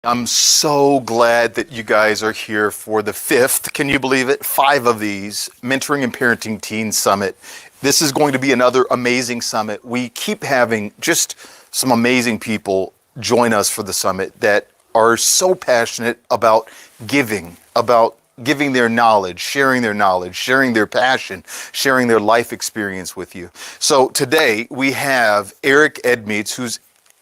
I'm so glad that you guys are here for the fifth, can you believe it? 5 of these Mentoring and Parenting Teen Summit. This is going to be another amazing summit. We keep having just some amazing people join us for the summit that are so passionate about giving their knowledge, sharing their passion, sharing their life experience with you. So today we have Edmeades, who's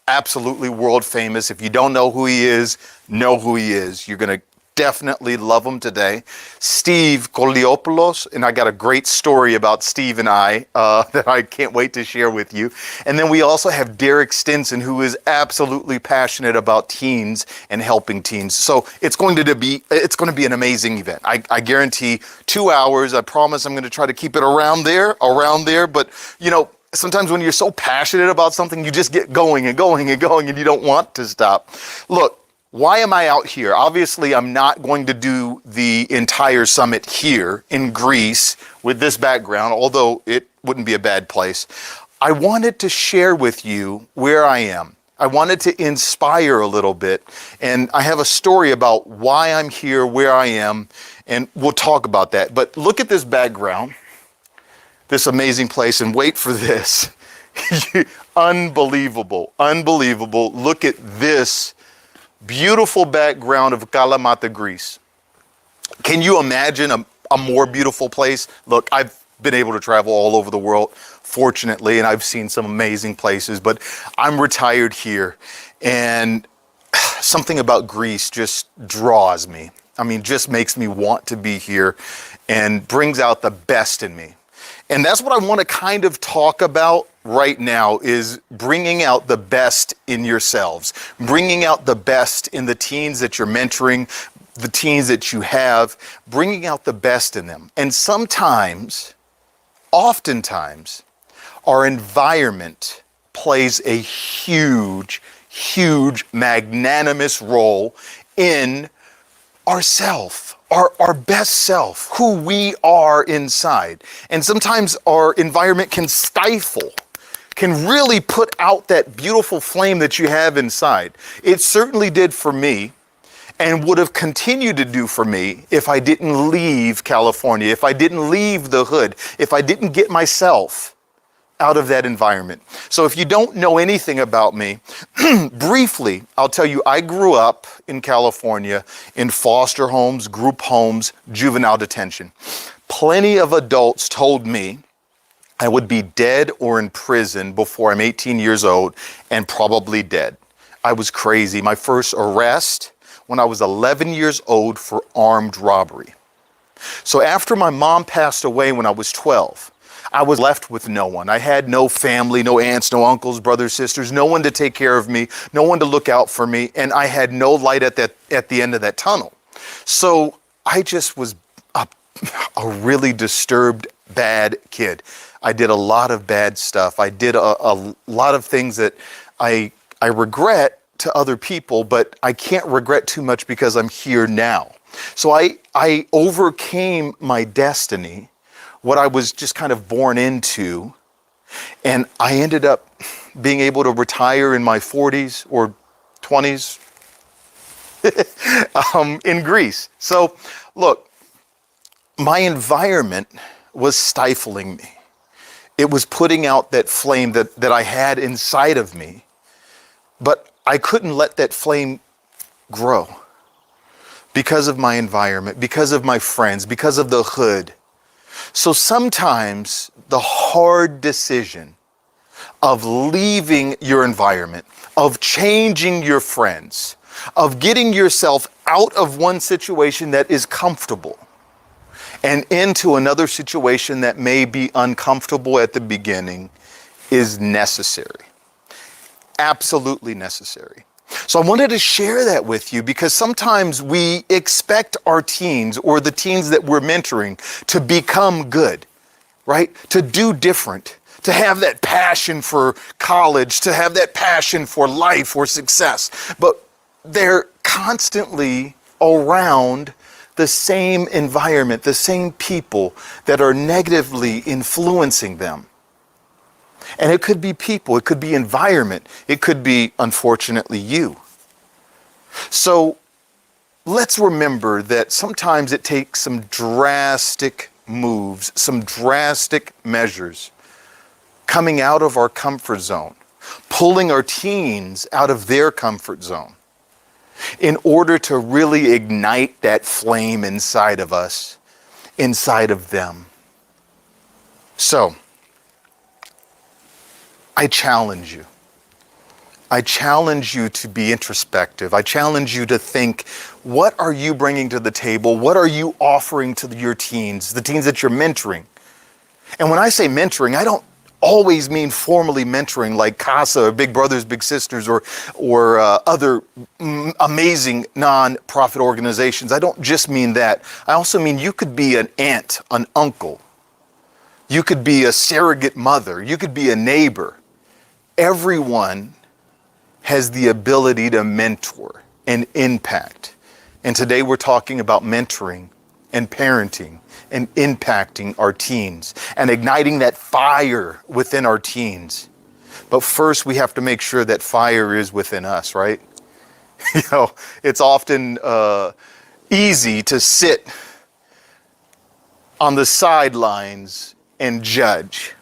absolutely world famous. If you don't know who he is, know who he is. You're going to definitely love him today. Steve Koliopoulos, and I got a great story about Steve and I that I can't wait to share with you. And then we also have Derek Stinson, who is absolutely passionate about teens and helping teens. So it's going to be an amazing event. I guarantee 2 hours. I promise I'm going to try to keep it around there. But you know, sometimes when you're so passionate about something, you just get going and going and going and you don't want to stop. Look, why am I out here? Obviously, I'm not going to do the entire summit here in Greece with this background, although it wouldn't be a bad place. I wanted to share with you where I am. I wanted to inspire a little bit, and I have a story about why I'm here, where I am, and we'll talk about that. But look at this background. This amazing place, and wait for this. Unbelievable. Look at this beautiful background of Kalamata, Greece. Can you imagine a more beautiful place? Look, I've been able to travel all over the world, fortunately, and I've seen some amazing places, but I'm retired here, and something about Greece just draws me. I mean, just makes me want to be here and brings out the best in me. And that's what I want to kind of talk about right now, is bringing out the best in yourselves, bringing out the best in the teens that you're mentoring, the teens that you have, bringing out the best in them. And oftentimes, our environment plays a huge, magnanimous role in ourself. Our best self, who we are inside. And sometimes our environment can really put out that beautiful flame that you have inside. It certainly did for me, and would have continued to do for me if I didn't leave California, if I didn't leave the hood, if I didn't get myself out of that environment. So if you don't know anything about me, briefly, I'll tell you, I grew up in California in foster homes, group homes, juvenile detention. Plenty of adults told me I would be dead or in prison before I'm 18 years old, and probably dead. I was crazy. My first arrest when I was 11 years old for armed robbery. So after my mom passed away when I was 12, I was left with no one. I had no family, no aunts, no uncles, brothers, sisters, no one to take care of me, no one to look out for me, and I had no light at the end of that tunnel. So I just was a really disturbed, bad kid. I did a lot of bad stuff. I did a lot of things that I regret to other people, but I can't regret too much because I'm here now. So I overcame my destiny, what I was just kind of born into, and I ended up being able to retire in my 40s or 20s in Greece. So look, my environment was stifling me. It was putting out that flame that I had inside of me, but I couldn't let that flame grow because of my environment, because of my friends, because of the hood. So sometimes the hard decision of leaving your environment, of changing your friends, of getting yourself out of one situation that is comfortable and into another situation that may be uncomfortable at the beginning is necessary. Absolutely necessary. So I wanted to share that with you because sometimes we expect our teens or the teens that we're mentoring to become good, right? To do different, to have that passion for college, to have that passion for life or success. But they're constantly around the same environment, the same people that are negatively influencing them. And it could be people, it could be environment, it could be, unfortunately, you. So let's remember that sometimes it takes some drastic moves, some drastic measures, coming out of our comfort zone, pulling our teens out of their comfort zone in order to really ignite that flame inside of us, inside of them. So, I challenge you. I challenge you to be introspective. I challenge you to think, what are you bringing to the table? What are you offering to your teens, the teens that you're mentoring? And when I say mentoring, I don't always mean formally mentoring like CASA or Big Brothers Big Sisters or other amazing non-profit organizations. I don't just mean that. I also mean you could be an aunt, an uncle. You could be a surrogate mother. You could be a neighbor. Everyone has the ability to mentor and impact. And today we're talking about mentoring and parenting and impacting our teens and igniting that fire within our teens. But first we have to make sure that fire is within us, right? You know, it's often easy to sit on the sidelines and judge.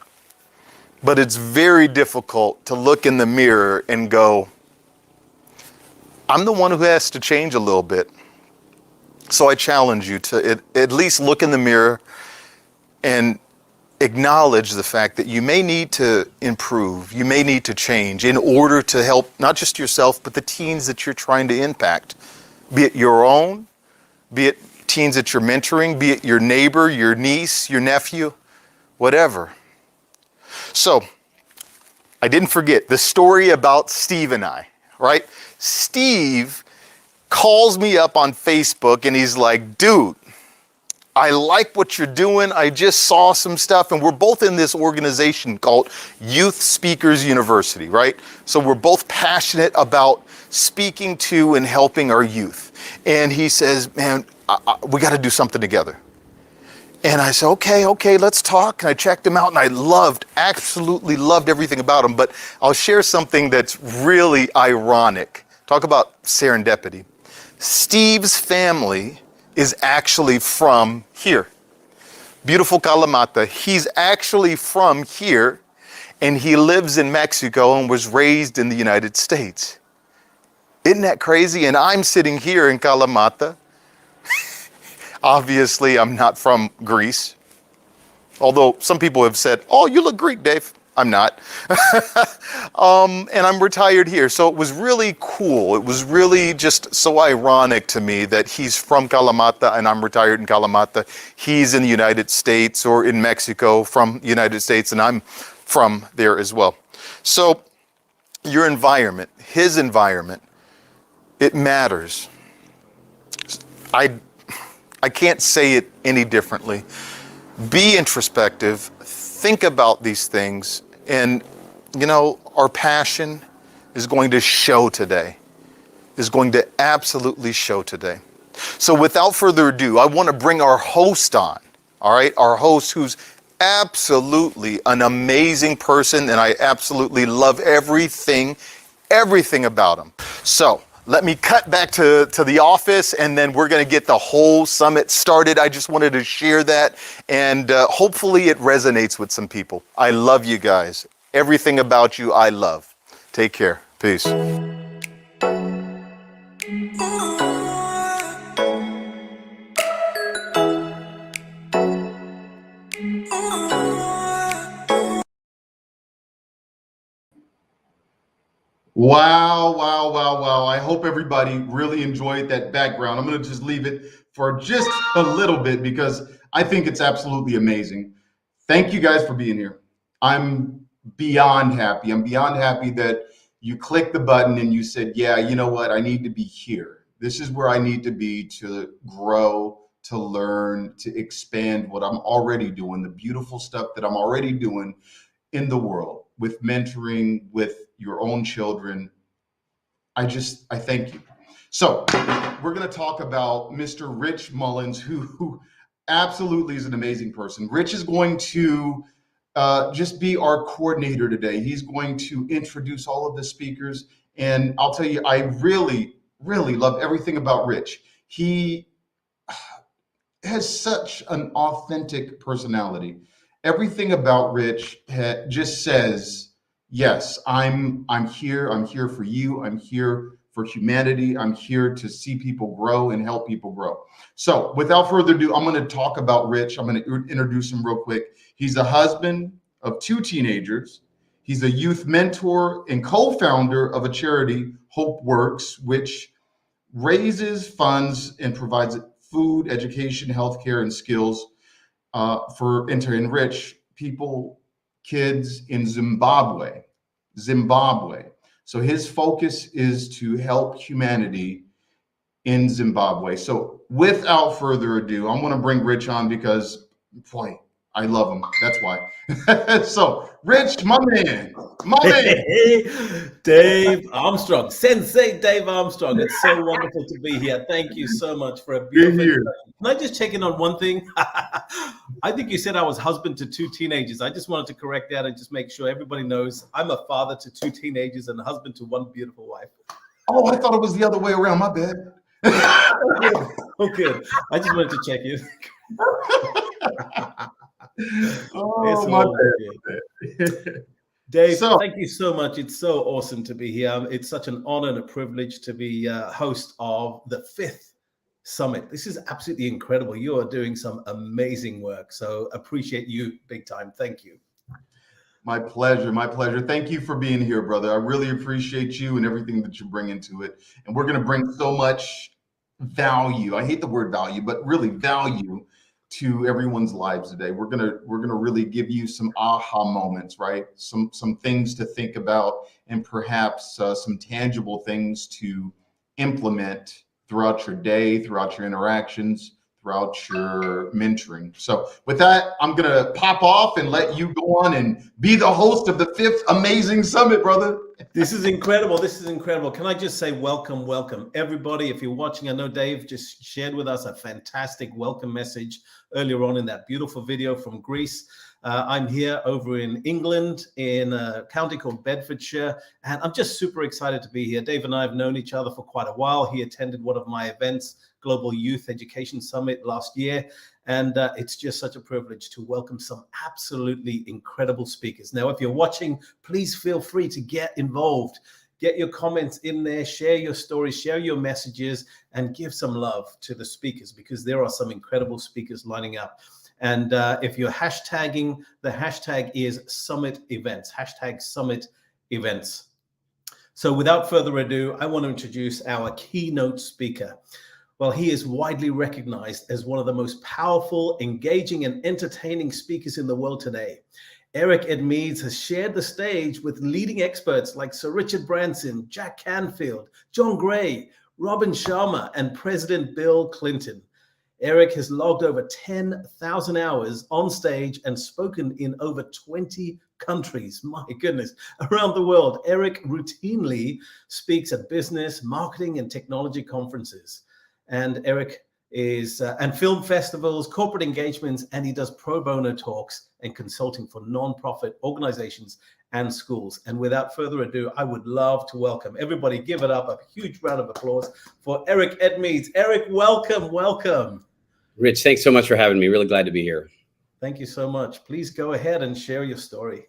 But it's very difficult to look in the mirror and go, I'm the one who has to change a little bit. So I challenge you to at least look in the mirror and acknowledge the fact that you may need to improve, you may need to change in order to help not just yourself, but the teens that you're trying to impact, be it your own, be it teens that you're mentoring, be it your neighbor, your niece, your nephew, whatever. So, I didn't forget the story about Steve and I, right? Steve calls me up on Facebook and he's like, dude, I like what you're doing. I just saw some stuff, and we're both in this organization called Youth Speakers University, right? So we're both passionate about speaking to and helping our youth. And he says, man, we got to do something together. And I said, okay, let's talk. And I checked him out and I absolutely loved everything about him. But I'll share something that's really ironic. Talk about serendipity. Steve's family is actually from here. Beautiful Kalamata. He's actually from here and he lives in Mexico and was raised in the United States. Isn't that crazy? And I'm sitting here in Kalamata. Obviously, I'm not from Greece. Although some people have said, oh, you look Greek, Dave. I'm not. And I'm retired here. So it was really cool. It was really just so ironic to me that he's from Kalamata and I'm retired in Kalamata. He's in the United States or in Mexico from the United States and I'm from there as well. So your environment, his environment, it matters. I can't say it any differently. Be introspective, think about these things, and our passion is going to show today, is going to absolutely show today. So without further ado, I want to bring our host on, all right? Our host who's absolutely an amazing person, and I absolutely love everything about him. So let me cut back to the office and then we're going to get the whole summit started. I just wanted to share that and hopefully it resonates with some people. I love you guys. Everything about you, I love. Take care. Peace. Wow. I hope everybody really enjoyed that background. I'm going to just leave it for just a little bit because I think it's absolutely amazing. Thank you guys for being here. I'm beyond happy. I'm beyond happy that you clicked the button and you said, yeah, you know what? I need to be here. This is where I need to be to grow, to learn, to expand what I'm already doing, the beautiful stuff that I'm already doing in the world with mentoring, with your own children. I thank you. So we're going to talk about Mr. Rich Mullins, who absolutely is an amazing person. Rich is going to just be our coordinator today. He's going to introduce all of the speakers. And I'll tell you, I really really love everything about Rich. He has such an authentic personality. Everything about Rich just says, "Yes, I'm here. I'm here for you. I'm here for humanity. I'm here to see people grow and help people grow." So, without further ado, I'm going to talk about Rich. I'm going to introduce him real quick. He's a husband of two teenagers. He's a youth mentor and co-founder of a charity, Hope Works, which raises funds and provides food, education, healthcare, and skills and to enrich people, kids in Zimbabwe. Zimbabwe. So his focus is to help humanity in Zimbabwe. So without further ado, I'm going to bring Rich on because, boy, I love him. That's why. So, Rich, my man. Hey, Dave Armstrong, Sensei Dave Armstrong. It's so wonderful to be here. Thank you so much for a beautiful introduction. Can I just check in on one thing? I think you said I was husband to two teenagers. I just wanted to correct that and just make sure everybody knows I'm a father to two teenagers and a husband to one beautiful wife. Oh, I thought it was the other way around. My bad. Oh, good. I just wanted to check in. Oh, my bad. Dave, thank you so much. It's so awesome to be here. It's such an honor and a privilege to be host of the 5th Summit. This is absolutely incredible. You are doing some amazing work. So appreciate you big time. Thank you. My pleasure. My pleasure. Thank you for being here, brother. I really appreciate you and everything that you bring into it. And we're going to bring so much value. I hate the word value, but really value to everyone's lives today. We're gonna really give you some aha moments, right? Some things to think about, and perhaps some tangible things to implement throughout your day, throughout your interactions, throughout your mentoring. So with that, I'm gonna pop off and let you go on and be the host of the 5th amazing summit, brother. This is incredible. This is incredible. Can I just say welcome, welcome, everybody. If you're watching, I know Dave just shared with us a fantastic welcome message earlier on in that beautiful video from Greece. I'm here over in England in a county called Bedfordshire, and I'm just super excited to be here. Dave and I have known each other for quite a while. He attended one of my events, Global Youth Education Summit last year, and it's just such a privilege to welcome some absolutely incredible speakers. Now, if you're watching, please feel free to get involved. Get your comments in there, share your stories, share your messages, and give some love to the speakers because there are some incredible speakers lining up. And if you're hashtagging, the hashtag is Summit Events, hashtag Summit Events. So without further ado, I want to introduce our keynote speaker. Well, he is widely recognized as one of the most powerful, engaging, and entertaining speakers in the world today. Eric Edmeades has shared the stage with leading experts like Sir Richard Branson, Jack Canfield, John Gray, Robin Sharma, and President Bill Clinton. Eric has logged over 10,000 hours on stage and spoken in over 20 countries. My goodness, around the world. Eric routinely speaks at business, marketing, and technology conferences. And Eric is and film festivals, corporate engagements, and he does pro bono talks and consulting for nonprofit organizations and schools. And without further ado, I would love to welcome everybody. Give it up, a huge round of applause for Eric Edmeades. Eric, welcome, welcome. Rich, thanks so much for having me. Really glad to be here. Thank you so much. Please go ahead and share your story.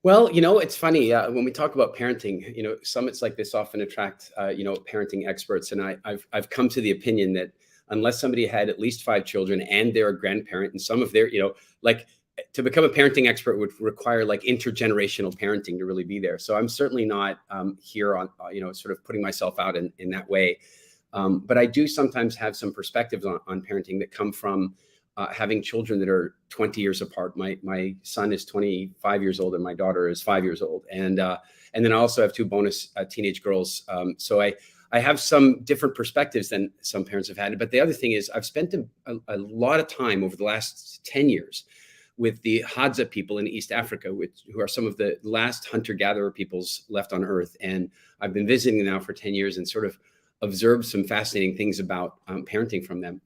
Well, it's funny when we talk about parenting, summits like this often attract, parenting experts. And I've come to the opinion that unless somebody had at least 5 children and they're a grandparent and some of their, to become a parenting expert would require like intergenerational parenting to really be there. So I'm certainly not here on, sort of putting myself out in that way. But I do sometimes have some perspectives on parenting that come from having children that are 20 years apart. My son is 25 years old and my daughter is 5 years old. And then I also have 2 bonus teenage girls. So I have some different perspectives than some parents have had. But the other thing is I've spent a lot of time over the last 10 years with the Hadza people in East Africa, who are some of the last hunter-gatherer peoples left on Earth. And I've been visiting them now for 10 years and sort of observed some fascinating things about parenting from them.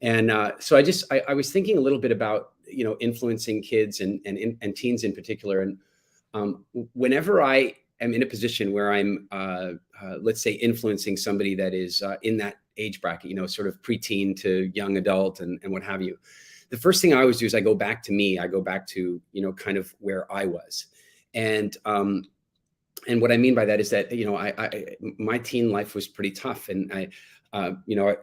And so I was thinking a little bit about, influencing kids and teens in particular. And whenever I am in a position where I'm, let's say, influencing somebody that is in that age bracket, you know, sort of preteen to young adult and what have you, the first thing I always do is I go back to me. I go back to, you know, kind of where I was. And what I mean by that is that, you know, my teen life was pretty tough. And you know,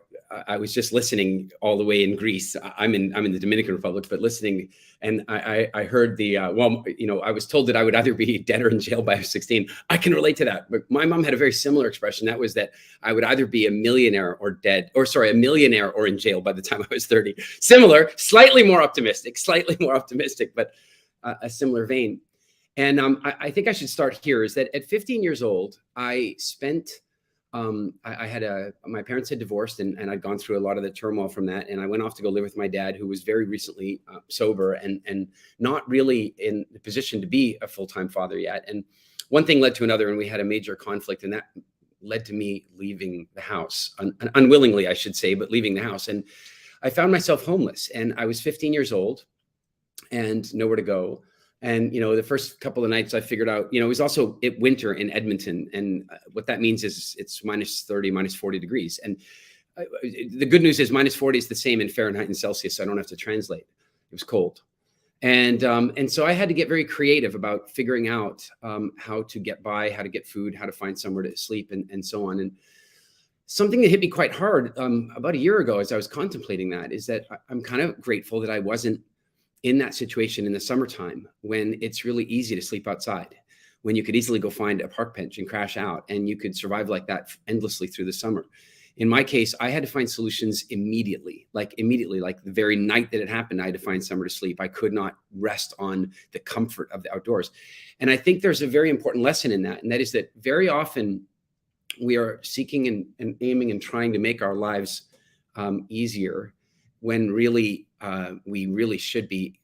I was just listening all the way in Greece. I'm in the Dominican Republic, but listening, and I heard the, well, you know, I was told that I would either be dead or in jail by 16. I can relate to that. But my mom had a very similar expression. That was that I would either be a millionaire or dead, or sorry, a millionaire or in jail by the time I was 30. Similar, slightly more optimistic, but a similar vein. And I think I should start here is that at 15 years old, I spent, my parents had divorced and I'd gone through a lot of the turmoil from that. And I went off to go live with my dad, who was very recently sober and not really in the position to be a full-time father yet. And one thing led to another, and we had a major conflict, and that led to me leaving the house, unwillingly, I should say, but leaving the house. And I found myself homeless, and I was 15 years old and nowhere to go. And, you know, the first couple of nights I figured out, you know, it was also winter in Edmonton. And what that means is it's minus 30, minus 40 degrees. And the good news is minus 40 is the same in Fahrenheit and Celsius. So I don't have to translate. It was cold. And so I had to get very creative about figuring out how to get by, how to get food, how to find somewhere to sleep and so on. And something that hit me quite hard about a year ago as I was contemplating that is that I'm kind of grateful that I wasn't in that situation in the summertime when it's really easy to sleep outside, when you could easily go find a park bench and crash out, and you could survive like that endlessly through the summer. In my case, I had to find solutions immediately, like the very night that it happened, I had to find somewhere to sleep. I could not rest on the comfort of the outdoors. And I think there's a very important lesson in that. And that is that very often we are seeking and aiming and trying to make our lives easier when really we really should be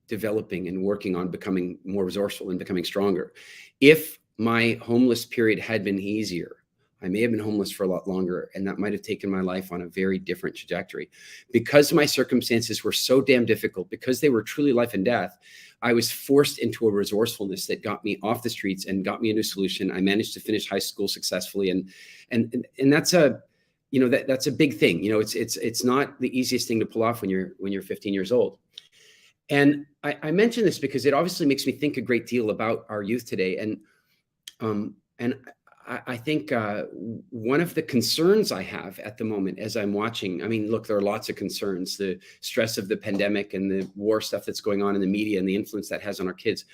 developing and working on becoming more resourceful and becoming stronger. If my homeless period had been easier, I may have been homeless for a lot longer, and that might have taken my life on a very different trajectory. Because my circumstances were so damn difficult, because they were truly life and death, I was forced into a resourcefulness that got me off the streets and got me a new solution. I managed to finish high school successfully, and that's a, you know, that's a big thing. You know, it's not the easiest thing to pull off when you're 15 years old. And I mention this because it obviously makes me think a great deal about our youth today. And I think one of the concerns I have at the moment as I'm watching, I mean, look, there are lots of concerns, the stress of the pandemic and the war stuff that's going on in the media and the influence that has on our kids.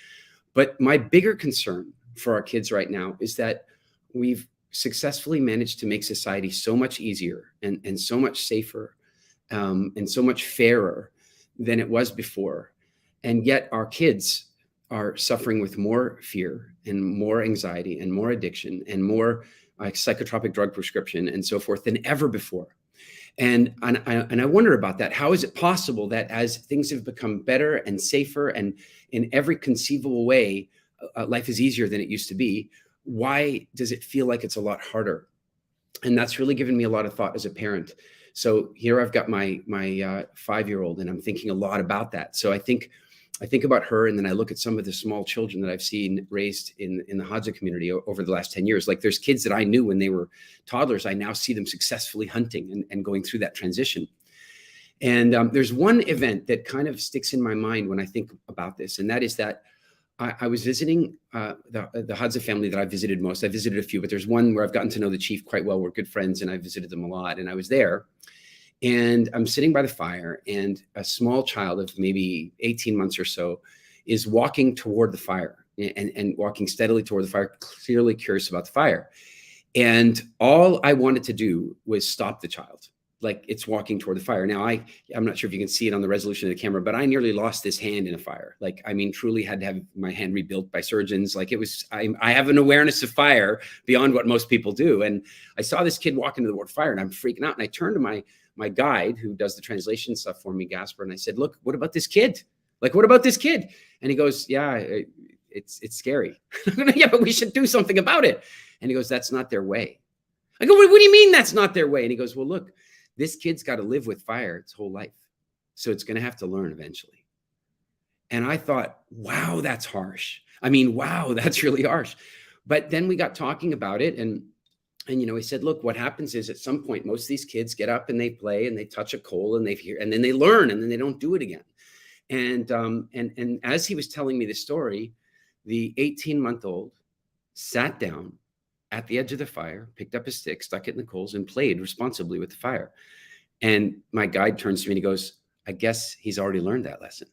But my bigger concern for our kids right now is that we've successfully managed to make society so much easier and so much safer and so much fairer than it was before. And yet our kids are suffering with more fear and more anxiety and more addiction and more psychotropic drug prescription and so forth than ever before. And I wonder about that. How is it possible that as things have become better and safer and in every conceivable way, life is easier than it used to be? Why does it feel like it's a lot harder? And that's really given me a lot of thought as a parent. So here I've got my 5-year-old, and I'm thinking a lot about that. So I think about her, and then I look at some of the small children that I've seen raised in the Hadza community over the last 10 years. Like there's kids that I knew when they were toddlers. I now see them successfully hunting and going through that transition. And there's one event that kind of sticks in my mind when I think about this, and that is that I was visiting the Hadza family that I visited most. I visited a few, but there's one where I've gotten to know the chief quite well. We're good friends, and I visited them a lot. And I was there, and I'm sitting by the fire, and a small child of maybe 18 months or so is walking toward the fire and walking steadily toward the fire, clearly curious about the fire. And all I wanted to do was stop the child. Like it's walking toward the fire. Now, I'm not sure if you can see it on the resolution of the camera, but I nearly lost this hand in a fire. Like, I mean, truly had to have my hand rebuilt by surgeons. Like it was, I have an awareness of fire beyond what most people do. And I saw this kid walk into the word fire, and I'm freaking out. And I turned to my guide who does the translation stuff for me, Gasper. And I said, look, what about this kid? Like, what about this kid? And he goes, yeah, it's scary. Yeah, but we should do something about it. And he goes, that's not their way. I go, what do you mean that's not their way? And he goes, well, look, this kid's got to live with fire its whole life. So it's going to have to learn eventually. And I thought, wow, that's harsh. I mean, wow, that's really harsh. But then we got talking about it, and he said, look, what happens is at some point, most of these kids get up and they play and they touch a coal and they hear, and then they learn, and then they don't do it again. And as he was telling me the story, the 18-month-old sat down at the edge of the fire, picked up a stick, stuck it in the coals, and played responsibly with the fire. And my guide turns to me and he goes, I guess he's already learned that lesson.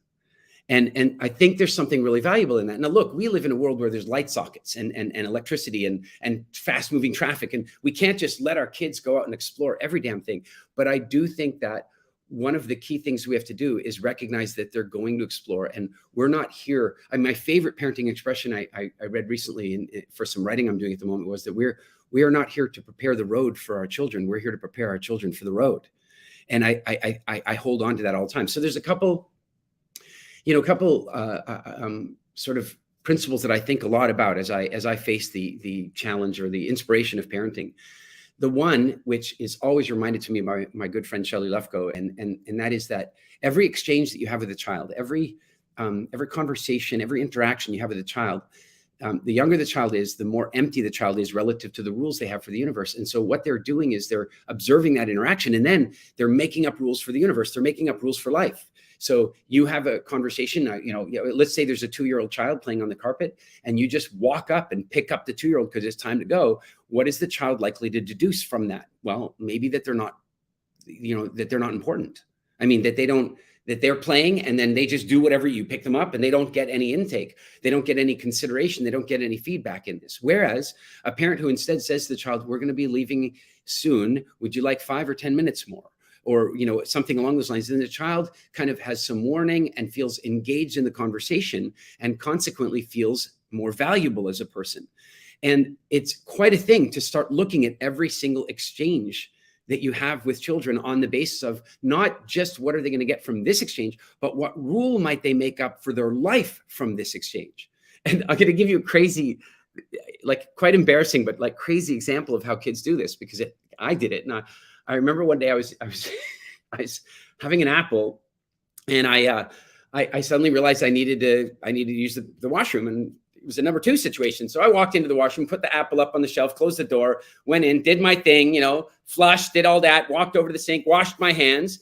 And I think there's something really valuable in that. Now, look, we live in a world where there's light sockets and electricity and fast moving traffic. And we can't just let our kids go out and explore every damn thing. But I do think that one of the key things we have to do is recognize that they're going to explore, and we're not here. My favorite parenting expression I read recently for some writing I'm doing at the moment was that we are not here to prepare the road for our children. We're here to prepare our children for the road. And I hold on to that all the time. So there's a couple sort of principles that I think a lot about as I face the challenge or the inspiration of parenting. The one, which is always reminded to me by my good friend Shelley Lefko, and that is that every exchange that you have with a child, every conversation, every interaction you have with a child, the younger the child is, the more empty the child is relative to the rules they have for the universe. And so what they're doing is they're observing that interaction, and then they're making up rules for the universe. They're making up rules for life. So you have a conversation, let's say there's a 2-year-old child playing on the carpet, and you just walk up and pick up the 2-year-old because it's time to go. What is the child likely to deduce from that? Well, maybe that they're not, that they're not important. I mean, that they're playing and then they just do whatever, you pick them up, and they don't get any intake. They don't get any consideration. They don't get any feedback in this. Whereas a parent who instead says to the child, we're going to be leaving soon. Would you like 5 or 10 minutes more? Or, something along those lines. Then the child kind of has some warning and feels engaged in the conversation, and consequently feels more valuable as a person. And it's quite a thing to start looking at every single exchange that you have with children on the basis of not just what are they going to get from this exchange, but what rule might they make up for their life from this exchange. And I'm going to give you a crazy, quite embarrassing, but crazy example of how kids do this, because I did it. And I remember one day I was having an apple, and I suddenly realized I needed to use the washroom, and it was a number 2 situation. So I walked into the washroom, put the apple up on the shelf, closed the door, went in, did my thing, flushed, did all that, walked over to the sink, washed my hands,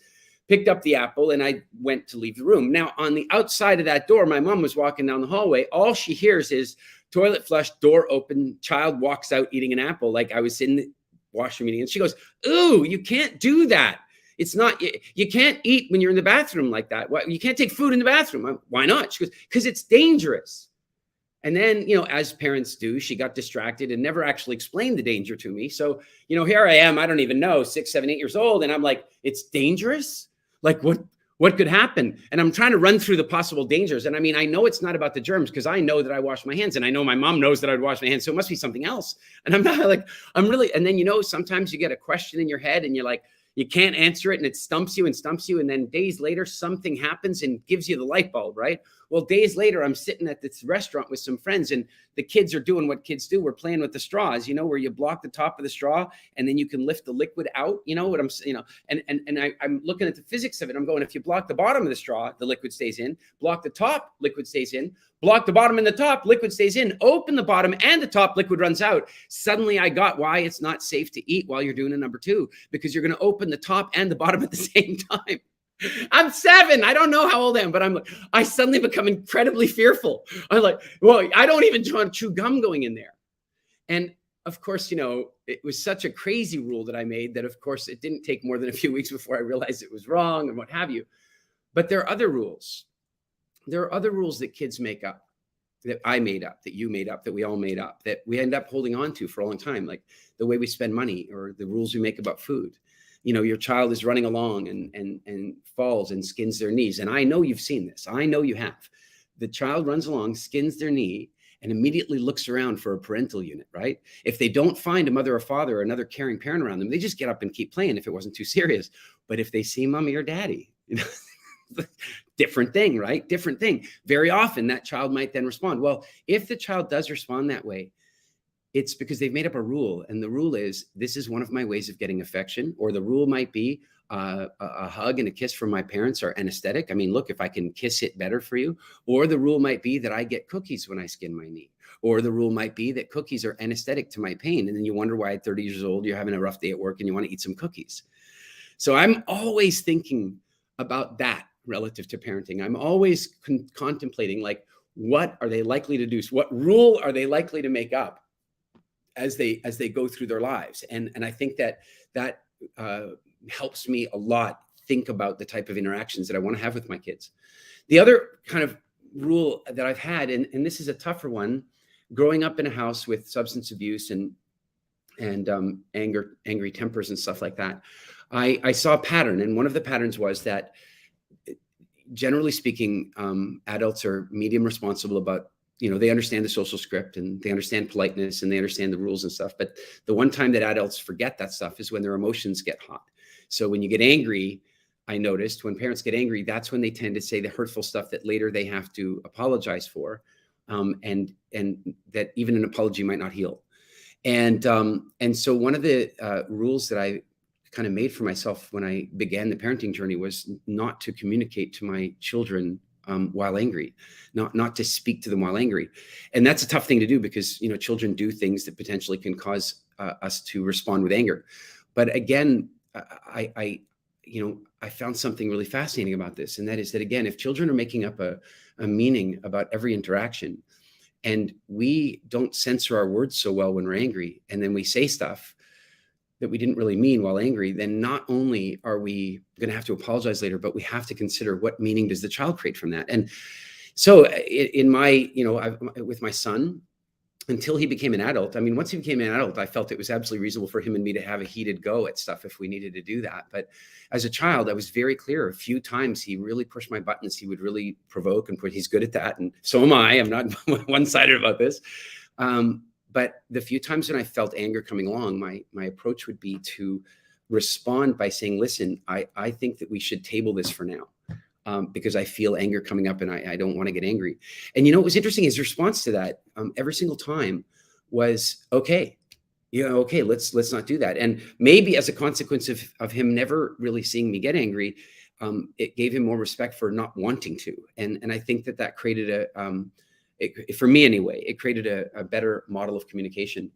picked up the apple, and I went to leave the room. Now, on the outside of that door, my mom was walking down the hallway. All she hears is toilet flush, door open, child walks out eating an apple. Like I was in the washroom eating, and she goes, "Ooh, you can't do that. It's not, you can't eat when you're in the bathroom like that. You can't take food in the bathroom." Why not? She goes, "Because it's dangerous." And then, as parents do, she got distracted and never actually explained the danger to me. So, here I am, I don't even know, 6, 7, 8 years old. And I'm like, it's dangerous? Like what could happen? And I'm trying to run through the possible dangers. And I mean, I know it's not about the germs, because I know that I wash my hands, and I know my mom knows that I'd wash my hands. So it must be something else. And I'm not really, and then, sometimes you get a question in your head and you're like, you can't answer it, and it stumps you. And then days later, something happens and gives you the light bulb, right? Well, days later, I'm sitting at this restaurant with some friends, and the kids are doing what kids do. We're playing with the straws, where you block the top of the straw and then you can lift the liquid out. You know what I'm saying? I'm looking at the physics of it. I'm going, if you block the bottom of the straw, the liquid stays in. Block the top, liquid stays in. Block the bottom and the top, liquid stays in. Open the bottom and the top, liquid runs out. Suddenly I got why it's not safe to eat while you're doing a number 2, because you're going to open the top and the bottom at the same time. I'm 7. I don't know how old I am, but I suddenly become incredibly fearful. I'm like, well, I don't even want to chew gum going in there. And of course, it was such a crazy rule that I made that, of course, it didn't take more than a few weeks before I realized it was wrong and what have you. But there are other rules. There are other rules that kids make up, that I made up, that you made up, that we all made up, that we end up holding on to for a long time, like the way we spend money or the rules we make about food. Your child is running along and falls and skins their knees. And I know you've seen this. I know you have. The child runs along, skins their knee, and immediately looks around for a parental unit, right? If they don't find a mother or father or another caring parent around them, they just get up and keep playing if it wasn't too serious. But if they see mommy or daddy, different thing, right? Different thing. Very often that child might then respond. Well, if the child does respond that way, it's because they've made up a rule. And the rule is, this is one of my ways of getting affection. Or the rule might be a hug and a kiss from my parents are anesthetic. I mean, look, if I can kiss it better for you. Or the rule might be that I get cookies when I skin my knee. Or the rule might be that cookies are anesthetic to my pain. And then you wonder why at 30 years old, you're having a rough day at work and you want to eat some cookies. So I'm always thinking about that relative to parenting. I'm always contemplating, like, what are they likely to do? So what rule are they likely to make up as they go through their lives? And I think that helps me a lot think about the type of interactions that I want to have with my kids. The other kind of rule that I've had, and this is a tougher one, growing up in a house with substance abuse and angry tempers and stuff like that, I saw a pattern. And one of the patterns was that, generally speaking, adults are medium responsible about, they understand the social script and they understand politeness and they understand the rules and stuff. But the one time that adults forget that stuff is when their emotions get hot. So when you get angry, I noticed when parents get angry, that's when they tend to say the hurtful stuff that later they have to apologize for. And that even an apology might not heal. And so one of the rules that I kind of made for myself when I began the parenting journey was not to communicate to my children while angry, not to speak to them while angry. And that's a tough thing to do because, children do things that potentially can cause us to respond with anger. But again, I found something really fascinating about this. And that is that, again, if children are making up a meaning about every interaction, and we don't censor our words so well when we're angry, and then we say stuff that we didn't really mean while angry, then not only are we going to have to apologize later, but we have to consider what meaning does the child create from that. And so in my, with my son, until he became an adult, I mean, once he became an adult, I felt it was absolutely reasonable for him and me to have a heated go at stuff if we needed to do that. But as a child, I was very clear. A few times he really pushed my buttons. He would really provoke and he's good at that. And so am I. I'm not one-sided about this. But the few times when I felt anger coming along, my approach would be to respond by saying, listen, I think that we should table this for now. Because I feel anger coming up and I don't want to get angry. And what was interesting, his response to that every single time was, okay, let's not do that. And maybe as a consequence of him never really seeing me get angry, it gave him more respect for not wanting to. And I think that created for me anyway, it created a better model of communication.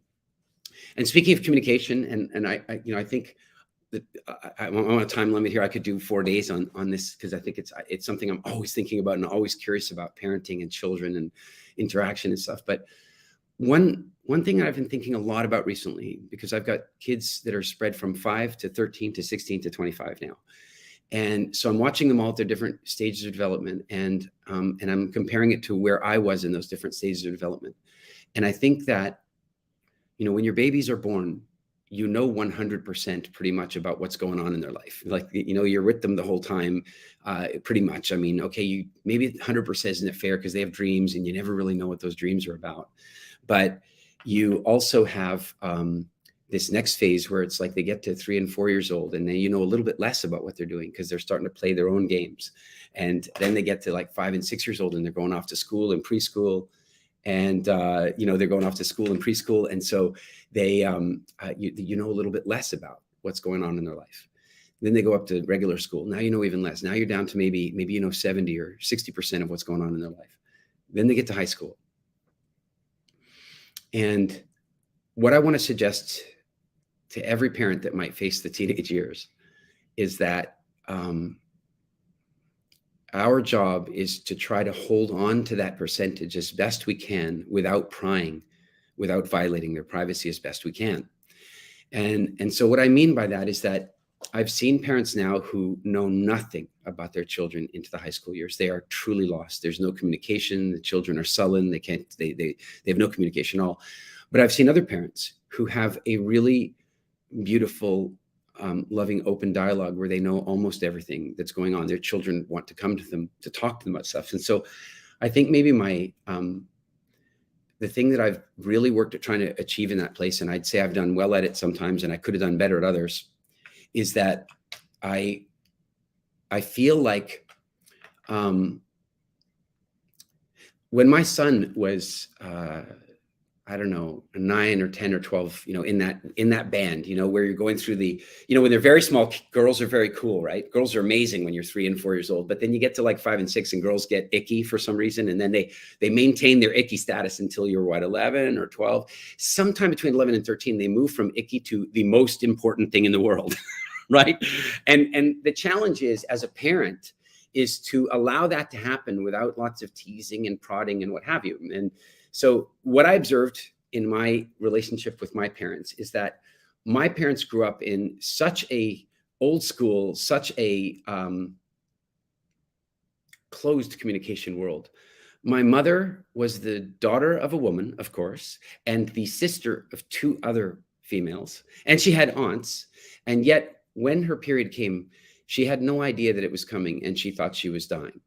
And speaking of communication, and I think I'm on a time limit here. I could do 4 days on this because I think it's something I'm always thinking about and always curious about, parenting and children and interaction and stuff. But one thing I've been thinking a lot about recently, because I've got kids that are spread from 5 to 13 to 16 to 25 now. And so I'm watching them all at their different stages of development, and I'm comparing it to where I was in those different stages of development. And I think that, when your babies are born, 100% pretty much about what's going on in their life. Like, you're with them the whole time, pretty much. I mean, okay, maybe 100% isn't fair because they have dreams and you never really know what those dreams are about. But you also have this next phase where it's like they get to 3 and 4 years old and then a little bit less about what they're doing because they're starting to play their own games. And then they get to like 5 and 6 years old and they're going off to school and preschool. And, they're going off to school and preschool. And so they, a little bit less about what's going on in their life. Then they go up to regular school. Now, even less. Now you're down to maybe 70 or 60% of what's going on in their life. Then they get to high school. And what I want to suggest to every parent that might face the teenage years is that, our job is to try to hold on to that percentage as best we can without prying, without violating their privacy as best we can. And so what I mean by that is that I've seen parents now who know nothing about their children into the high school years. They are truly lost. There's no communication. The children are sullen. They have no communication at all. But I've seen other parents who have a really beautiful, loving, open dialogue where they know almost everything that's going on. Their children want to come to them to talk to them about stuff. And so I think maybe the thing that I've really worked at trying to achieve in that place, and I'd say I've done well at it sometimes and I could have done better at others, is that I feel like when my son was I don't know, 9 or 10 or 12, in that band, where you're going through when they're very small, girls are very cool, right? Girls are amazing when you're 3 and 4 years old, but then you get to like 5 and 6 and girls get icky for some reason. And then they maintain their icky status until you're 11 or 12, sometime between 11 and 13, they move from icky to the most important thing in the world. Right. And the challenge is, as a parent, is to allow that to happen without lots of teasing and prodding and what have you. And so what I observed in my relationship with my parents is that my parents grew up in such a old school, such a closed communication world. My mother was the daughter of a woman, of course, and the sister of 2 other females, and she had aunts. And yet when her period came, she had no idea that it was coming, and she thought she was dying.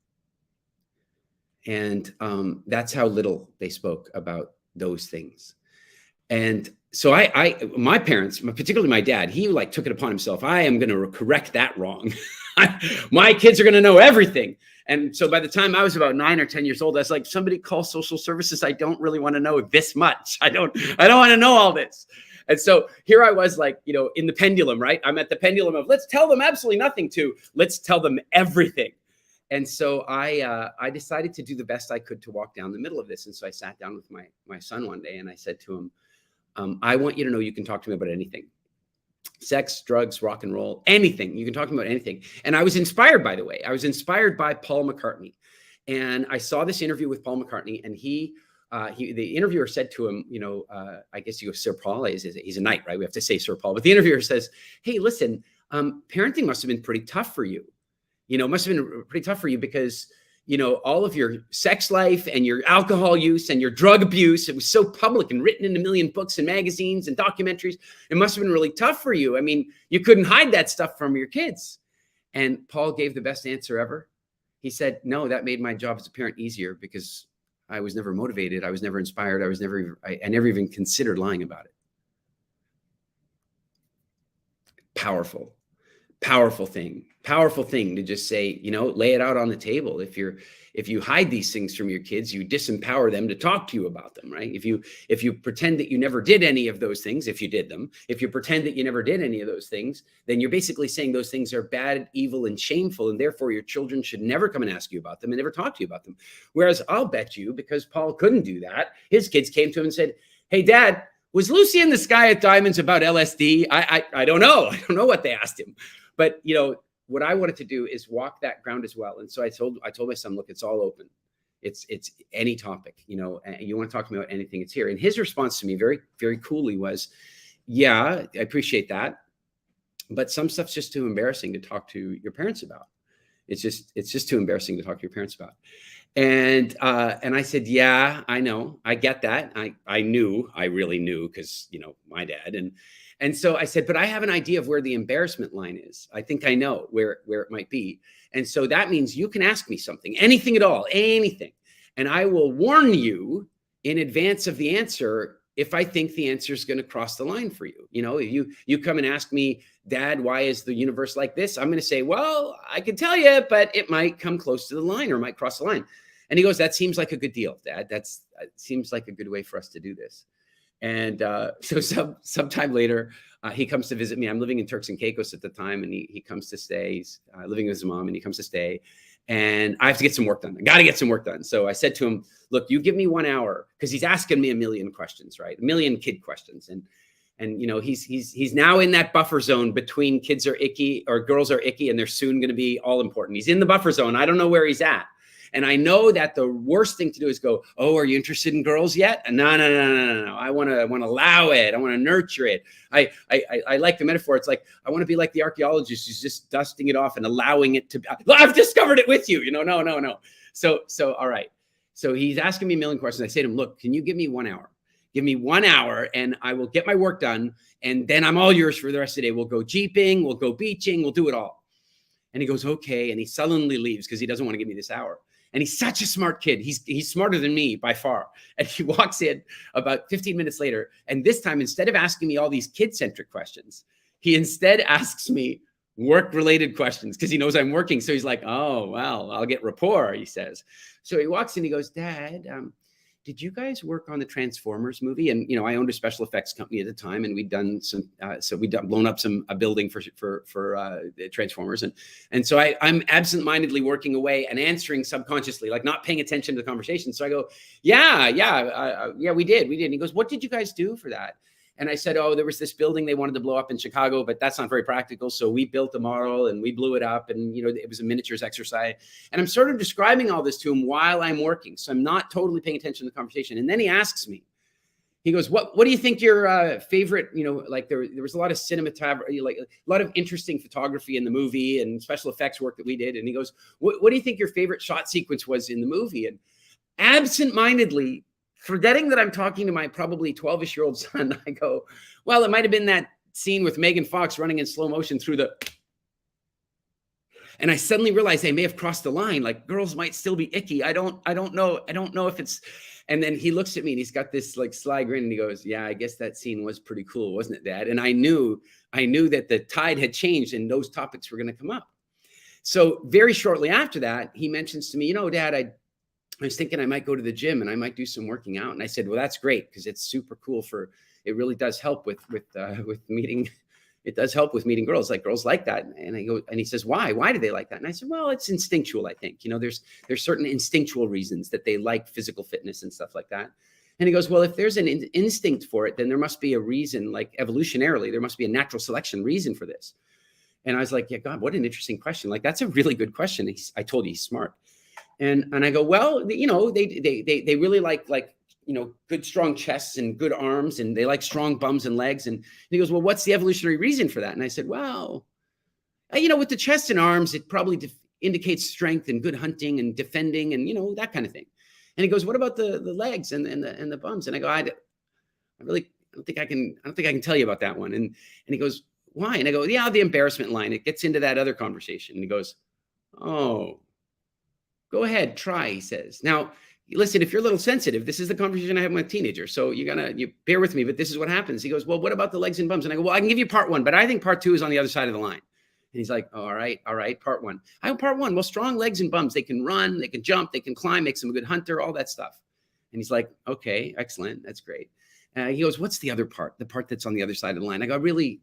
And that's how little they spoke about those things. And so my parents, particularly my dad, he like took it upon himself. I am going to correct that wrong. My kids are going to know everything. And so by the time I was about 9 or 10 years old, I was like, somebody call social services. I don't really want to know this much. I don't want to know all this. And so here I was like, in the pendulum, right? I'm at the pendulum of let's tell them absolutely nothing to let's tell them everything. And so I decided to do the best I could to walk down the middle of this. And so I sat down with my son one day and I said to him, I want you to know you can talk to me about anything. Sex, drugs, rock and roll, anything. You can talk to me about anything. And I was inspired, by the way. I was inspired by Paul McCartney. And I saw this interview with Paul McCartney, and the interviewer said to him, I guess you go, Sir Paul, he's a knight, right? We have to say Sir Paul. But the interviewer says, hey, listen, parenting must have been pretty tough for you. Must have been pretty tough for you because, all of your sex life and your alcohol use and your drug abuse, it was so public and written in a million books and magazines and documentaries. It must have been really tough for you. I mean, you couldn't hide that stuff from your kids. And Paul gave the best answer ever. He said, no, that made my job as a parent easier because I was never motivated. I was never inspired. I never even considered lying about it. Powerful thing to just say, lay it out on the table. If you hide these things from your kids, you disempower them to talk to you about them, right? If you pretend that you never did any of those things, if you did them, if you pretend that you never did any of those things, then you're basically saying those things are bad, evil, and shameful, and therefore your children should never come and ask you about them and never talk to you about them. Whereas I'll bet you, because Paul couldn't do that, his kids came to him and said, hey, Dad, was Lucy in the Sky at Diamonds about LSD? I don't know. I don't know what they asked him. But, what I wanted to do is walk that ground as well. And so I told my son, look, it's all open. It's any topic, and you want to talk to me about anything, it's here. And his response to me very, very coolly was, yeah, I appreciate that. But some stuff's just too embarrassing to talk to your parents about. It's just too embarrassing to talk to your parents about. And I said, yeah, I know. I get that. I really knew because, my dad. And so I said, but I have an idea of where the embarrassment line is. I think I know where it might be. And so that means you can ask me something, anything at all, anything. And I will warn you in advance of the answer if I think the answer is going to cross the line for you. If you come and ask me, Dad, why is the universe like this? I'm going to say, well, I can tell you, but it might come close to the line or might cross the line. And he goes, that seems like a good deal, Dad. That seems like a good way for us to do this. And so sometime later, he comes to visit me. I'm living in Turks and Caicos at the time, and he comes to stay. He's living with his mom, and he comes to stay. And I have to get some work done. I got to get some work done. So I said to him, look, you give me 1 hour, because he's asking me a million questions, right? A million kid questions. And he's now in that buffer zone between kids are icky or girls are icky, and they're soon going to be all important. He's in the buffer zone. I don't know where he's at. And I know that the worst thing to do is go, oh, are you interested in girls yet? No. I want to allow it. I want to nurture it. I like the metaphor. It's like, I want to be like the archaeologist who's just dusting it off and allowing it to, I've discovered it with you, no. So, all right. So he's asking me a million questions. I say to him, look, can you give me 1 hour? Give me 1 hour and I will get my work done. And then I'm all yours for the rest of the day. We'll go jeeping, we'll go beaching, we'll do it all. And he goes, okay. And he sullenly leaves because he doesn't want to give me this hour. And he's such a smart kid. He's smarter than me by far. And he walks in about 15 minutes later. And this time, instead of asking me all these kid-centric questions, he instead asks me work-related questions because he knows I'm working. So he's like, oh, well, I'll get rapport, he says. So he walks in, he goes, Dad, did you guys work on the Transformers movie? And, I owned a special effects company at the time, and we'd done some, blown up a building for Transformers. And so I'm absentmindedly working away and answering subconsciously, like not paying attention to the conversation. So I go, yeah, we did. And he goes, what did you guys do for that? And I said, oh, there was this building they wanted to blow up in Chicago, but that's not very practical. So we built a model and we blew it up, and, it was a miniatures exercise. And I'm sort of describing all this to him while I'm working. So I'm not totally paying attention to the conversation. And then he asks me, he goes, what do you think your favorite, like there was a lot of cinematography, like a lot of interesting photography in the movie and special effects work that we did. And he goes, what do you think your favorite shot sequence was in the movie? And absentmindedly, forgetting that I'm talking to my probably 12-ish-year-old son, I go, well, it might have been that scene with Megan Fox running in slow motion through the... And I suddenly realized I may have crossed the line. Like, girls might still be icky. I don't know if it's... And then he looks at me and he's got this like sly grin and he goes, yeah, I guess that scene was pretty cool, wasn't it, Dad? And I knew that the tide had changed and those topics were going to come up. So very shortly after that, he mentions to me, Dad, I was thinking I might go to the gym and I might do some working out. And I said, well, that's great, because it's super cool it really does help with meeting. It does help with meeting girls. Like, girls like that. And I go, and he says, why do they like that? And I said, well, it's instinctual. I think, there's certain instinctual reasons that they like physical fitness and stuff like that. And he goes, well, if there's an instinct for it, then there must be a reason, like evolutionarily, there must be a natural selection reason for this. And I was like, yeah, God, what an interesting question. Like, that's a really good question. I told you he's smart. And I go, well, they really like, good strong chests and good arms, and they like strong bums and legs. And he goes, well, what's the evolutionary reason for that? And I said, well, with the chest and arms, it probably indicates strength and good hunting and defending and, that kind of thing. And he goes, what about the legs and the bums? And I go, I don't think I can tell you about that one. And he goes, why? And I go, yeah, the embarrassment line. It gets into that other conversation. And he goes, oh, go ahead, try, he says. Now, listen, if you're a little sensitive, this is the conversation I have with a teenager. So you bear with me, but this is what happens. He goes, well, what about the legs and bums? And I go, well, I can give you part one, but I think part two is on the other side of the line. And he's like, all right, part one. I go, part one, well, strong legs and bums. They can run, they can jump, they can climb, makes them a good hunter, all that stuff. And he's like, okay, excellent. That's great. He goes, what's the other part? The part that's on the other side of the line. I go, I really,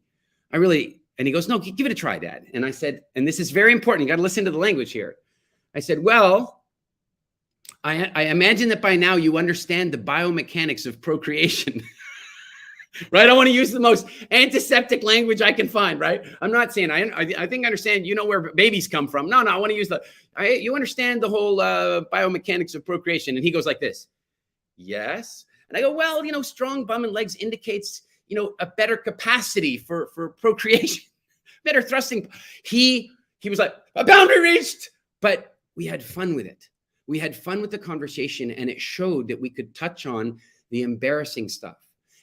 and he goes, no, give it a try, Dad. And I said, and this is very important. You got to listen to the language here. I said, well, I imagine that by now you understand the biomechanics of procreation, right? I want to use the most antiseptic language I can find, right? I'm not saying I think I understand, where babies come from. No, I want to use you understand the whole biomechanics of procreation. And he goes like this, yes. And I go, well, strong bum and legs indicates, a better capacity for procreation, better thrusting. He was like, a boundary reached, but we had fun with it. We had fun with the conversation, and it showed that we could touch on the embarrassing stuff.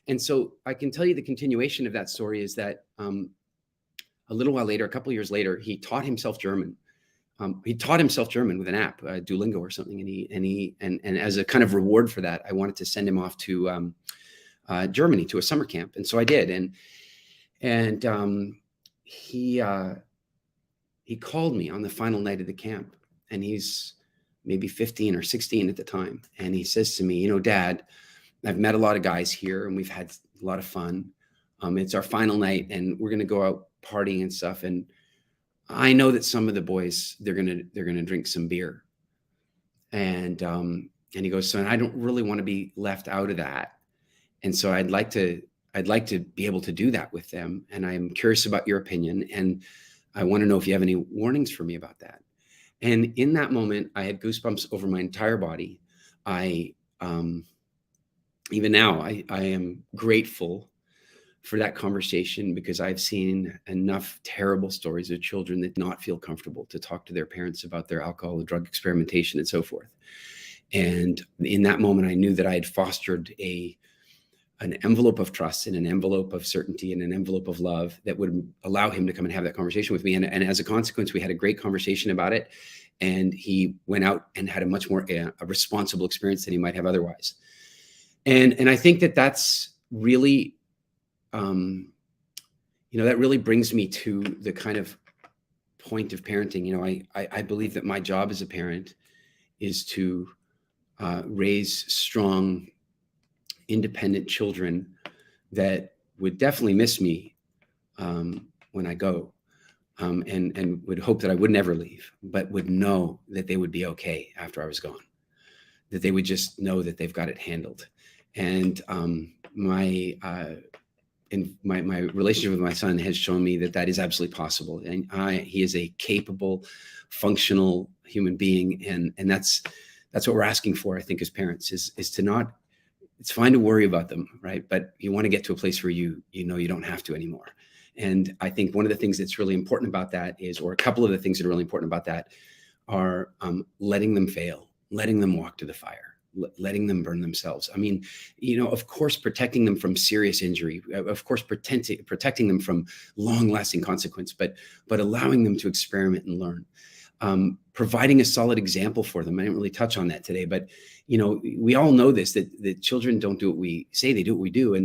And so I can tell you the continuation of that story is that a little while later, a couple of years later, he taught himself German. He taught himself German with an app, Duolingo or something. And as a kind of reward for that, I wanted to send him off to Germany to a summer camp. And so I did. And he called me on the final night of the camp, and he's maybe 15 or 16 at the time. And he says to me, Dad, I've met a lot of guys here and we've had a lot of fun. It's our final night and we're going to go out partying and stuff. And I know that some of the boys, they're going to drink some beer. And he goes, son, I don't really want to be left out of that. And so I'd like to be able to do that with them. And I'm curious about your opinion. And I want to know if you have any warnings for me about that. And in that moment, I had goosebumps over my entire body. Even now, I am grateful for that conversation, because I've seen enough terrible stories of children that do not feel comfortable to talk to their parents about their alcohol and drug experimentation and so forth. And in that moment, I knew that I had fostered an envelope of trust and an envelope of certainty and an envelope of love that would allow him to come and have that conversation with me. And as a consequence, we had a great conversation about it. And he went out and had a much more a responsible experience than he might have otherwise. And I think that that's really, that really brings me to the kind of point of parenting. I believe that my job as a parent is to raise strong, independent children that would definitely miss me when I go, and would hope that I would never leave, but would know that they would be okay after I was gone, that they would just know that they've got it handled. And my relationship with my son has shown me that that is absolutely possible. And he is a capable, functional human being. And that's what we're asking for, I think, as parents, is to not, it's fine to worry about them, right? But you want to get to a place where you know you don't have to anymore. And I think one of the things that's really important about that is, or a couple of the things that are really important about that are letting them fail, letting them walk to the fire, letting them burn themselves. I mean, of course, protecting them from serious injury, of course, protecting them from long-lasting consequence, but allowing them to experiment and learn. Providing a solid example for them. I didn't really touch on that today, but we all know this, that children don't do what we say, they do what we do.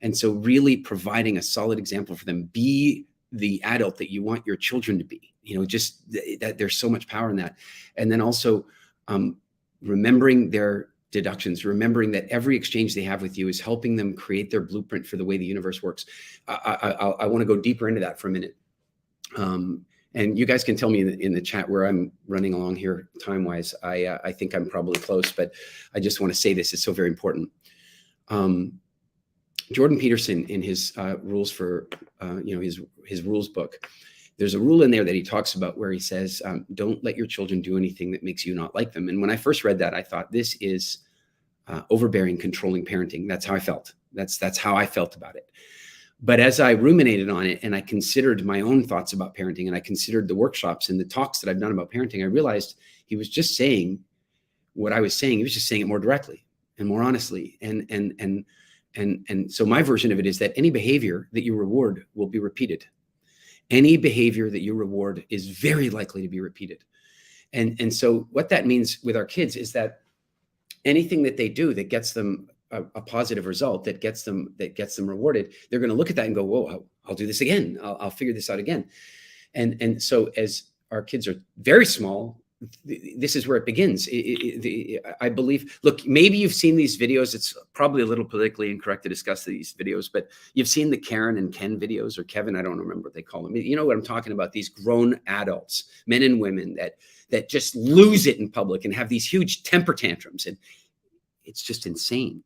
And so really providing a solid example for them, be the adult that you want your children to be, just that there's so much power in that. And then also remembering their deductions, remembering that every exchange they have with you is helping them create their blueprint for the way the universe works. I want to go deeper into that for a minute. And you guys can tell me in the chat where I'm running along here time-wise. I think I'm probably close, but I just want to say this. It's so very important. Jordan Peterson, in his rules for, his rules book, there's a rule in there that he talks about where he says, don't let your children do anything that makes you not like them. And when I first read that, I thought, this is overbearing, controlling parenting. That's how I felt. That's how I felt about it. But as I ruminated on it and I considered my own thoughts about parenting, and I considered the workshops and the talks that I've done about parenting, I realized he was just saying what I was saying. He was just saying it more directly and more honestly. And so my version of it is that any behavior that you reward will be repeated. Any behavior that you reward is very likely to be repeated. And so what that means with our kids is that anything that they do that gets them a positive result, that gets them rewarded, they're going to look at that and go, whoa, I'll do this again. I'll figure this out again. And so as our kids are very small, this is where it begins. I believe, look, maybe you've seen these videos. It's probably a little politically incorrect to discuss these videos, but you've seen the Karen and Ken videos, or Kevin, I don't remember what they call them. You know what I'm talking about, these grown adults, men and women that just lose it in public and have these huge temper tantrums. And it's just insane.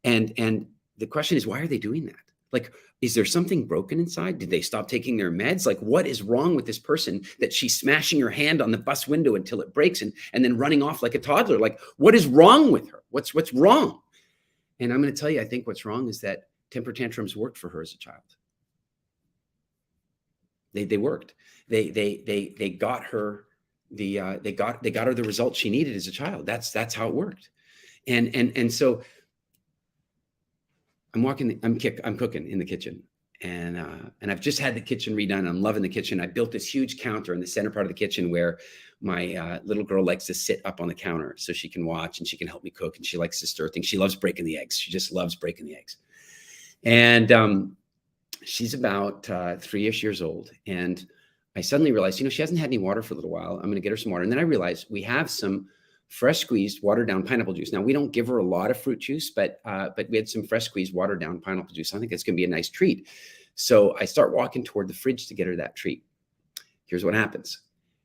And the question is, why are they doing that? Like, is there something broken inside? Did they stop taking their meds? Like, what is wrong with this person that she's smashing her hand on the bus window until it breaks and then running off like a toddler? Like, what is wrong with her? What's wrong? And I'm going to tell you, I think what's wrong is that temper tantrums worked for her as a child. They worked. They got her they got her the result she needed as a child. That's how it worked. And so I'm cooking in the kitchen, and I've just had the kitchen redone. I'm loving the kitchen. I built this huge counter in the center part of the kitchen where my little girl likes to sit up on the counter so she can watch and she can help me cook, and she likes to stir things. She loves breaking the eggs. She just loves breaking the eggs. And she's about 3-ish years old, and I suddenly realized, she hasn't had any water for a little while. I'm going to get her some water. And then I realized we have some fresh squeezed, watered down pineapple juice. Now, we don't give her a lot of fruit juice, but we had some fresh squeezed, watered down pineapple juice. I think it's going to be a nice treat. So I start walking toward the fridge to get her that treat. Here's what happens.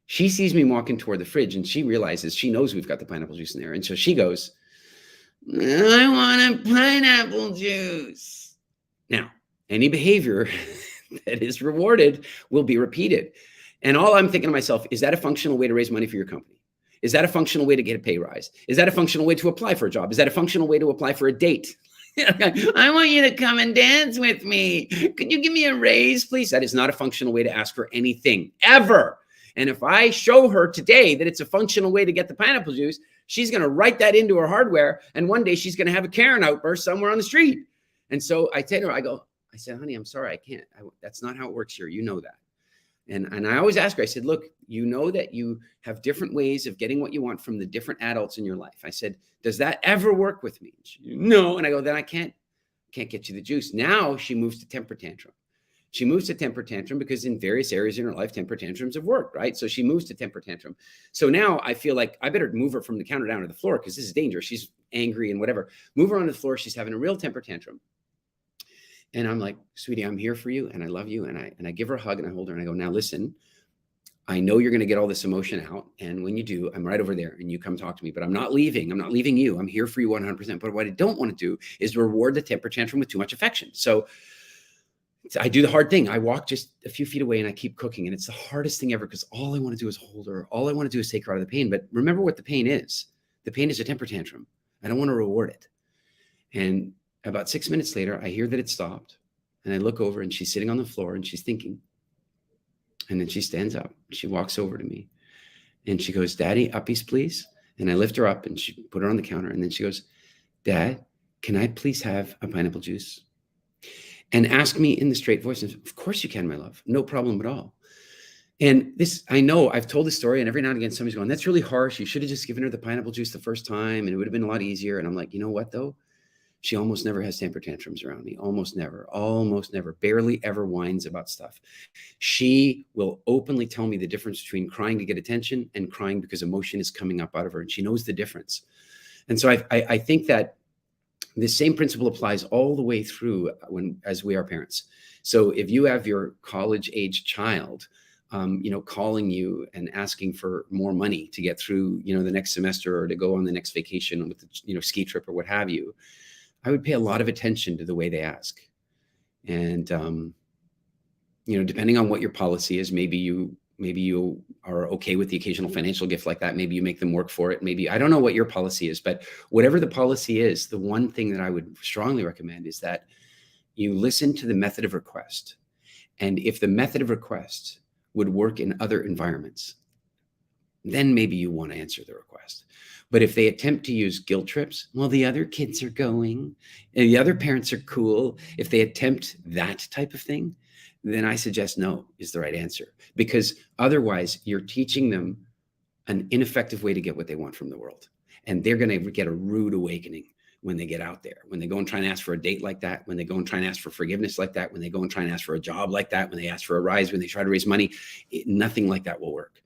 She sees me walking toward the fridge, and she realizes, she knows we've got the pineapple juice in there. And so she goes, I want a pineapple juice. Now, any behavior that is rewarded will be repeated. And all I'm thinking to myself, is that a functional way to raise money for your company? Is that a functional way to get a pay rise? Is that a functional way to apply for a job? Is that a functional way to apply for a date? I want you to come and dance with me. Could you give me a raise, please? That is not a functional way to ask for anything, ever. And if I show her today that it's a functional way to get the pineapple juice, she's going to write that into her hardware. And one day she's going to have a Karen outburst somewhere on the street. And so I tell her, I said, honey, I'm sorry, I can't. That's not how it works here. You know that. And I always ask her, I said, look, you know that you have different ways of getting what you want from the different adults in your life. I said, does that ever work with me? She, no. And I go, then I can't get you the juice. Now she moves to temper tantrum. She moves to temper tantrum because in various areas in her life, temper tantrums have worked, right? So she moves to temper tantrum. So now I feel like I better move her from the counter down to the floor because this is dangerous. She's angry and whatever. Move her onto the floor. She's having a real temper tantrum. And I'm like, sweetie, I'm here for you and I love you. And I give her a hug and I hold her and I go, now listen, I know you're going to get all this emotion out. And when you do, I'm right over there and you come talk to me, but I'm not leaving. I'm not leaving you. I'm here for you 100%. But what I don't want to do is reward the temper tantrum with too much affection. So I do the hard thing. I walk just a few feet away and I keep cooking. And it's the hardest thing ever because all I want to do is hold her. All I want to do is take her out of the pain. But remember what the pain is. The pain is a temper tantrum. I don't want to reward it. And about 6 minutes later, I hear that it stopped. And I look over and she's sitting on the floor and she's thinking. And then she stands up. She walks over to me and she goes, Daddy, uppies, please. And I lift her up and she put her on the counter. And then she goes, Dad, can I please have a pineapple juice? And ask me in the straight voice. And of course you can, my love. No problem at all. And this, I know I've told this story and every now and again, somebody's going, that's really harsh. You should have just given her the pineapple juice the first time and it would have been a lot easier. And I'm like, you know what though? She almost never has temper tantrums around me. Almost never, barely ever whines about stuff. She will openly tell me the difference between crying to get attention and crying because emotion is coming up out of her. And she knows the difference. And so I think that the same principle applies all the way through as we are parents. So if you have your college age child, calling you and asking for more money to get through, the next semester or to go on the next vacation with the, ski trip or what have you, I would pay a lot of attention to the way they ask. And, depending on what your policy is, maybe you are okay with the occasional financial gift like that. Maybe you make them work for it. Maybe, I don't know what your policy is, but whatever the policy is, the one thing that I would strongly recommend is that you listen to the method of request. And if the method of request would work in other environments, then maybe you want to answer the request. But if they attempt to use guilt trips, well, the other kids are going, and the other parents are cool. If they attempt that type of thing, then I suggest no is the right answer. Because otherwise, you're teaching them an ineffective way to get what they want from the world. And they're going to get a rude awakening when they get out there, when they go and try and ask for a date like that, when they go and try and ask for forgiveness like that, when they go and try and ask for a job like that, when they ask for a rise, when they try to raise money, nothing like that will work.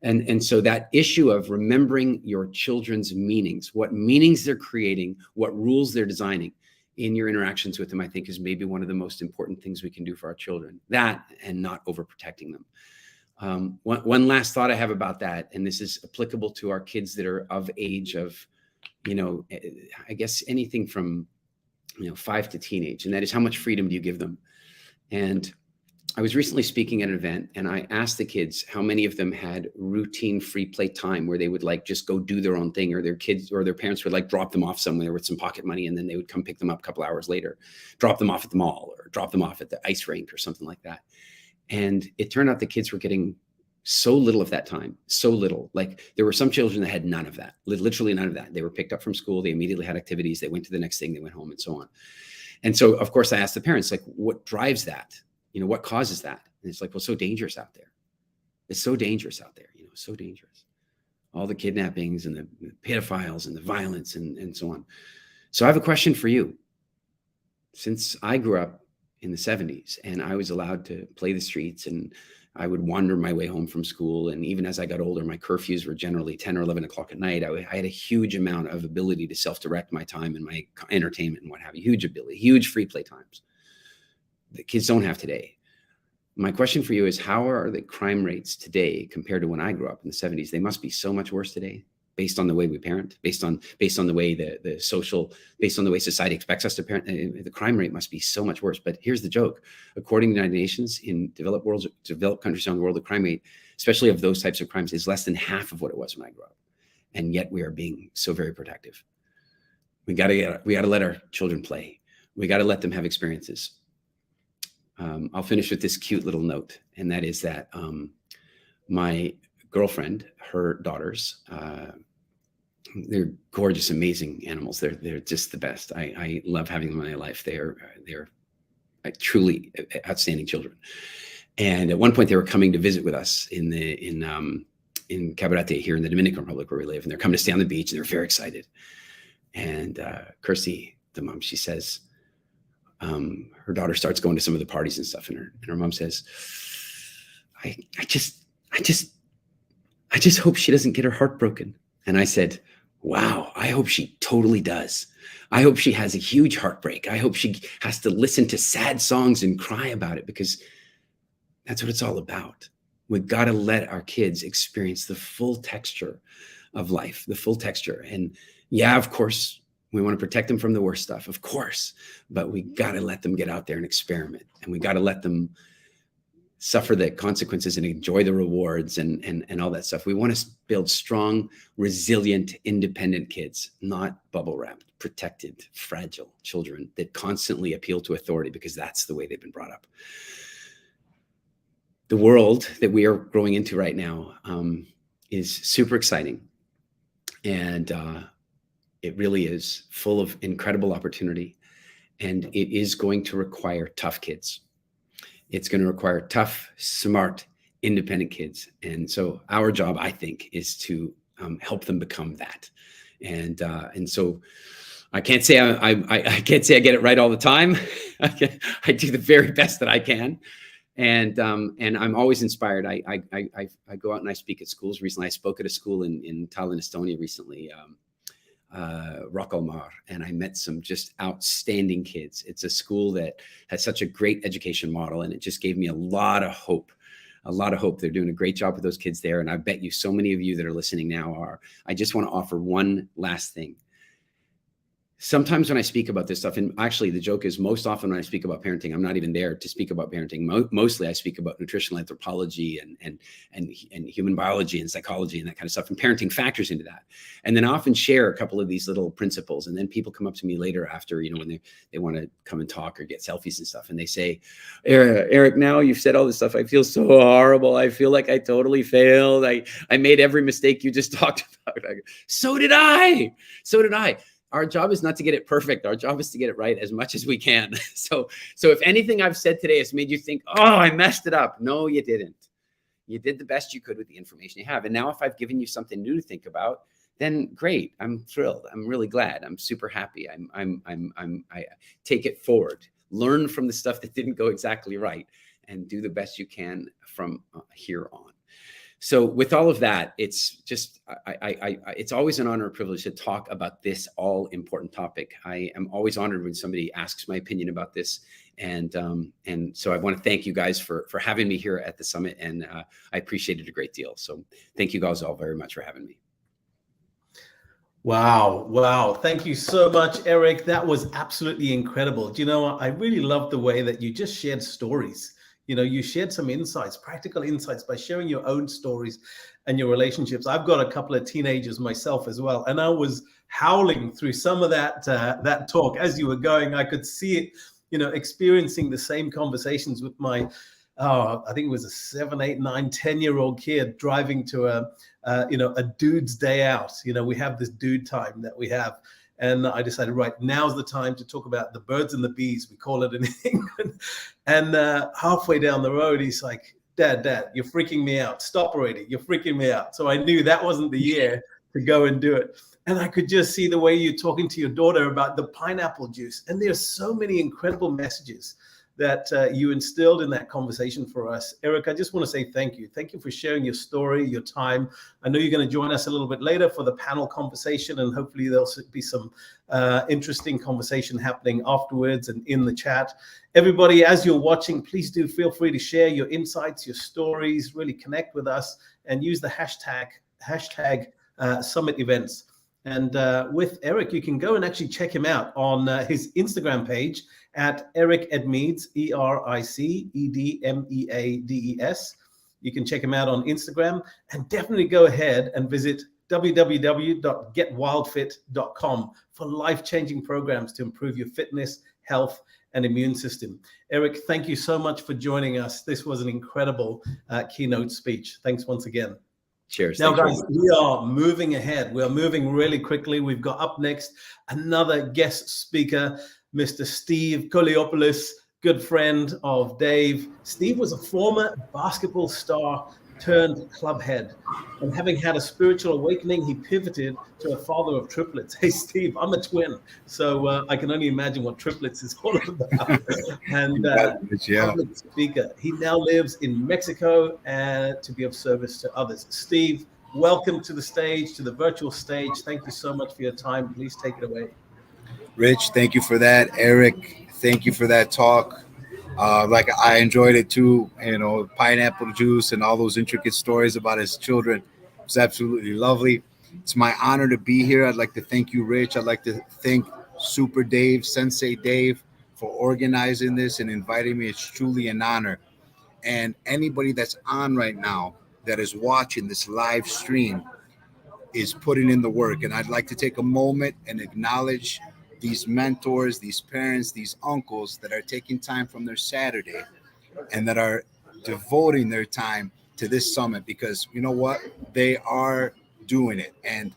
And so that issue of remembering your children's meanings, what meanings they're creating, what rules they're designing in your interactions with them, I think is maybe one of the most important things we can do for our children. That and not overprotecting them. One last thought I have about that, and this is applicable to our kids that are of age of, I guess anything from, 5 to teenage, and that is how much freedom do you give them? And I was recently speaking at an event and I asked the kids how many of them had routine free play time where they would just go do their own thing, or their kids or their parents would drop them off somewhere with some pocket money and then they would come pick them up a couple hours later, drop them off at the mall or drop them off at the ice rink or something like that. And it turned out the kids were getting so little of that time, so little. There were some children that had none of that, literally none of that. They were picked up from school. They immediately had activities. They went to the next thing, they went home and so on. And so of course I asked the parents, what drives that? What causes that? And it's well, so dangerous out there. It's so dangerous out there, so dangerous. All the kidnappings and the pedophiles and the violence and so on. So I have a question for you. Since I grew up in the 70s and I was allowed to play the streets and I would wander my way home from school. And even as I got older, my curfews were generally 10 or 11 o'clock at night. I had a huge amount of ability to self-direct my time and my entertainment and what have you. Huge ability, huge free play times. The kids don't have today. My question for you is, how are the crime rates today compared to when I grew up in the 70s? They must be so much worse today, based on the way we parent, based on the way based on the way society expects us to parent. The crime rate must be so much worse. But here's the joke. According to the United Nations, in developed countries around the world, the crime rate, especially of those types of crimes, is less than half of what it was when I grew up. And yet we are being so very protective. We got to let our children play. We got to let them have experiences. I'll finish with this cute little note, and that is that my girlfriend, her daughters, they're gorgeous, amazing animals. They're just the best. I love having them in my life. They're truly outstanding children. And at one point, they were coming to visit with us in Cabarete here in the Dominican Republic where we live, and they're coming to stay on the beach, and they're very excited. And Kirsty, the mom, she says, her daughter starts going to some of the parties and stuff, and her mom says, I just hope she doesn't get her heart broken. And I said, wow, I hope she totally does. I hope she has a huge heartbreak. I hope she has to listen to sad songs and cry about it, because that's what it's all about. We've got to let our kids experience the full texture of life, the full texture. And yeah, of course, we want to protect them from the worst stuff, of course, but we got to let them get out there and experiment, and we got to let them suffer the consequences and enjoy the rewards and all that stuff. We want to build strong, resilient, independent kids, not bubble wrapped, protected, fragile children that constantly appeal to authority because that's the way they've been brought up. The world that we are growing into right now is super exciting. And it really is full of incredible opportunity. And it is going to require tough kids. It's going to require tough, smart, independent kids. And so our job, I think, is to help them become that. And so I can't say I can't say I get it right all the time. I do the very best that I can. And I'm always inspired. I go out and I speak at schools. Recently, I spoke at a school in Tallinn, Estonia recently, Rocca, and I met some just outstanding kids. It's a school that has such a great education model, and it just gave me a lot of hope. They're doing a great job with those kids there. And I bet you so many of you that are listening now are. I just want to offer one last thing. Sometimes when I speak about this stuff, and actually the joke is most often when I speak about parenting, I'm not even there to speak about parenting. Mostly I speak about nutritional anthropology and human biology and psychology and that kind of stuff. And parenting factors into that. And then I often share a couple of these little principles. And then people come up to me later after, when they want to come and talk or get selfies and stuff. And they say, Eric, now you've said all this stuff. I feel so horrible. I feel like I totally failed. I made every mistake you just talked about. So did I. Our job is not to get it perfect. Our job is to get it right as much as we can. So if anything I've said today has made you think, oh, I messed it up. No, you didn't. You did the best you could with the information you have. And now if I've given you something new to think about, then great. I'm thrilled. I'm really glad. I'm super happy. I take it forward, learn from the stuff that didn't go exactly right, and do the best you can from here on. So with all of that, it's just, it's always an honor and privilege to talk about this all important topic. I am always honored when somebody asks my opinion about this. And so I want to thank you guys for having me here at the summit. And I appreciate it a great deal. So thank you guys all very much for having me. Wow. Thank you so much, Eric. That was absolutely incredible. Do you know what? I really love the way that you just shared stories. You shared some insights, practical insights by sharing your own stories and your relationships. I've got a couple of teenagers myself as well. And I was howling through some of that talk as you were going. I could see it, experiencing the same conversations with my, I think it was a 7, 8, 9, 10-year-old kid driving to a dude's day out. We have this dude time that we have. And I decided, right, now's the time to talk about the birds and the bees, we call it in England. And halfway down the road, he's like, Dad, you're freaking me out. Stop already. You're freaking me out. So I knew that wasn't the year to go and do it. And I could just see the way you're talking to your daughter about the pineapple juice. And there's so many incredible messages that you instilled in that conversation for us. Eric, I just want to say thank you. Thank you for sharing your story, your time. I know you're going to join us a little bit later for the panel conversation, and hopefully there'll be some interesting conversation happening afterwards and in the chat. Everybody, as you're watching, please do feel free to share your insights, your stories, really connect with us, and use the hashtag summit events. And with Eric, you can go and actually check him out on his Instagram page at Eric Edmeades, EricEdmeades. You can check him out on Instagram, and definitely go ahead and visit www.getwildfit.com for life-changing programs to improve your fitness, health, and immune system. Eric, thank you so much for joining us. This was an incredible keynote speech. Thanks once again. Cheers. Now, guys, we are moving ahead. We're moving really quickly. We've got up next another guest speaker, Mr. Steve Koliopoulos, good friend of Dave. Steve was a former basketball star turned club head. And having had a spiritual awakening, he pivoted to a father of triplets. Hey, Steve, I'm a twin, so I can only imagine what triplets is all about. And Yeah. public speaker. He now lives in Mexico to be of service to others. Steve, welcome to the stage, to the virtual stage. Thank you so much for your time. Please take it away. Rich, thank you for that. Eric, thank you for that talk. Like I enjoyed it too, pineapple juice and all those intricate stories about his children. It's absolutely lovely. It's my honor to be here. I'd like to thank you, Rich. I'd like to thank Super Dave, Sensei Dave, for organizing this and inviting me. It's truly an honor. And anybody that's on right now that is watching this live stream is putting in the work. And I'd like to take a moment and acknowledge these mentors, these parents, these uncles that are taking time from their Saturday and that are devoting their time to this summit, because you know what? They are doing it. And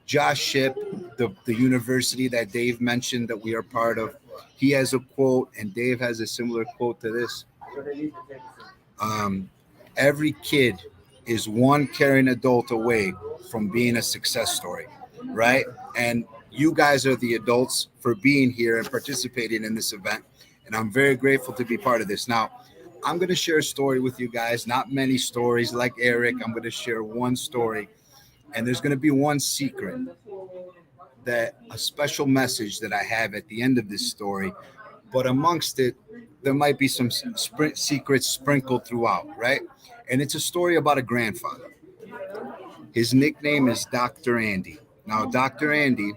Josh Shipp, the university that Dave mentioned that we are part of, he has a quote, and Dave has a similar quote to this. Every kid is one caring adult away from being a success story, right? And you guys are the adults for being here and participating in this event. And I'm very grateful to be part of this. Now, I'm going to share a story with you guys, not many stories like Eric. I'm going to share one story. And there's going to be one secret, that a special message that I have at the end of this story. But amongst it, there might be some secrets sprinkled throughout, right? And it's a story about a grandfather. His nickname is Dr. Andy. Now, Dr. Andy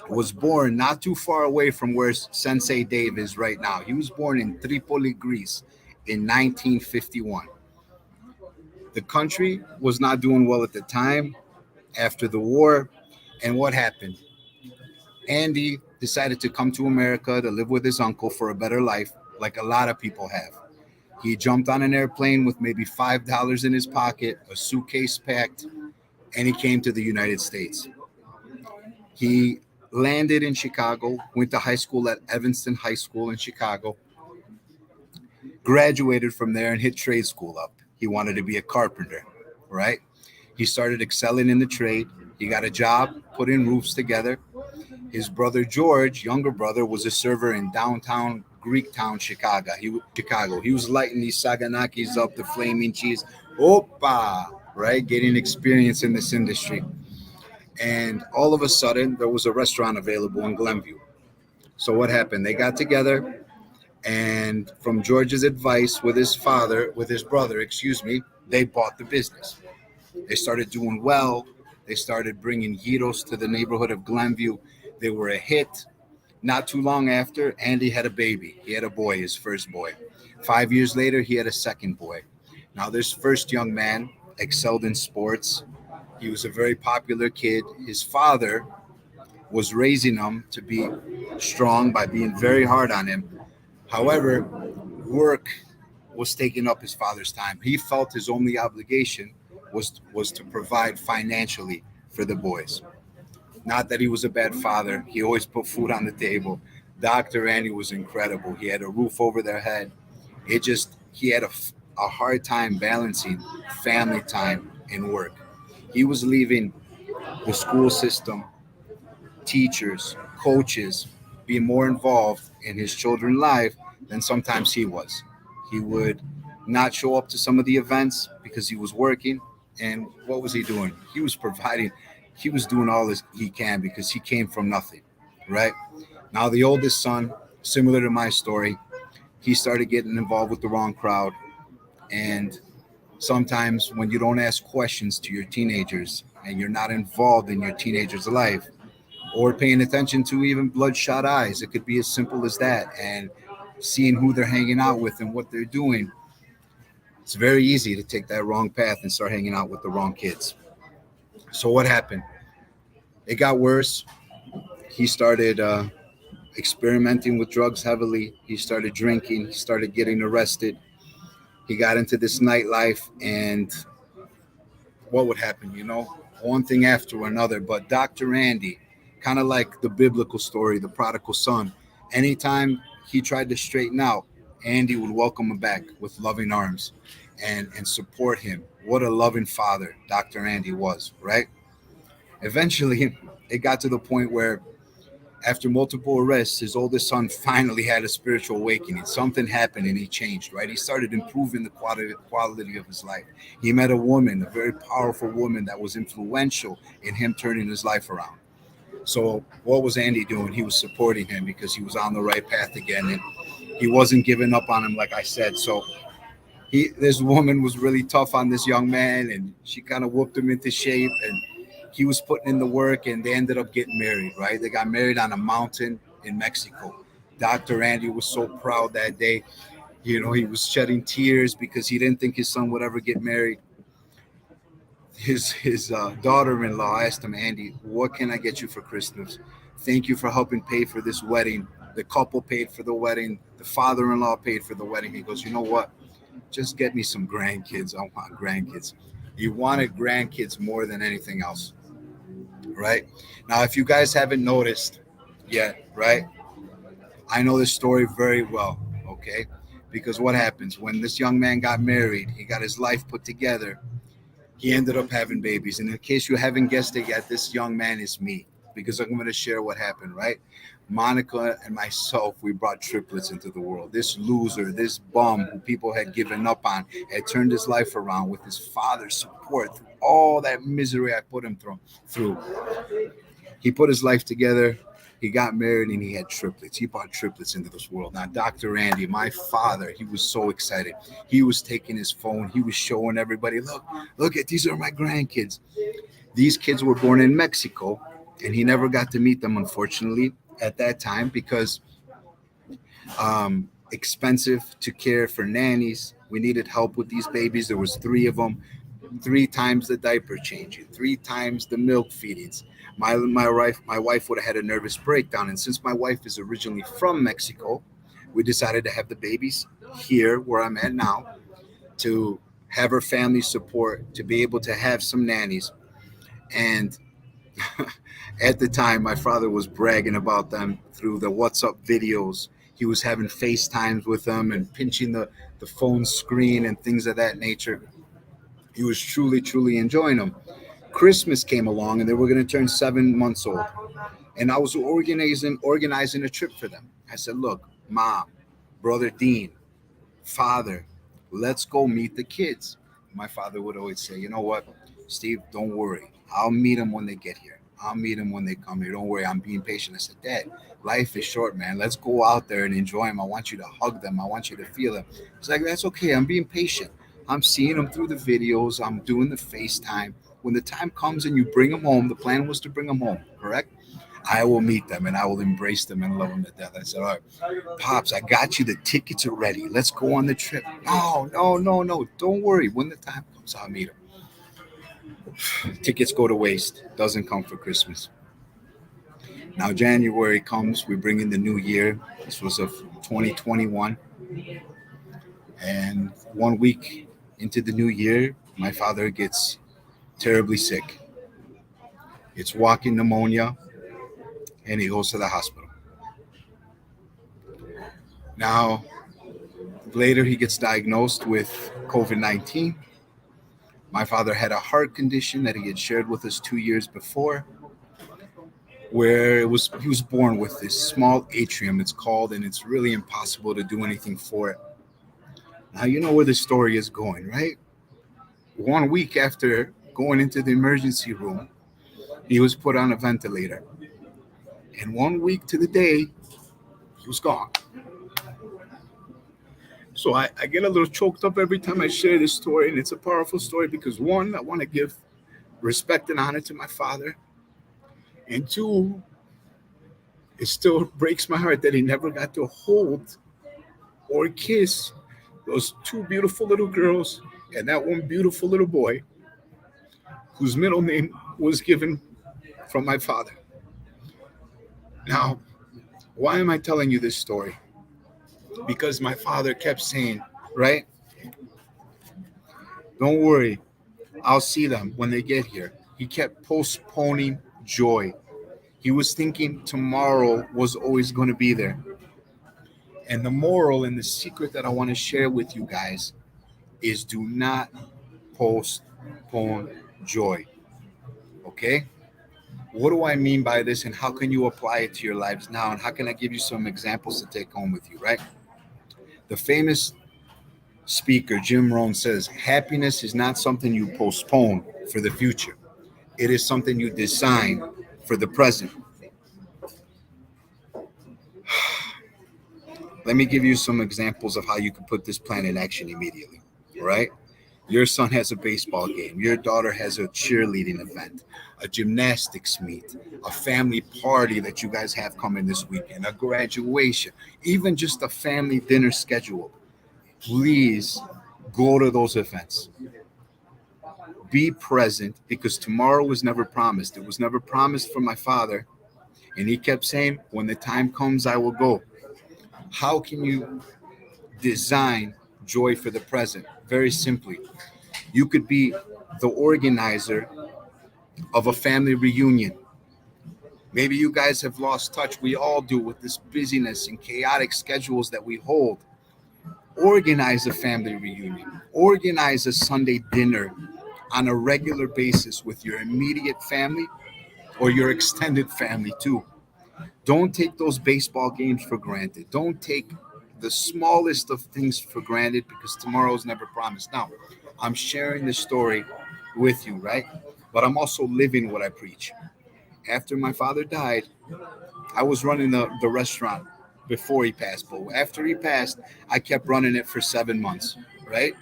was born not too far away from where Sensei Dave is right now. He was born in Tripoli, Greece in 1951. The country was not doing well at the time after the war. And what happened? Andy decided to come to America to live with his uncle for a better life, like a lot of people have. He jumped on an airplane with maybe $5 in his pocket, a suitcase packed, and he came to the United States. He landed in Chicago, went to high school at Evanston High School in Chicago, graduated from there and hit trade school up. He wanted to be a carpenter, right? He started excelling in the trade. He got a job, putting roofs together. His brother George, younger brother, was a server in downtown Greektown, Chicago. He was lighting these Saganakis up, the flaming cheese. Opa, right? Getting experience in this industry. And all of a sudden, there was a restaurant available in Glenview. So what happened? They got together, and from George's advice with his brother, they bought the business. They started doing well. They started bringing gyros to the neighborhood of Glenview. They were a hit. Not too long after, Andy had a baby. He had a boy, his first boy. 5 years later, he had a second boy. Now, this first young man excelled in sports. He was a very popular kid. His father was raising him to be strong by being very hard on him. However, work was taking up his father's time. He felt his only obligation was to provide financially for the boys. Not that he was a bad father. He always put food on the table. Dr. Andy was incredible. He had a roof over their head. He had a hard time balancing family time and work. He was leaving the school system, teachers, coaches, being more involved in his children's life than sometimes he was. He would not show up to some of the events because he was working. And what was he doing? He was providing. He was doing all this he can because he came from nothing, right? Now, the oldest son, similar to my story, he started getting involved with the wrong crowd. And sometimes when you don't ask questions to your teenagers and you're not involved in your teenager's life or paying attention to even bloodshot eyes, it could be as simple as that. And seeing who they're hanging out with and what they're doing, it's very easy to take that wrong path and start hanging out with the wrong kids. So what happened? It got worse. He started experimenting with drugs heavily. He started drinking. He started getting arrested. He got into this nightlife, and what would happen? One thing after another. But Dr. Andy, kind of like the biblical story, the prodigal son, anytime he tried to straighten out, Andy would welcome him back with loving arms. and support him. What a loving father Dr. Andy was, right? Eventually, it got to the point where after multiple arrests, his oldest son finally had a spiritual awakening. Something happened and he changed, right? He started improving the quality of his life. He met a woman, a very powerful woman that was influential in him turning his life around. So what was Andy doing? He was supporting him because he was on the right path again, and he wasn't giving up on him, like I said. So this woman was really tough on this young man, and she kind of whooped him into shape, and he was putting in the work, and they ended up getting married, right? They got married on a mountain in Mexico. Dr. Andy was so proud that day. You know, he was shedding tears because he didn't think his son would ever get married. His daughter-in-law asked him, Andy, what can I get you for Christmas? Thank you for helping pay for this wedding. The couple paid for the wedding. The father-in-law paid for the wedding. He goes, you know what? Just get me some grandkids. I want grandkids. He wanted grandkids more than anything else, right? Now, if you guys haven't noticed yet, right, I know this story very well, okay? Because what happens when this young man got married, he got his life put together, he ended up having babies. And in case you haven't guessed it yet, this young man is me, because I'm going to share what happened, right? Monica and myself, we brought triplets into the world. This loser, this bum who people had given up on, had turned his life around with his father's support through all that misery I put him through. He put his life together. He got married and he had triplets. He brought triplets into this world. Now, Dr. Andy, my father, he was so excited. He was taking his phone. He was showing everybody, look at, these are my grandkids. These kids were born in Mexico, and he never got to meet them, unfortunately, at that time, because expensive to care for nannies. We needed help with these babies. There was 3 of them, 3 times the diaper changing, 3 times the milk feedings. My wife would have had a nervous breakdown. And since my wife is originally from Mexico, we decided to have the babies here where I'm at now, to have her family support, to be able to have some nannies. And at the time, my father was bragging about them through the WhatsApp videos. He was having FaceTimes with them and pinching the phone screen and things of that nature. He was truly, truly enjoying them. Christmas came along and they were going to turn 7 months old. And I was organizing a trip for them. I said, look, Mom, Brother Dean, Father, let's go meet the kids. My father would always say, you know what, Steve, don't worry. I'll meet them when they get here. I'll meet them when they come here. Don't worry, I'm being patient. I said, Dad, life is short, man. Let's go out there and enjoy them. I want you to hug them. I want you to feel them. It's like, that's okay. I'm being patient. I'm seeing them through the videos. I'm doing the FaceTime. When the time comes and you bring them home, the plan was to bring them home, correct? I will meet them and I will embrace them and love them to death. I said, all right, Pops, I got you. The tickets are ready. Let's go on the trip. No. Don't worry. When the time comes, I'll meet them. Tickets go to waste. Doesn't come for Christmas. Now January comes. We bring in the new year. This was of 2021. And 1 week into the new year, my father gets terribly sick. It's walking pneumonia, and he goes to the hospital. Now, later he gets diagnosed with COVID-19. My father had a heart condition that he had shared with us 2 years before, where he was born with this small atrium, it's called, and it's really impossible to do anything for it. Now, you know where the story is going, right? 1 week after going into the emergency room, he was put on a ventilator. And 1 week to the day, he was gone. So I get a little choked up every time I share this story, and it's a powerful story because 1, I want to give respect and honor to my father, and 2, it still breaks my heart that he never got to hold or kiss those 2 beautiful little girls and that 1 beautiful little boy whose middle name was given from my father. Now, why am I telling you this story? Because my father kept saying, right? Don't worry, I'll see them when they get here. He kept postponing joy. He was thinking tomorrow was always going to be there. And the moral and the secret that I want to share with you guys is do not postpone joy. Okay? What do I mean by this, and how can you apply it to your lives now? And how can I give you some examples to take home with you, right? The famous speaker, Jim Rohn, says happiness is not something you postpone for the future, it is something you design for the present. Let me give you some examples of how you can put this plan in action immediately, right? Your son has a baseball game. Your daughter has a cheerleading event, a gymnastics meet, a family party that you guys have coming this weekend, a graduation, even just a family dinner schedule. Please go to those events. Be present, because tomorrow was never promised. It was never promised for my father. And he kept saying, when the time comes, I will go. How can you design joy for the present? Very simply, you could be the organizer of a family reunion. Maybe you guys have lost touch. We all do, with this busyness and chaotic schedules that we hold. Organize a family reunion. Organize a Sunday dinner on a regular basis with your immediate family or your extended family too. Don't take those baseball games for granted. Don't take the smallest of things for granted, because tomorrow is never promised. Now, I'm sharing this story with you, right? But I'm also living what I preach. After my father died, I was running the restaurant before he passed. But after he passed, I kept running it for 7 months, right?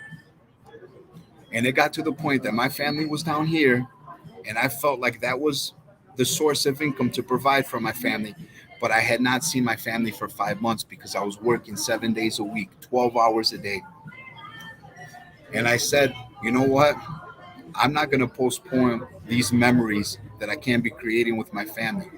And it got to the point that my family was down here, and I felt like that was the source of income to provide for my family. But I had not seen my family for 5 months because I was working 7 days a week, 12 hours a day. And I said, you know what? I'm not going to postpone these memories that I can be creating with my family.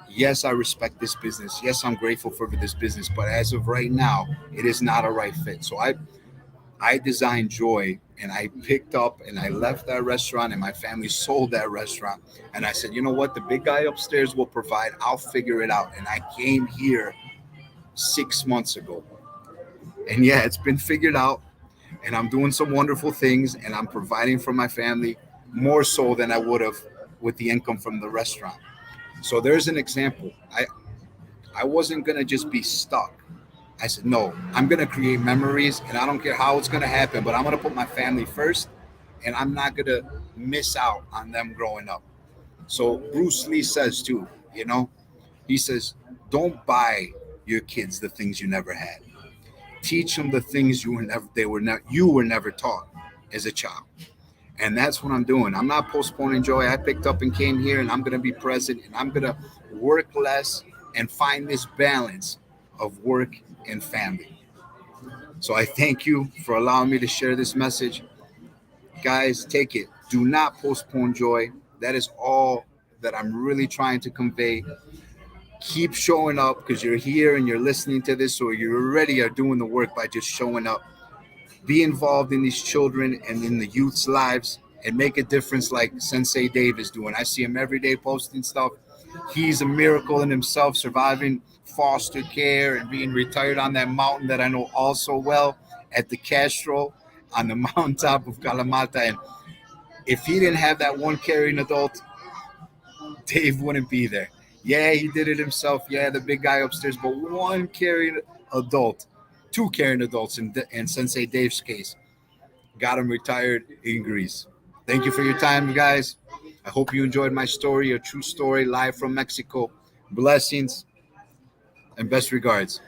Yes, I respect this business. Yes, I'm grateful for this business. But as of right now, it is not a right fit. So I designed joy, and I picked up and I left that restaurant, and my family sold that restaurant. And I said, you know what? The big guy upstairs will provide. I'll figure it out. And I came here 6 months ago. And yeah, it's been figured out. And I'm doing some wonderful things, and I'm providing for my family more so than I would have with the income from the restaurant. So there's an example. I wasn't going to just be stuck. I said, no, I'm going to create memories, and I don't care how it's going to happen, but I'm going to put my family first, and I'm not going to miss out on them growing up. So Bruce Lee says too, he says, don't buy your kids the things you never had. Teach them the things you were never taught as a child. And that's what I'm doing. I'm not postponing joy. I picked up and came here, and I'm going to be present, and I'm going to work less and find this balance of work and family. So I thank you for allowing me to share this message. Guys, take it. Do not postpone joy. That is all that I'm really trying to convey. Keep showing up, because you're here and you're listening to this, or you already are doing the work by just showing up. Be involved in these children and in the youth's lives, and make a difference like Sensei Dave is doing. I see him every day posting stuff. He's a miracle in himself, surviving foster care and being retired on that mountain that I know all so well at the Castro on the mountaintop of Kalamata. And if he didn't have that one caring adult, Dave wouldn't be there. Yeah, he did it himself. Yeah, the big guy upstairs, but one caring adult, two caring adults in Sensei Dave's case, got him retired in Greece. Thank you for your time, guys. I hope you enjoyed my story, a true story, live from Mexico. Blessings and best regards.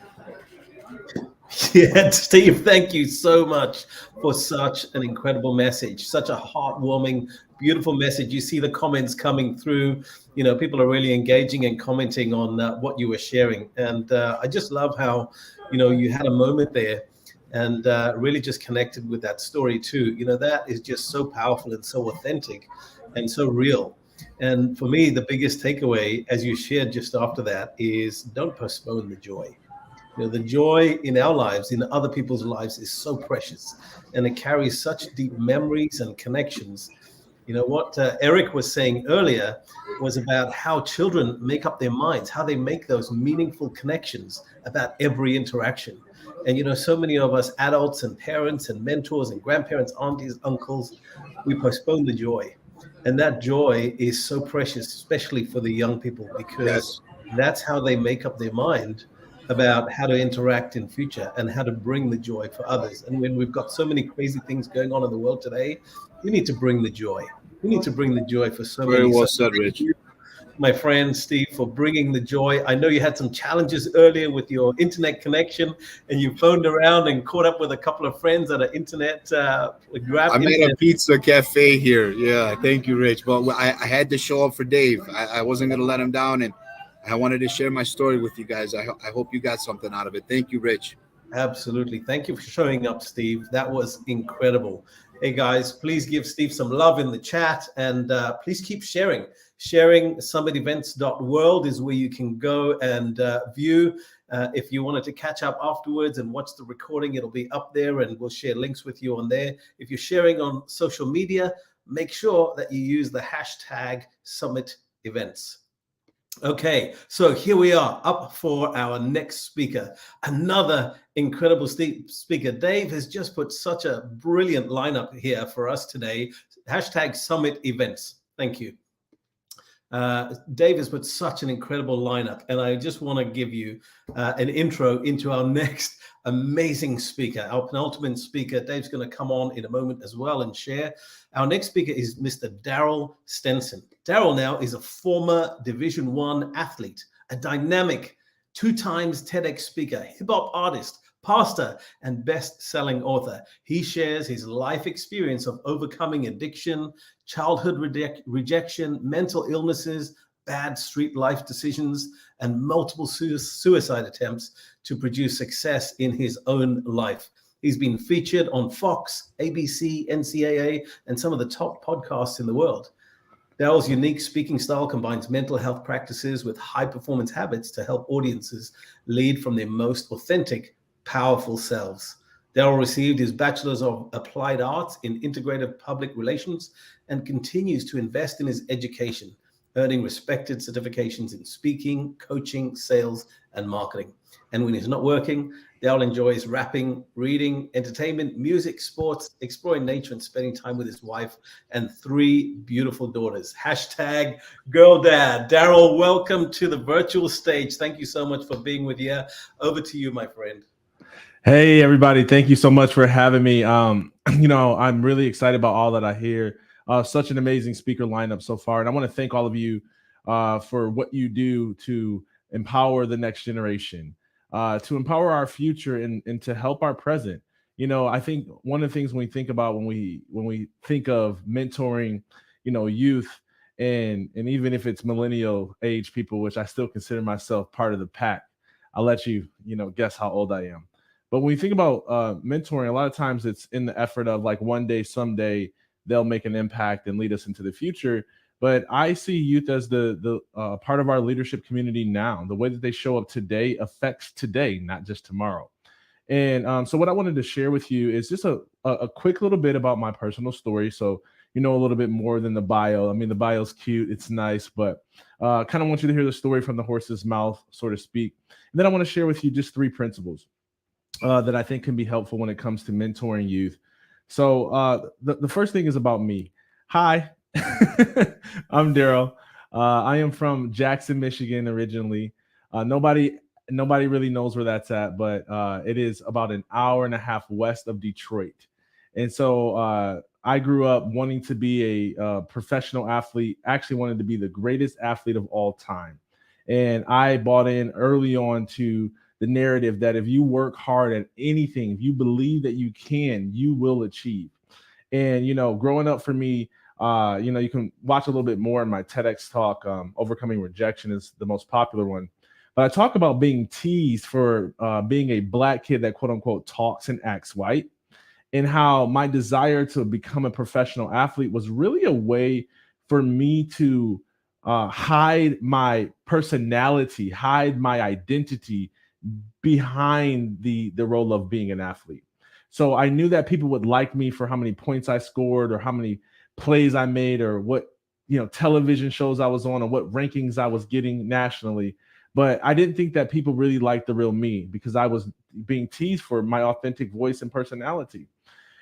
Yeah, Steve, thank you so much for such an incredible message, such a heartwarming, beautiful message. You see the comments coming through. People are really engaging and commenting on what you were sharing. And I just love how, you had a moment there and really just connected with that story too. That is just so powerful and so authentic and so real. And for me, the biggest takeaway, as you shared just after that, is don't postpone the joy. The joy in our lives, in other people's lives, is so precious, and it carries such deep memories and connections. What Eric was saying earlier was about how children make up their minds, how they make those meaningful connections about every interaction. And, you know, so many of us adults and parents and mentors and grandparents, aunties, uncles, we postpone the joy. And that joy is so precious, especially for the young people, because Yes. that's how they make up their mind about how to interact in future and how to bring the joy for others. And when we've got so many crazy things going on in the world today, we need to bring the joy. We need to bring the joy for so Very many. well So said, thank Rich. you, my friend Steve, for bringing the joy. I know you had some challenges earlier with your internet connection, and you phoned around and caught up with a couple of friends at an internet grab I'm at a internet. pizza cafe here. Yeah, thank you, Rich. But I had to show up for Dave. I wasn't going to let him down, and I wanted to share my story with you guys. I hope you got something out of it. Thank you, Rich. Absolutely. Thank you for showing up, Steve. That was incredible. Hey, guys, please give Steve some love in the chat, and please keep sharing. Sharing summitevents.world is where you can go and view. If you wanted to catch up afterwards and watch the recording, it'll be up there, and we'll share links with you on there. If you're sharing on social media, make sure that you use the hashtag Summit Events. Okay, so here we are up for our next speaker, another incredible speaker. Dave has just put such a brilliant lineup here for us today. Hashtag Summit Events. Thank you. Dave has put such an incredible lineup, and I just want to give you an intro into our next amazing speaker, our penultimate speaker. Dave's going to come on in a moment as well and share. Our next speaker is Mr. Daryl Stenson. Daryl now is a former Division I athlete, a dynamic 2 times TEDx speaker, hip-hop artist, pastor, and best-selling author. He shares his life experience of overcoming addiction, childhood rejection, mental illnesses, bad street life decisions, and multiple suicide attempts to produce success in his own life. He's been featured on Fox, ABC, NCAA, and some of the top podcasts in the world. Daryl's unique speaking style combines mental health practices with high-performance habits to help audiences lead from their most authentic, powerful selves. Daryl received his Bachelor's of Applied Arts in Integrative Public Relations and continues to invest in his education, earning respected certifications in speaking, coaching, sales, and marketing. And when he's not working, Daryl enjoys rapping, reading, entertainment, music, sports, exploring nature, and spending time with his wife and 3 beautiful daughters. Hashtag Girl Dad. Daryl, welcome to the virtual stage. Thank you so much for being with you. Over to you, my friend. Hey, everybody. Thank you so much for having me. I'm really excited about all that I hear. Such an amazing speaker lineup so far. And I want to thank all of you for what you do to empower the next generation, to empower our future and to help our present. I think one of the things when we think about when we think of mentoring, youth and even if it's millennial age people, which I still consider myself part of the pack, I'll let you, guess how old I am. But when we think about mentoring, a lot of times it's in the effort of like one day, someday they'll make an impact and lead us into the future. But I see youth as the part of our leadership community now. The way that they show up today affects today, not just tomorrow. And so what I wanted to share with you is just a quick little bit about my personal story. So a little bit more than the bio. I mean, the bio's cute, it's nice, but kind of want you to hear the story from the horse's mouth, so to speak. And then I want to share with you just 3 principles that I think can be helpful when it comes to mentoring youth. So the first thing is about me. Hi, I'm Daryl. I am from Jackson, Michigan originally. Nobody really knows where that's at, but it is about an hour and a half west of Detroit. And so I grew up wanting to be a professional athlete, actually wanted to be the greatest athlete of all time. And I bought in early on to the narrative that if you work hard at anything, if you believe that you can, you will achieve. And, growing up for me, you can watch a little bit more in my TEDx talk. Overcoming rejection is the most popular one. But I talk about being teased for being a Black kid that, quote unquote, talks and acts white, and how my desire to become a professional athlete was really a way for me to hide my personality, hide my identity behind the role of being an athlete. So I knew that people would like me for how many points I scored or how many plays I made or what television shows I was on or what rankings I was getting nationally. But I didn't think that people really liked the real me because I was being teased for my authentic voice and personality.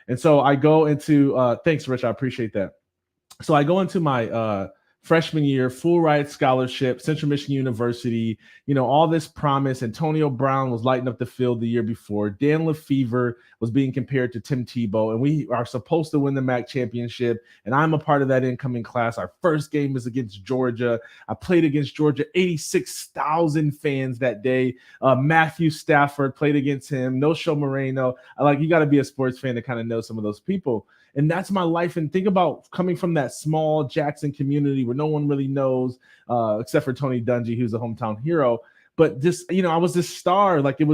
And so I go into, thanks, Rich, I appreciate that. So I go into my freshman year, full ride scholarship, Central Michigan University, all this promise. Antonio Brown was lighting up the field the year before. Dan Lefevre was being compared to Tim Tebow, and we are supposed to win the MAC championship. And I'm a part of that incoming class. Our first game is against Georgia. I played against Georgia, 86,000 fans that day. Matthew Stafford played against him. No Show Moreno. You got to be a sports fan to kind of know some of those people. And that's my life. And think about coming from that small Jackson community where no one really knows, except for Tony Dungy, who's a hometown hero. But just, I was this star. It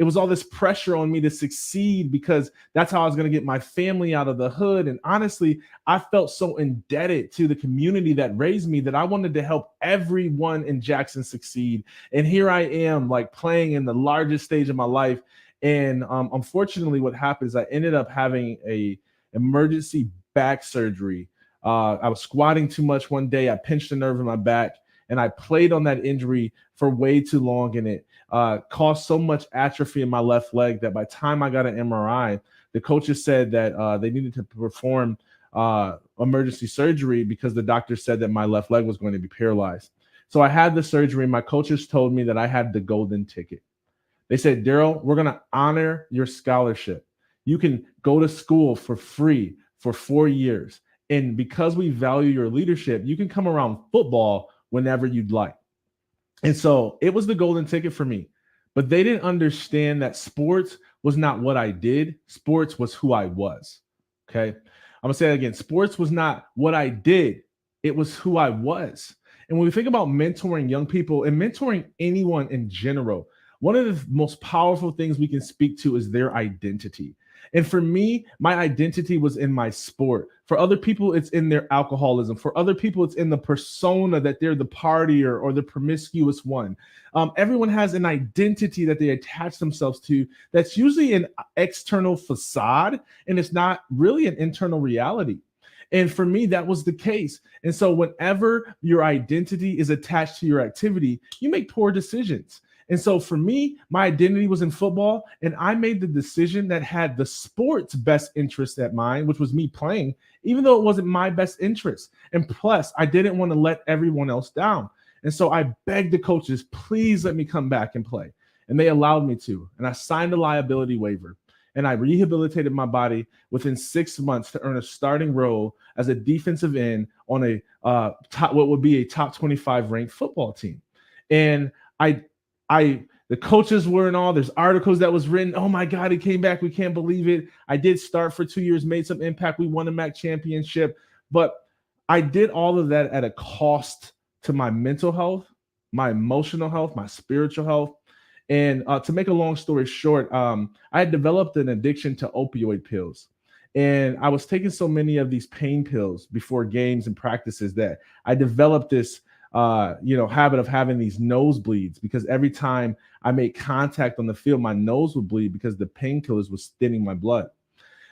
was all this pressure on me to succeed because that's how I was going to get my family out of the hood. And honestly, I felt so indebted to the community that raised me that I wanted to help everyone in Jackson succeed. And here I am, playing in the largest stage of my life. And unfortunately, what happened is I ended up having a emergency back surgery. I was squatting too much one day. I pinched a nerve in my back, and I played on that injury for way too long, and it caused so much atrophy in my left leg that by the time I got an MRI, the coaches said that they needed to perform emergency surgery because the doctor said that my left leg was going to be paralyzed. So I had the surgery. My coaches told me that I had the golden ticket. They said, Daryl, we're going to honor your scholarship. You can go to school for free for 4 years. And because we value your leadership, you can come around football whenever you'd like. And so it was the golden ticket for me. But they didn't understand that sports was not what I did. Sports was who I was. Okay. I'm going to say it again. Sports was not what I did. It was who I was. And when we think about mentoring young people and mentoring anyone in general, one of the most powerful things we can speak to is their identity. And for me, my identity was in my sport. For other people, it's in their alcoholism. For other people, it's in the persona that they're the partier or the promiscuous one. Everyone has an identity that they attach themselves to that's usually an external facade, and it's not really an internal reality. And for me, that was the case. And so whenever your identity is attached to your activity, you make poor decisions. And so for me, my identity was in football, and I made the decision that had the sport's best interest at mind, which was me playing, even though it wasn't my best interest. And plus, I didn't want to let everyone else down. And so I begged the coaches, please let me come back and play. And they allowed me to. And I signed a liability waiver. And I rehabilitated my body within 6 months to earn a starting role as a defensive end on a what would be a top 25 ranked football team. And the coaches were and all, there's articles that was written. Oh my God, he came back. We can't believe it. I did start for 2 years, made some impact. We won a MAC championship, but I did all of that at a cost to my mental health, my emotional health, my spiritual health. And to make a long story short, I had developed an addiction to opioid pills. And I was taking so many of these pain pills before games and practices that I developed this habit of having these nosebleeds, because every time I made contact on the field, my nose would bleed because the painkillers was thinning my blood.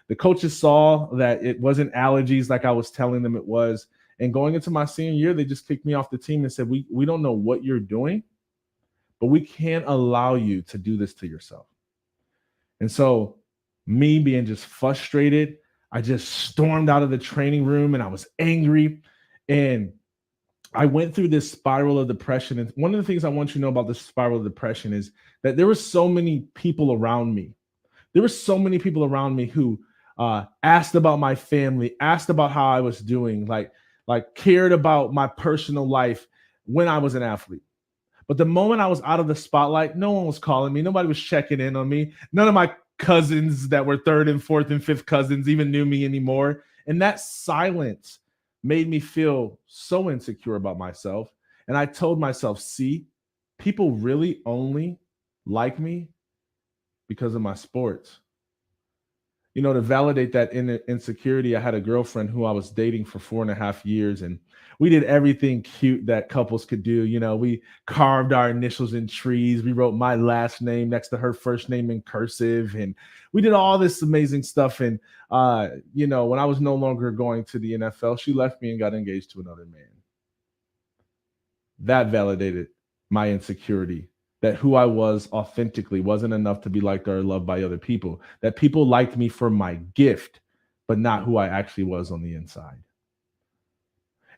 The coaches saw that it wasn't allergies like I was telling them it was. And going into my senior year, they just kicked me off the team and said, we don't know what you're doing, but we can't allow you to do this to yourself. And so me being just frustrated, I just stormed out of the training room and I was angry. And I went through this spiral of depression. And one of the things I want you to know about this spiral of depression is that there were so many people around me. There were so many people around me who asked about my family, asked about how I was doing, like cared about my personal life when I was an athlete. But the moment I was out of the spotlight, no one was calling me. Nobody was checking in on me. None of my cousins that were third and fourth and fifth cousins even knew me anymore. And that silence made me feel so insecure about myself. And I told myself, see, people really only like me because of my sports. To validate that insecurity, I had a girlfriend who I was dating for 4.5 years, and we did everything cute that couples could do. We carved our initials in trees. We wrote my last name next to her first name in cursive, and we did all this amazing stuff. And, when I was no longer going to the NFL, she left me and got engaged to another man. That validated my insecurity, that who I was authentically wasn't enough to be liked or loved by other people, that people liked me for my gift, but not who I actually was on the inside.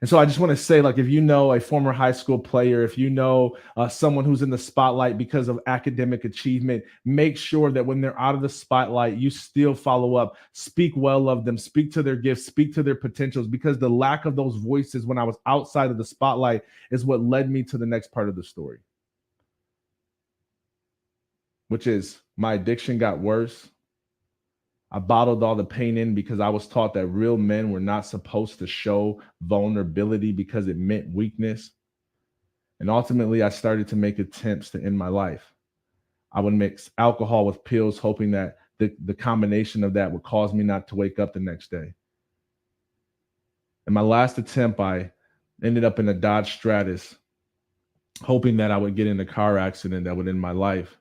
And so I just want to say, like, if you know a former high school player, if you know someone who's in the spotlight because of academic achievement, make sure that when they're out of the spotlight, you still follow up, speak well of them, speak to their gifts, speak to their potentials, because the lack of those voices when I was outside of the spotlight is what led me to the next part of the story, which is my addiction got worse. I bottled all the pain in because I was taught that real men were not supposed to show vulnerability because it meant weakness. And ultimately, I started to make attempts to end my life. I would mix alcohol with pills, hoping that the combination of that would cause me not to wake up the next day. In my last attempt, I ended up in a Dodge Stratus, hoping that I would get in a car accident that would end my life.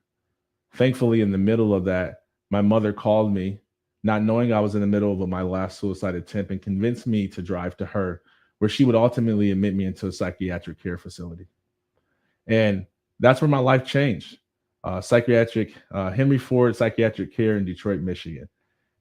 Thankfully, in the middle of that, my mother called me, not knowing I was in the middle of my last suicide attempt, and convinced me to drive to her, where she would ultimately admit me into a psychiatric care facility. And that's where my life changed. Henry Ford Psychiatric Care in Detroit, Michigan.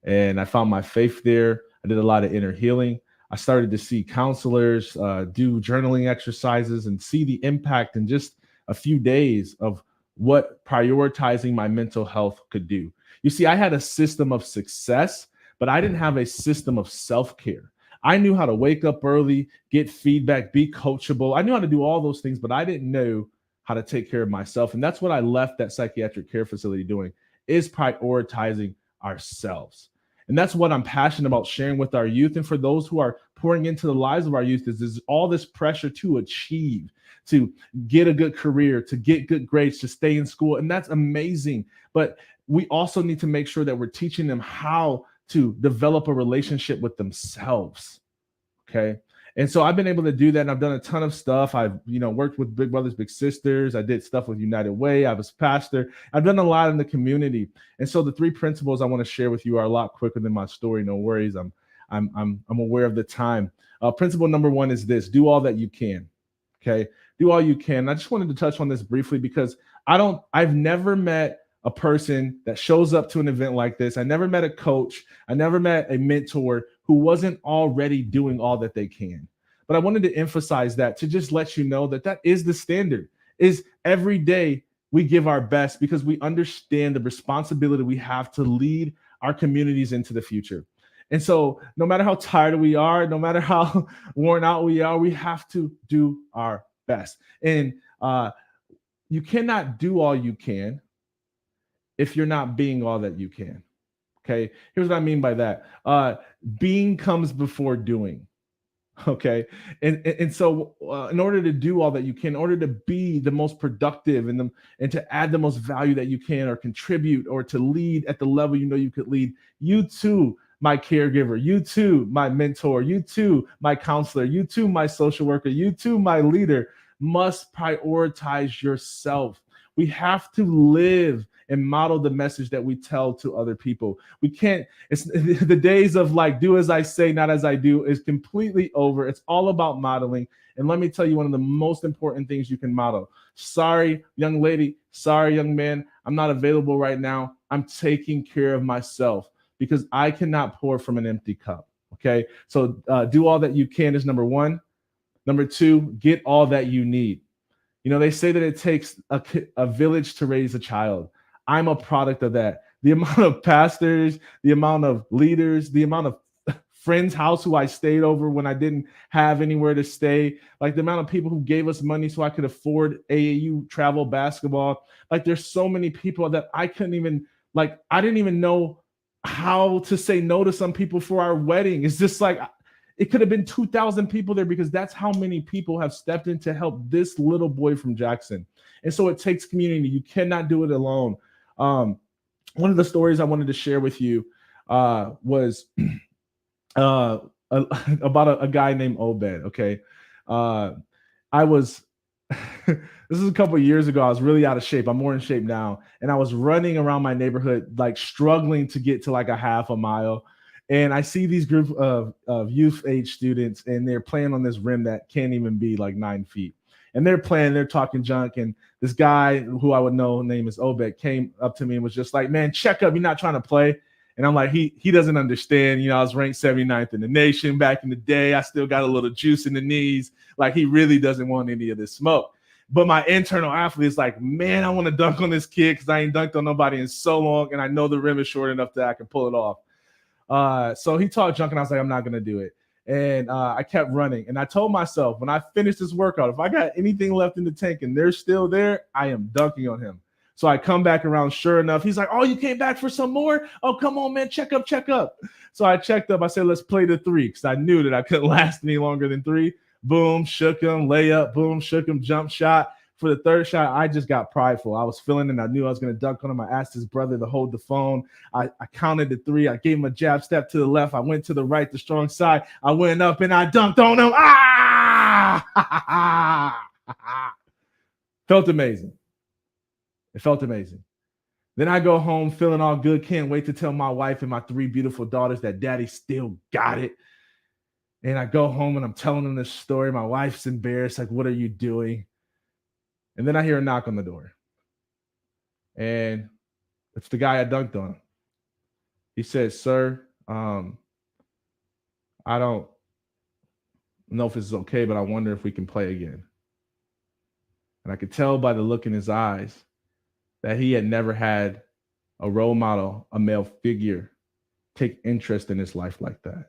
And I found my faith there. I did a lot of inner healing. I started to see counselors, do journaling exercises, and see the impact in just a few days of what prioritizing my mental health could do. You see, I had a system of success, but I didn't have a system of self-care. I knew how to wake up early, get feedback, be coachable. I knew how to do all those things, but I didn't know how to take care of myself. And that's what I left that psychiatric care facility doing, is prioritizing ourselves. And that's what I'm passionate about sharing with our youth. And for those who are pouring into the lives of our youth, is all this pressure to achieve, to get a good career, to get good grades, to stay in school. And that's amazing. But we also need to make sure that we're teaching them how to develop a relationship with themselves. Okay. And so I've been able to do that. And I've done a ton of stuff. I've, worked with Big Brothers, Big Sisters. I did stuff with United Way. I was pastor. I've done a lot in the community. And so the 3 principles I want to share with you are a lot quicker than my story. No worries. I'm aware of the time. Principle number 1 is this: do all that you can. Okay. Do all you can. I just wanted to touch on this briefly because I've never met a person that shows up to an event like this. I never met a coach. I never met a mentor who wasn't already doing all that they can. But I wanted to emphasize that to just let you know that is the standard, is every day we give our best because we understand the responsibility we have to lead our communities into the future. And so no matter how tired we are, no matter how worn out we are, we have to do our best. And you cannot do all you can if you're not being all that you can. Okay. Here's what I mean by that. Being comes before doing. Okay. And so in order to do all that you can, in order to be the most productive and to add the most value that you can, or contribute, or to lead at the level you could lead, you too, my caregiver, you too, my mentor, you too, my counselor, you too, my social worker, you too, my leader, must prioritize yourself. We have to live and model the message that we tell to other people. We can't, it's the days of like, do as I say, not as I do, is completely over. It's all about modeling. And let me tell you, one of the most important things you can model. Sorry, young lady. Sorry, young man. I'm not available right now. I'm taking care of myself because I cannot pour from an empty cup. Okay. So do all that you can is number 1. Number 2, get all that you need. They say that it takes a village to raise a child. I'm a product of that. The amount of pastors, the amount of leaders, the amount of friends' house who I stayed over when I didn't have anywhere to stay, like the amount of people who gave us money so I could afford AAU travel basketball. Like there's so many people that I didn't even know how to say no to some people for our wedding. It's just like, it could have been 2,000 people there because that's how many people have stepped in to help this little boy from Jackson. And so it takes community. You cannot do it alone. One of the stories I wanted to share with you was about a guy named Obed. Okay. This is a couple of years ago. I was really out of shape. I'm more in shape now. And I was running around my neighborhood, like struggling to get to like a half a mile. And I see these group of youth age students, and they're playing on this rim that can't even be like 9 feet. and they're playing, they're talking junk. And this guy who I would know, name is Obed, came up to me and was just like, man, check up. You're not trying to play. And I'm like, he doesn't understand. You know, I was ranked 79th in the nation back in the day. I still got a little juice in the knees. Like, he really doesn't want any of this smoke. But my internal athlete is like, man, I want to dunk on this kid because I ain't dunked on nobody in so long. And I know the rim is short enough that I can pull it off. So he talked junk and I was like, I'm not going to do it. And I kept running. And I told myself, when I finish this workout, if I got anything left in the tank and they're still there, I am dunking on him. So I come back around. Sure enough, he's like, oh, you came back for some more? Oh, come on, man. Check up. So I checked up. I said, let's play the three, because I knew that I couldn't last any longer than three. Boom, shook him, layup, boom, shook him, jump shot. For the third shot, I just got prideful. I was feeling it. I knew I was going to dunk on him. I asked his brother to hold the phone. I counted the three. I gave him a jab step to the left. I went to the right, the strong side. I went up and I dunked on him. Felt amazing. It felt amazing. Then I go home feeling all good. Can't wait to tell my wife and my three beautiful daughters that daddy still got it. And I go home and I'm telling them this story. My wife's embarrassed. Like, what are you doing? And then I hear a knock on the door. And it's the guy I dunked on. He says, sir, I don't know if this is okay, but I wonder if we can play again. And I could tell by the look in his eyes that he had never had a role model, a male figure, take interest in his life like that.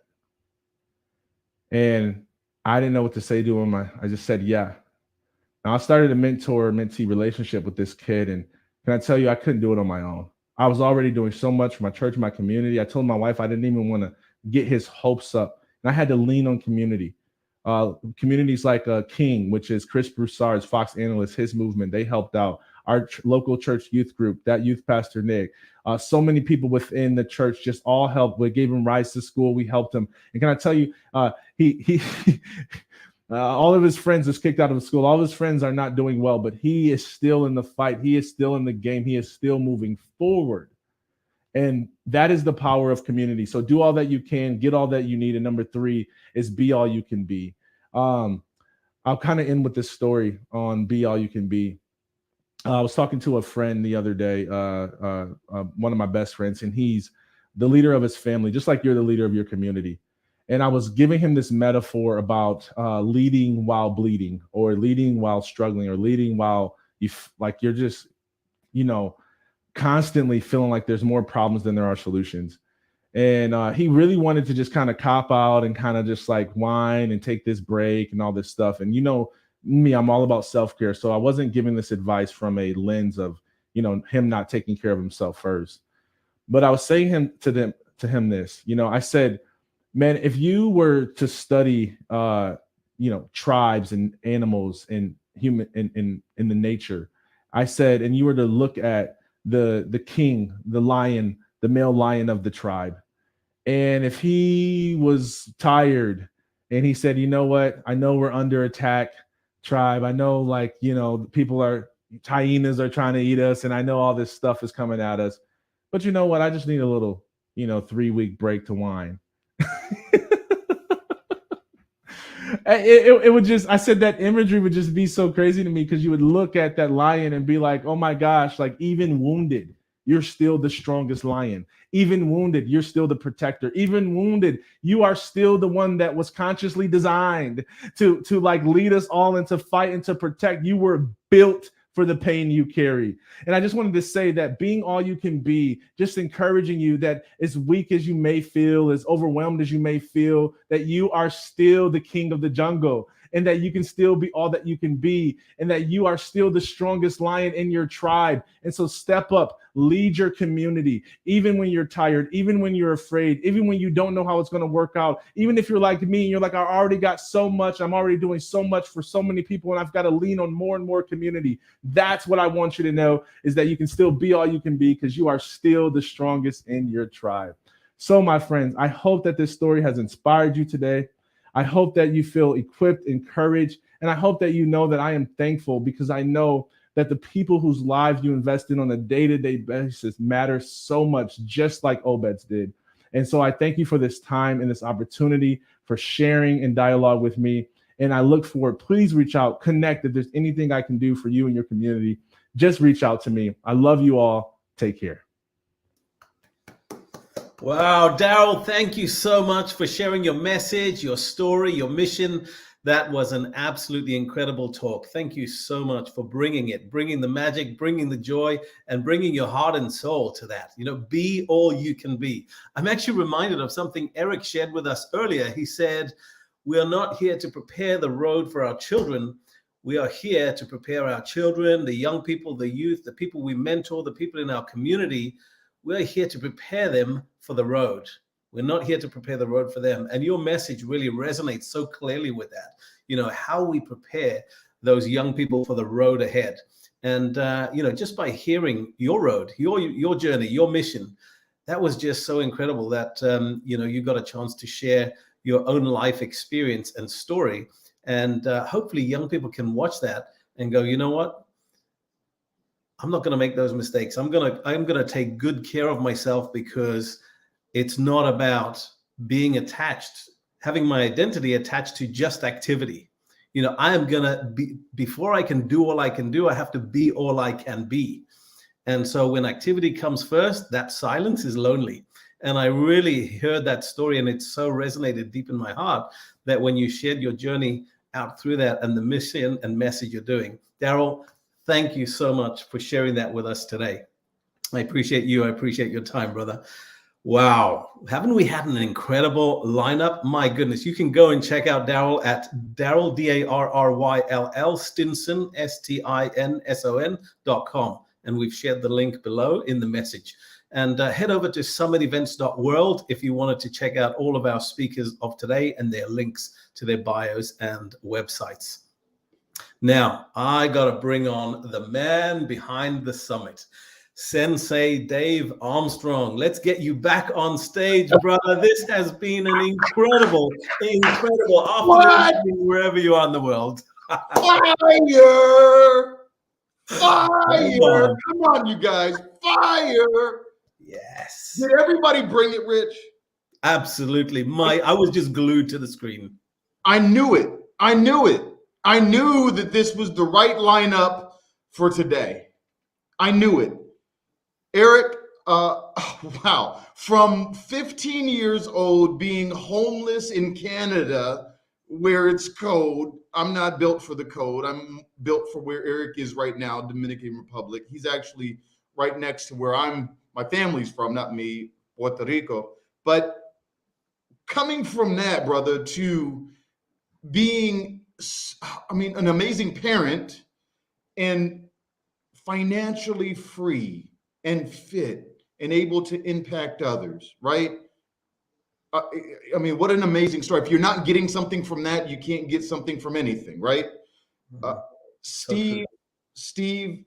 And I didn't know what to say to him. I just said, yeah. Now, I started a mentor-mentee relationship with this kid, and can I tell you, I couldn't do it on my own. I was already doing so much for my church, my community. I told my wife I didn't even want to get his hopes up, and I had to lean on community. Communities like King, which is Chris Broussard's Fox analyst, his movement, they helped out. Our local church youth group, that youth pastor Nick, so many people within the church just all helped. We gave him rides to school. We helped him. And can I tell you, he all of his friends is kicked out of school. All of his friends are not doing well, but he is still in the fight. He is still in the game. He is still moving forward. And that is the power of community. So do all that you can, get all that you need. And number three is be all you can be. I'll kind of end with this story on be all you can be. I was talking to a friend the other day, one of my best friends, and he's the leader of his family, just like you're the leader of your community. And I was giving him this metaphor about leading while bleeding, or leading while struggling, or leading while you're just, constantly feeling like there's more problems than there are solutions. And he really wanted to just kind of cop out and kind of just like whine and take this break and all this stuff. And me, I'm all about self-care. So I wasn't giving this advice from a lens of, him not taking care of himself first. But I was saying to him this, I said, man, if you were to study, tribes and animals and human in the nature, I said, and you were to look at the king, the lion, the male lion of the tribe. And if he was tired and he said, you know what, I know we're under attack, tribe. I know hyenas are trying to eat us. And I know all this stuff is coming at us. But you know what? I just need a little, 3-week break to whine. It would just, I said that imagery would just be so crazy to me, because you would look at that lion and be like, oh my gosh, like even wounded, you're still the strongest lion. Even wounded, you're still the protector. Even wounded, you are still the one that was consciously designed to like lead us all into fight and to protect. You were built for the pain you carry. And I just wanted to say that being all you can be, just encouraging you that as weak as you may feel, as overwhelmed as you may feel, that you are still the king of the jungle, and that you can still be all that you can be, and that you are still the strongest lion in your tribe. And so step up, lead your community, even when you're tired, even when you're afraid, even when you don't know how it's going to work out, even if you're like me and you're like, I already got so much, I'm already doing so much for so many people, and I've got to lean on more and more community. That's what I want you to know, is that you can still be all you can be, because you are still the strongest in your tribe. So my friends, I hope that this story has inspired you today. I hope that you feel equipped, encouraged, and I hope that you know that I am thankful, because I know that the people whose lives you invest in on a day-to-day basis matter so much, just like Obed's did. And so I thank you for this time and this opportunity for sharing and dialogue with me. And I look forward. Please reach out, connect. If there's anything I can do for you and your community, just reach out to me. I love you all. Take care. Wow, Daryl, thank you so much for sharing your message, your story, your mission. That was an absolutely incredible talk. Thank you so much for bringing it, bringing the magic, bringing the joy, and bringing your heart and soul to that. You know, be all you can be. I'm actually reminded of something Eric shared with us earlier. He said, we are not here to prepare the road for our children. We are here to prepare our children, the young people, the youth, the people we mentor, the people in our community. We're here to prepare them for the road. We're not here to prepare the road for them. And your message really resonates so clearly with that. You know, how we prepare those young people for the road ahead. And, you know, just by hearing your road, your journey, your mission, that was just so incredible that, you know, you got a chance to share your own life experience and story. And hopefully young people can watch that and go, you know what? I'm not going to make those mistakes. I'm going to take good care of myself, because it's not about being attached, having my identity attached to just activity. You know, I am going to be, before I can do all I can do, I have to be all I can be. And so when activity comes first, that silence is lonely. And I really heard that story, and it so resonated deep in my heart that when you shared your journey out through that and the mission and message you're doing. Daryl, thank you so much for sharing that with us today. I appreciate you. I appreciate your time, brother. Wow. Haven't we had an incredible lineup? My goodness. You can go and check out Daryl at Daryl, Darryll, Stinson, STINSON.com. And we've shared the link below in the message. And head over to summitevents.world if you wanted to check out all of our speakers of today and their links to their bios and websites. Now, I got to bring on the man behind the summit, Sensei Dave Armstrong. Let's get you back on stage, brother. This has been an incredible afternoon wherever you are in the world. Fire! Come on, you guys. Fire! Yes. Did everybody bring it, Rich? Absolutely. I was just glued to the screen. I knew it. I knew it. I knew that this was the right lineup for today. I knew it. Eric, wow. From 15 years old, being homeless in Canada, where it's cold. I'm not built for the cold. I'm built for where Eric is right now, Dominican Republic. He's actually right next to where my family's from, not me, Puerto Rico. But coming from that, brother, to being, an amazing parent and financially free and fit and able to impact others, right? What an amazing story. If you're not getting something from that, you can't get something from anything, right? Steve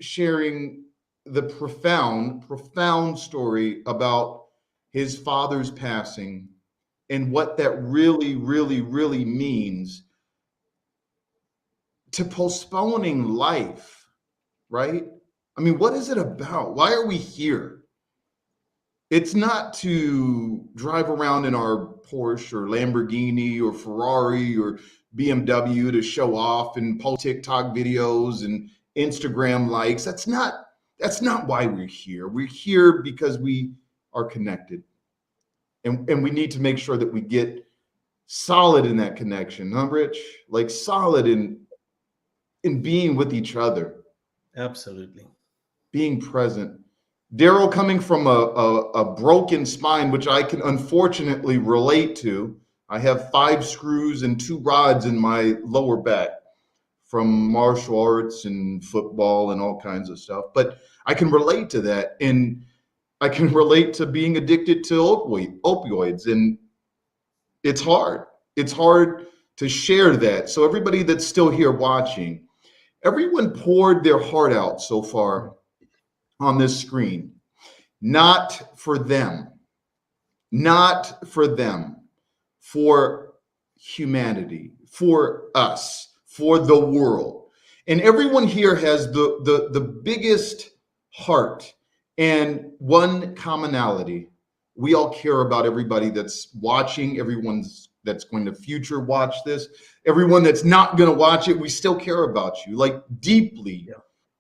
sharing the profound story about his father's passing and what that really, really, really means to postponing life, right? What is it about? Why are we here? It's not to drive around in our Porsche or Lamborghini or Ferrari or BMW to show off and post TikTok videos and Instagram likes. That's not why we're here. We're here because we are connected. And we need to make sure that we get solid in that connection, huh, Rich? Like solid in being with each other. Absolutely. Being present. Daryl coming from a broken spine, which I can unfortunately relate to. I have 5 screws and 2 rods in my lower back from martial arts and football and all kinds of stuff. But I can relate to that. And I can relate to being addicted to opioids. And it's hard. It's hard to share that. So everybody that's still here watching, everyone poured their heart out so far on this screen. Not for them. Not for them. For humanity. For us. For the world. And everyone here has the biggest heart and one commonality. We all care about everybody that's watching, everyone that's going to future watch this, everyone that's not going to watch it, we still care about you, like deeply,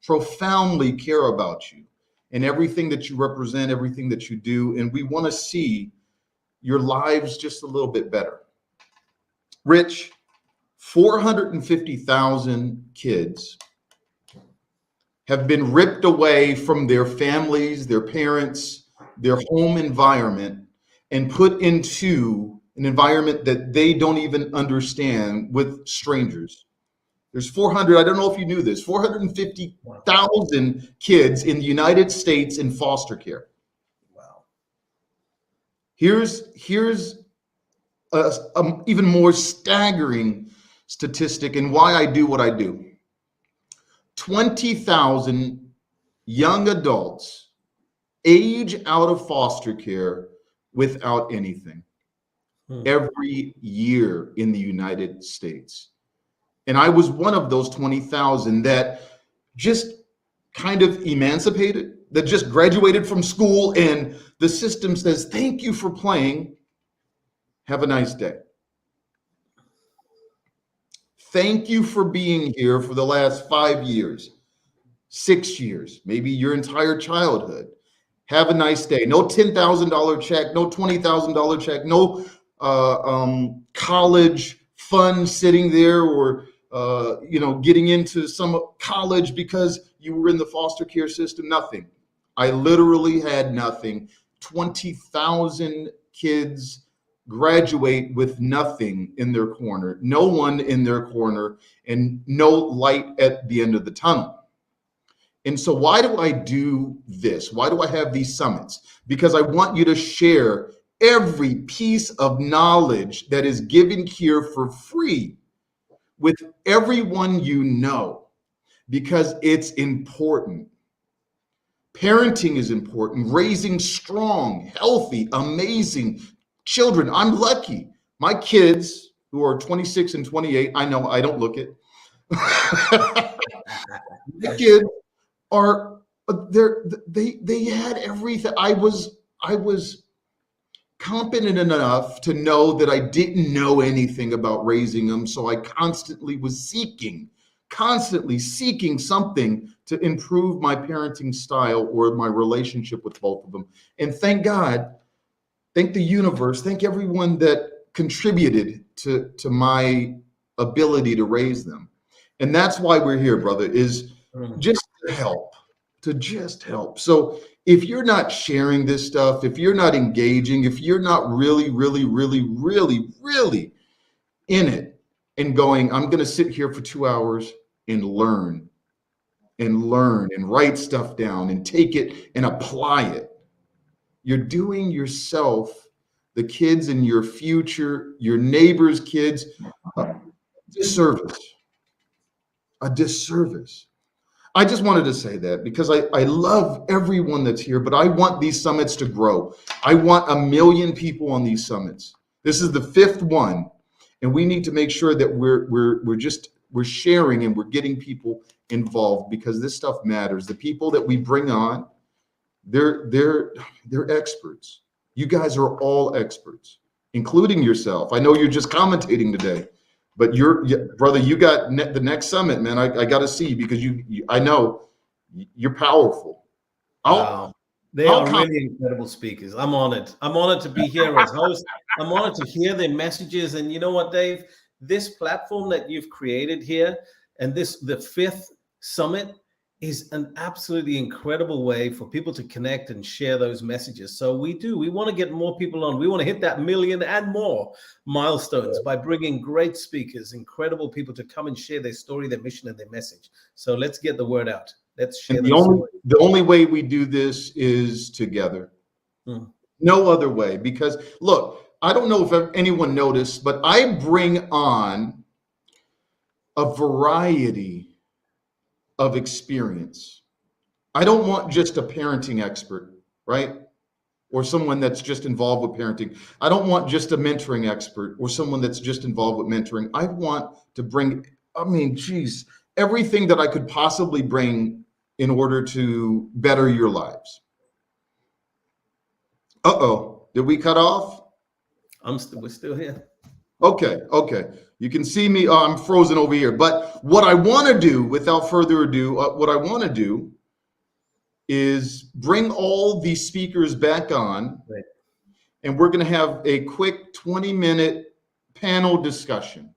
profoundly care about you and everything that you represent, everything that you do. And we want to see your lives just a little bit better. Rich, 450,000 kids have been ripped away from their families, their parents, their home environment, and put into an environment that they don't even understand with strangers. There's 400, I don't know if you knew this, 450,000 kids in the United States in foster care. Wow. Here's a even more staggering statistic and why I do what I do. 20,000 young adults age out of foster care without anything every year in the United States. And I was one of those 20,000 that just kind of emancipated, that just graduated from school, and the system says, thank you for playing. Have a nice day. Thank you for being here for the last 5 years, 6 years, maybe your entire childhood. Have a nice day. No $10,000 check, no $20,000 check, no college fund sitting there, or getting into some college because you were in the foster care system. Nothing. I literally had nothing. 20,000 kids graduate with nothing in their corner, no one in their corner, and no light at the end of the tunnel. And so why do I do this? Why do I have these summits? Because I want you to share every piece of knowledge that is given here for free with everyone you know, because it's important. Parenting is important. Raising strong, healthy, amazing children. I'm lucky. My kids, who are 26 and 28, I know I don't look it. The kids are they had everything. I was competent enough to know that I didn't know anything about raising them, so I constantly was seeking something to improve my parenting style or my relationship with both of them. And thank God, thank the universe, thank everyone that contributed to my ability to raise them. And that's why we're here, brother, is just to help, So if you're not sharing this stuff, if you're not engaging, if you're not really, really, really, really, really in it and going, I'm going to sit here for 2 hours and learn and write stuff down and take it and apply it, you're doing yourself, the kids in your future, your neighbors' kids, a disservice. I just wanted to say that because I love everyone that's here, but I want these summits to grow. I want 1 million people on these summits. This is the 5th one, and we need to make sure that we're sharing and we're getting people involved, because this stuff matters. The people that we bring on, they're experts. You guys are all experts, including yourself. I know you're just commentating today, but brother, you got the next summit, man. I got to see, because I know you're powerful. Wow. They are really incredible speakers. I'm honored. I'm honored to be here as host. I'm honored to hear their messages. And you know what, Dave? This platform that you've created here, and the 5th summit, is an absolutely incredible way for people to connect and share those messages. So we want to get more people on. We want to hit that 1 million and more milestones by bringing great speakers, incredible people to come and share their story, their mission, and their message. So let's get the word out. Let's share the only way we do this is together. No other way. Because look, I don't know if anyone noticed, but I bring on a variety of experience. I don't want just a parenting expert, right? Or someone that's just involved with parenting. I don't want just a mentoring expert or someone that's just involved with mentoring. I want to bring, everything that I could possibly bring in order to better your lives. Uh-oh, did we cut off? We're still here. Okay, okay. You can see me. Oh, I'm frozen over here. But what I want to do, without further ado, what I want to do is bring all the speakers back on, Right. and we're going to have a quick 20-minute panel discussion.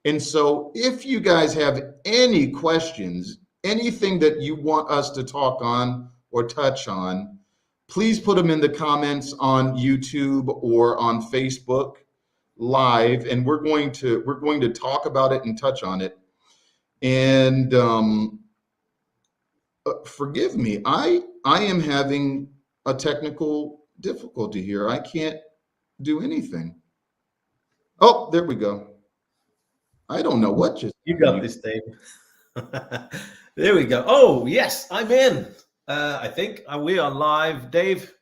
And so if you guys have any questions, anything that you want us to talk on or touch on, please put them in the comments on YouTube or on Facebook Live, and we're going to talk about it and touch on it. And forgive me, I am having a technical difficulty here. I can't do anything. Oh, there we go. I don't know what just You got this, Dave. There we go. Oh, yes, I'm in. I think we are live. Dave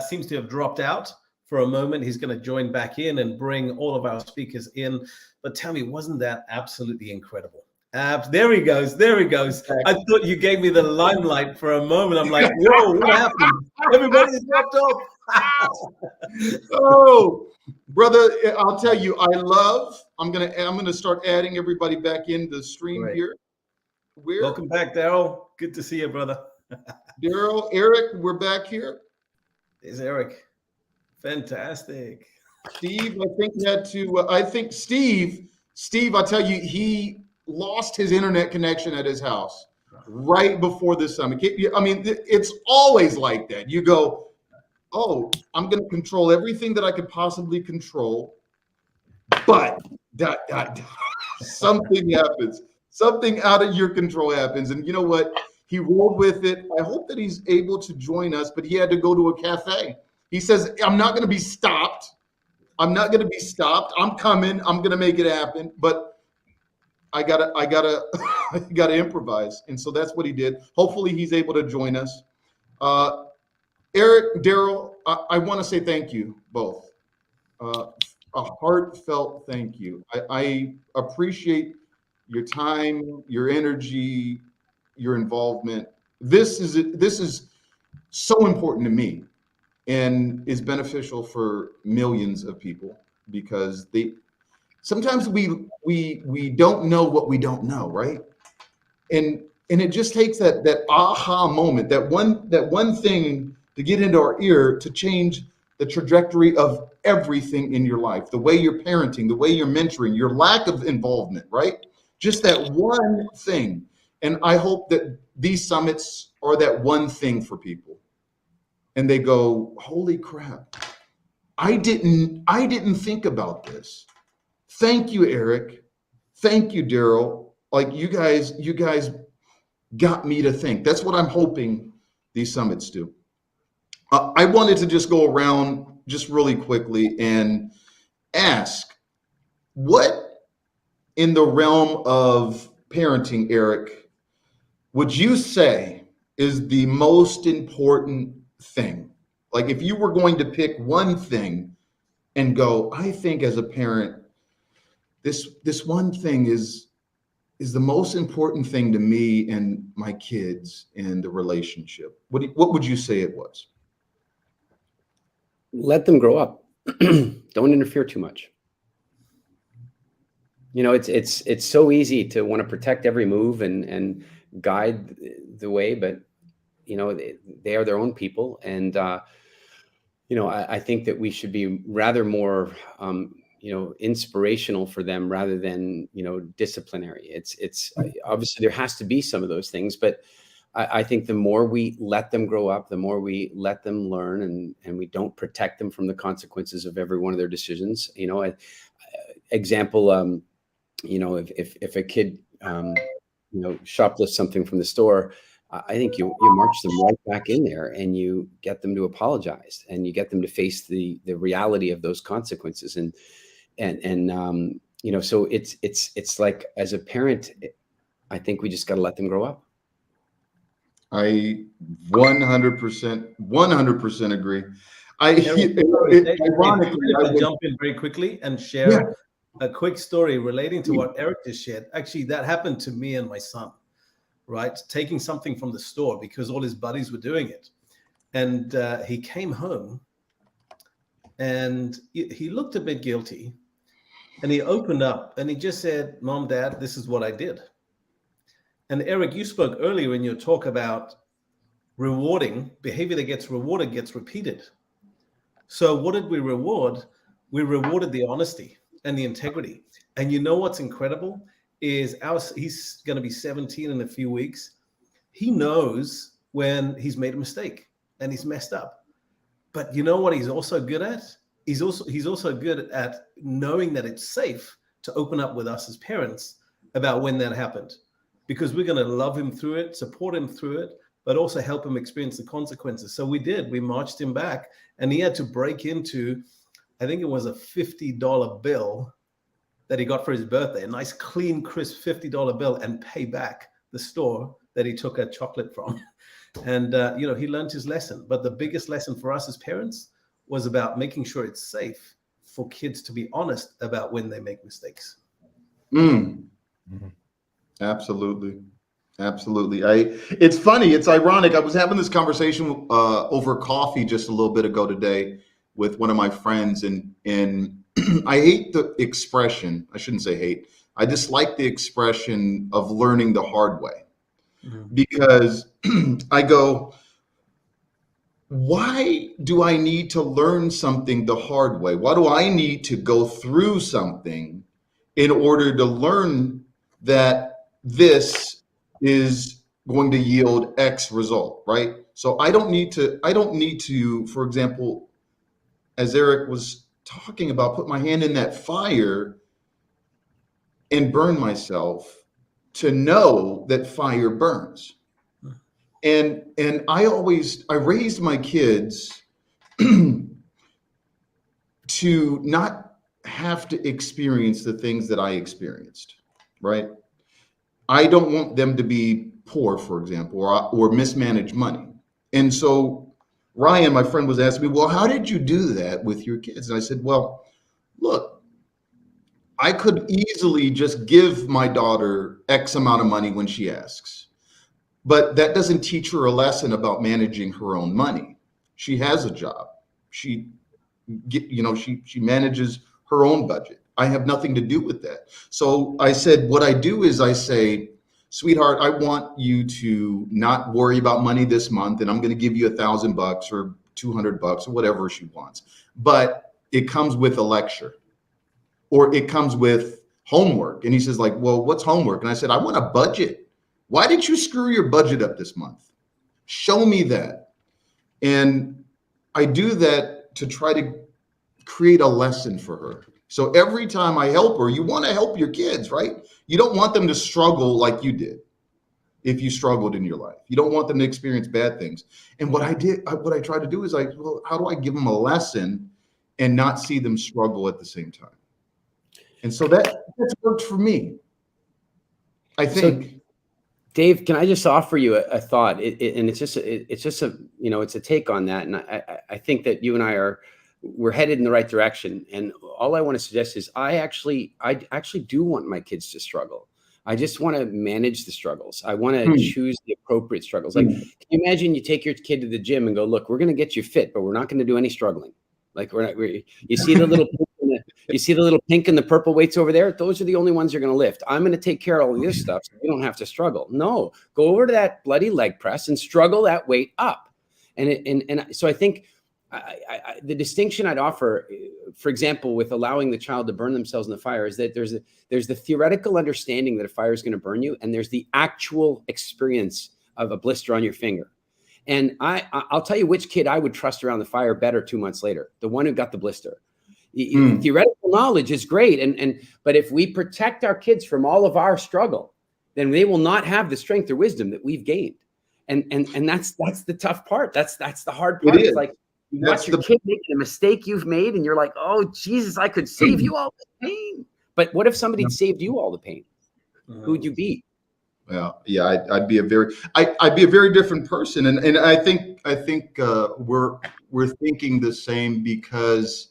seems to have dropped out for a moment. He's going to join back in and bring all of our speakers in. But tell me, wasn't that absolutely incredible? There he goes. There he goes. I thought you gave me the limelight for a moment. I'm like, whoa, what happened? Everybody's dropped off. Oh, brother, I'll tell you, I'm gonna start adding everybody back in the stream Right. here. Welcome back, Daryl. Good to see you, brother. Daryl, Eric, we're back here. There's Eric. Fantastic. Steve, I think Steve, I'll tell you, he lost his internet connection at his house right before this summit. I mean, it's always like that. You go, oh, I'm going to control everything that I could possibly control, but something happens. Something out of your control happens. And you know what? He rolled with it. I hope that he's able to join us, but he had to go to a cafe. He says, I'm not going to be stopped. I'm not going to be stopped. I'm coming. I'm going to make it happen. But I gotta improvise. And so that's what he did. Hopefully he's able to join us. Eric, Daryl, I want to say thank you both. A heartfelt thank you. I appreciate your time, your energy, your involvement. This is so important to me and is beneficial for millions of people because sometimes we don't know what we don't know, right? And it just takes that aha moment, that one thing to get into our ear to change the trajectory of everything in your life, the way you're parenting, the way you're mentoring, your lack of involvement, right? Just that one thing. And I hope that these summits are that one thing for people. And they go, holy crap, I didn't think about this. Thank you, Eric. Thank you, Daryl. Like you guys got me to think. That's what I'm hoping these summits do. I wanted to just go around just really quickly and ask, what in the realm of parenting, Eric, would you say is the most important thing? Like if you were going to pick one thing and go, I think as a parent, this one thing is the most important thing to me and my kids and the relationship. What would you say it was? Let them grow up. Don't interfere too much. You know, it's so easy to want to protect every move and guide the way, but you know, they are their own people, and you know, I think that we should be rather more you know, inspirational for them rather than, you know, disciplinary. It's obviously there has to be some of those things, but I think the more we let them grow up, the more we let them learn, and we don't protect them from the consequences of every one of their decisions. You know, example, you know, if a kid, you know, shoplifts something from the store, I think you march them right back in there and you get them to apologize and you get them to face the reality of those consequences. And you know, so it's like, as a parent, I think we just got to let them grow up. I 100% agree. Ironically, I'll jump in very quickly and share a quick story relating to what Eric just shared. Actually, that happened to me and my son, right? Taking something from the store because all his buddies were doing it. And he came home and he looked a bit guilty. And he opened up and he just said, Mom, Dad, this is what I did. And Eric, you spoke earlier in your talk about rewarding. Behavior that gets rewarded gets repeated. So what did we reward? We rewarded the honesty and the integrity. And you know what's incredible is he's going to be 17 in a few weeks. He knows when he's made a mistake and he's messed up. But you know what he's also good at? He's also good at knowing that it's safe to open up with us as parents about when that happened, because we're going to love him through it, support him through it, but also help him experience the consequences. So we marched him back, and he had to break into, I think it was a $50 bill that he got for his birthday, a nice, clean, crisp $50 bill, and pay back the store that he took a chocolate from. And, he learned his lesson. But the biggest lesson for us as parents was about making sure it's safe for kids to be honest about when they make mistakes. Absolutely. Absolutely. It's funny. It's ironic. I was having this conversation over coffee just a little bit ago today with one of my friends, and I hate the expression. I shouldn't say hate. I dislike the expression of learning the hard way, because I go, why do I need to learn something the hard way? Why do I need to go through something in order to learn that this is going to yield X result, right? So I don't need to, for example, as Eric was talking about, put my hand in that fire and burn myself to know that fire burns. And I raised my kids to not have to experience the things that I experienced, right? I don't want them to be poor, for example, or mismanage money. And so Ryan, my friend, was asking me, well, how did you do that with your kids? And I said, well, look, I could easily just give my daughter X amount of money when she asks, but that doesn't teach her a lesson about managing her own money. She has a job. She manages her own budget. I have nothing to do with that. So I said, what I do is I say, sweetheart, I want you to not worry about money this month, and I'm going to give you $1,000 or $200 or whatever she wants. But it comes with a lecture, or it comes with homework. And he says, like, well, what's homework? And I said, I want a budget. Why did you screw your budget up this month? Show me that. And I do that to try to create a lesson for her. So every time I help her, you want to help your kids, right? You don't want them to struggle like you did if you struggled in your life. You don't want them to experience bad things. And what I try to do is well, how do I give them a lesson and not see them struggle at the same time? And so that's worked for me, I think. So, Dave, can I just offer you a thought? And it's just a take on that. And I think that you and I we're headed in the right direction. And all I want to suggest is I actually do want my kids to struggle. I just want to manage the struggles. I want to choose the appropriate struggles. Like, can you imagine you take your kid to the gym and go, look, we're going to get you fit, but we're not going to do any struggling. Like you see the little pink and the purple weights over there. Those are the only ones you're going to lift. I'm going to take care of all of this stuff so you don't have to struggle. No, go over to that bloody leg press and struggle that weight up. And so I think the distinction I'd offer, for example, with allowing the child to burn themselves in the fire, is that there's the theoretical understanding that a fire is going to burn you, and there's the actual experience of a blister on your finger. And I'll tell you which kid I would trust around the fire better 2 months later, the one who got the blister. Theoretical knowledge is great, but if we protect our kids from all of our struggle, then they will not have the strength or wisdom that we've gained. And that's the tough part. That's the hard part. It's like you watch your kid making a mistake you've made, and you're like, oh Jesus, I could save you all the pain. But what if somebody saved you all the pain? Who would you be? Well, yeah, I'd be a very different person, and I think we're thinking the same, because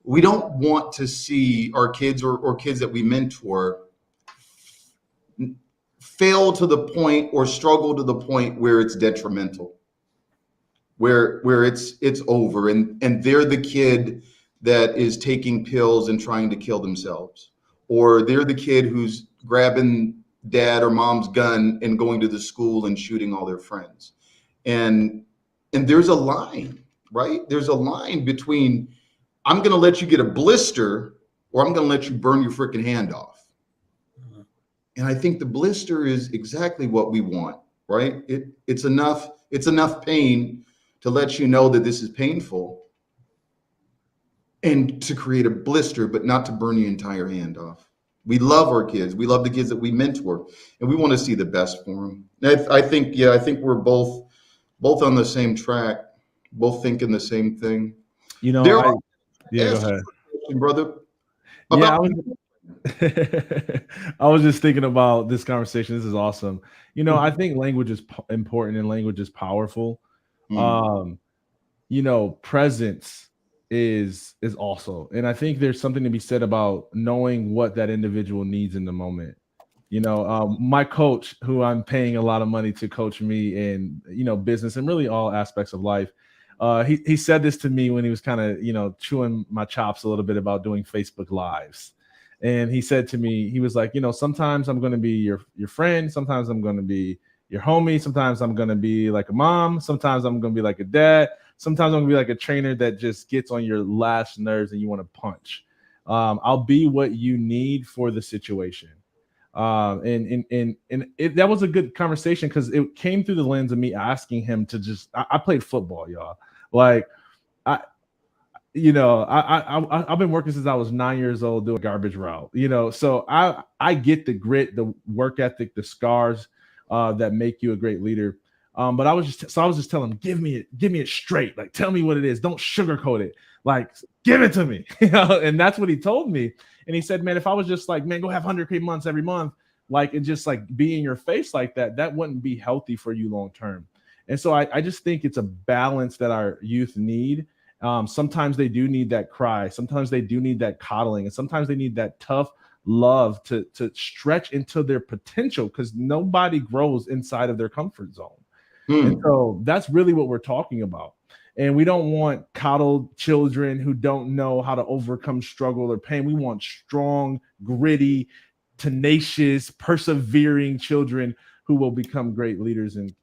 we don't want to see our kids or kids that we mentor fail to the point or struggle to the point where it's detrimental, where it's over, and they're the kid that is taking pills and trying to kill themselves, or they're the kid who's grabbing dad or mom's gun and going to the school and shooting all their friends. And there's a line, right? There's a line between I'm going to let you get a blister or I'm going to let you burn your freaking hand off. And I think the blister is exactly what we want, right? It's enough pain to let you know that this is painful and to create a blister, but not to burn your entire hand off. We love our kids. We love the kids that we mentor, and we want to see the best for them. I think we're both on the same track, both thinking the same thing. You know, Go ahead, brother. Yeah, I was just thinking about this conversation. This is awesome. You know, I think language is important and language is powerful. You know, presence is also, and I think there's something to be said about knowing what that individual needs in the moment. You know, my coach, who I'm paying a lot of money to coach me in, you know, business and really all aspects of life. He said this to me when he was kind of, you know, chewing my chops a little bit about doing Facebook Lives. And he said to me, he was like, you know, sometimes I'm going to be your friend. Sometimes I'm going to be your homie. Sometimes I'm going to be like a mom. Sometimes I'm going to be like a dad. Sometimes I'm going to be like a trainer that just gets on your last nerves and you want to punch. I'll be what you need for the situation. That was a good conversation because it came through the lens of me asking him to just, I played football, y'all. Like I've been working since I was 9 years old doing garbage route, you know, so I get the grit, the work ethic, the scars that make you a great leader. But I was just telling him, give me it straight. Like, tell me what it is. Don't sugarcoat it. Like, give it to me. You know? And that's what he told me. And he said, man, if I was just like, man, go have 100K months every month, like, and just like be in your face like that wouldn't be healthy for you long term. And so I just think it's a balance that our youth need. Sometimes they do need that cry. Sometimes they do need that coddling. And sometimes they need that tough love to stretch into their potential, because nobody grows inside of their comfort zone. And so that's really what we're talking about. And we don't want coddled children who don't know how to overcome struggle or pain. We want strong, gritty, tenacious, persevering children who will become great leaders and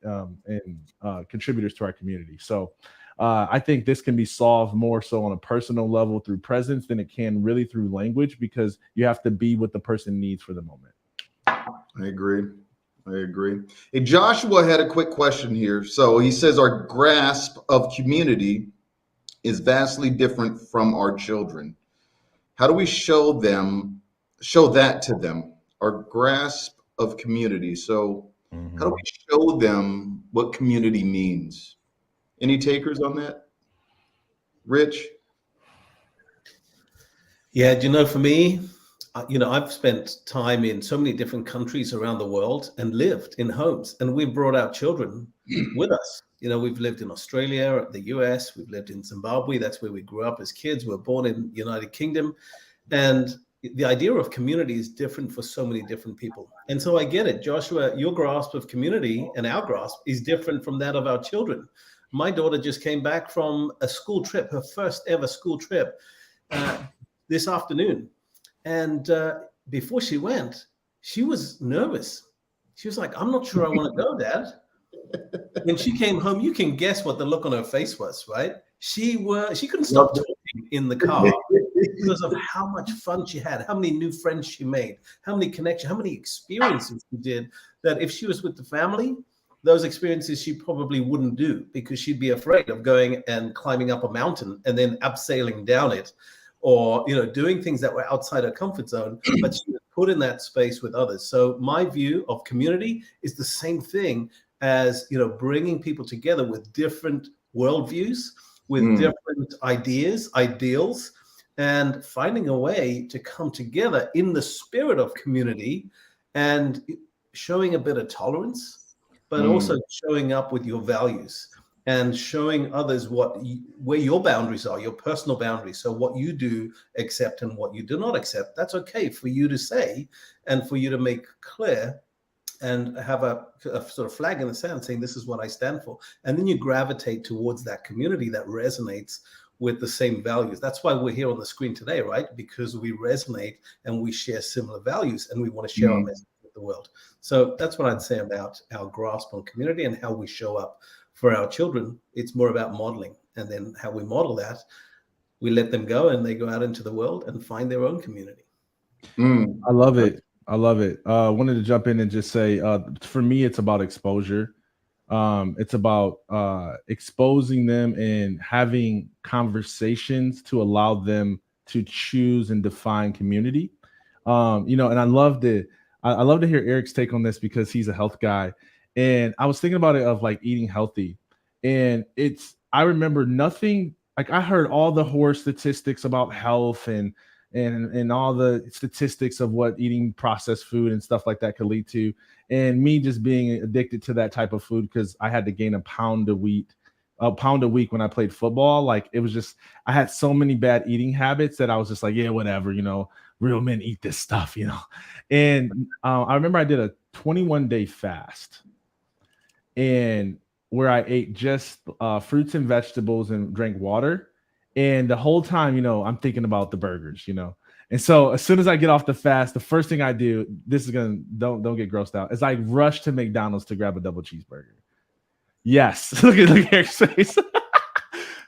contributors to our community. So I think this can be solved more so on a personal level through presence than it can really through language, because you have to be what the person needs for the moment. I agree. Hey, Joshua had a quick question here. So he says our grasp of community is vastly different from our children. How do we show that to them? Our grasp of community. So how do we show them what community means? Any takers on that? Rich? Yeah, do you know, for me, I've spent time in so many different countries around the world and lived in homes, and we've brought our children with us. You know, we've lived in Australia, the US, we've lived in Zimbabwe. That's where we grew up as kids. We were born in the United Kingdom. And the idea of community is different for so many different people. And so I get it, Joshua, your grasp of community and our grasp is different from that of our children. My daughter just came back from a school trip, her first ever school trip this afternoon. And before she went, she was nervous. She was like, I'm not sure I want to go, Dad. When she came home, you can guess what the look on her face was, right? She couldn't stop talking in the car because of how much fun she had, how many new friends she made, how many connections, how many experiences she did, that if she was with the family, those experiences she probably wouldn't do, because she'd be afraid of going and climbing up a mountain and then abseiling down it, or doing things that were outside her comfort zone, but she was put in that space with others. So my view of community is the same thing as bringing people together with different worldviews, with different ideas, ideals, and finding a way to come together in the spirit of community and showing a bit of tolerance, but also showing up with your values and showing others where your boundaries are, your personal boundaries. So what you do accept and what you do not accept, that's okay for you to say and for you to make clear and have a sort of flag in the sand saying, this is what I stand for. And then you gravitate towards that community that resonates with the same values. That's why we're here on the screen today, right? Because we resonate and we share similar values, and we want to share our message with the world. So that's what I'd say about our grasp on community and how we show up for our children. It's more about modeling, and then how we model that, we let them go and they go out into the world and find their own community. I love it. I love it. Wanted to jump in and just say, for me, it's about exposure. It's about exposing them and having conversations to allow them to choose and define community. And I love to hear Eric's take on this, because he's a health guy. And I was thinking about it of like eating healthy. And I remember nothing, like I heard all the horror statistics about health and all the statistics of what eating processed food and stuff like that could lead to. And me just being addicted to that type of food because I had to gain a pound a week when I played football. Like it was just, I had so many bad eating habits that I was just like, yeah, whatever, real men eat this stuff, And I remember I did a 21-day fast, and where I ate just fruits and vegetables and drank water. And the whole time, I'm thinking about the burgers, And so as soon as I get off the fast, the first thing I do, don't get grossed out, is I rush to McDonald's to grab a double cheeseburger. Yes. Look at Eric's face.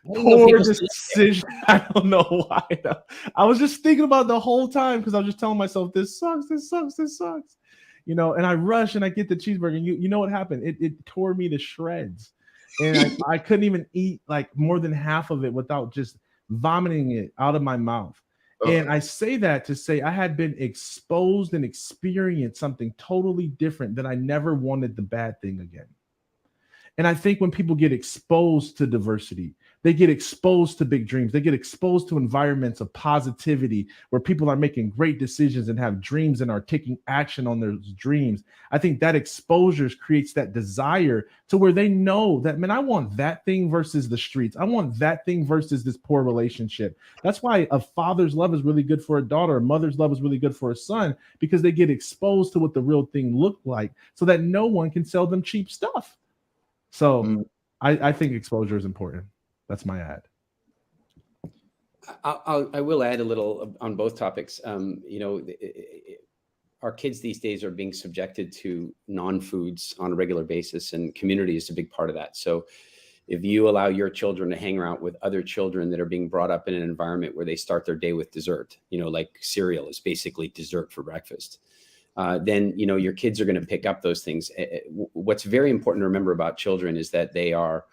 Poor decision. I don't know why. I was just thinking about it the whole time, because I was just telling myself, this sucks. And I rush and I get the cheeseburger, and you know what happened? It tore me to shreds. And I couldn't even eat like more than half of it without just vomiting it out of my mouth. Okay. And I say that to say I had been exposed and experienced something totally different that I never wanted the bad thing again. And I think when people get exposed to diversity, they get exposed to big dreams, they get exposed to environments of positivity where people are making great decisions and have dreams and are taking action on those dreams. I think that exposure creates that desire to where they know that, man, I want that thing versus the streets. I want that thing versus this poor relationship. That's why a father's love is really good for a daughter. A mother's love is really good for a son, because they get exposed to what the real thing looked like so that no one can sell them cheap stuff. So I think exposure is important. That's my ad. I will add a little on both topics. Our kids these days are being subjected to non-foods on a regular basis, and community is a big part of that. So if you allow your children to hang around with other children that are being brought up in an environment where they start their day with dessert, like cereal is basically dessert for breakfast, then your kids are going to pick up those things. What's very important to remember about children is that they are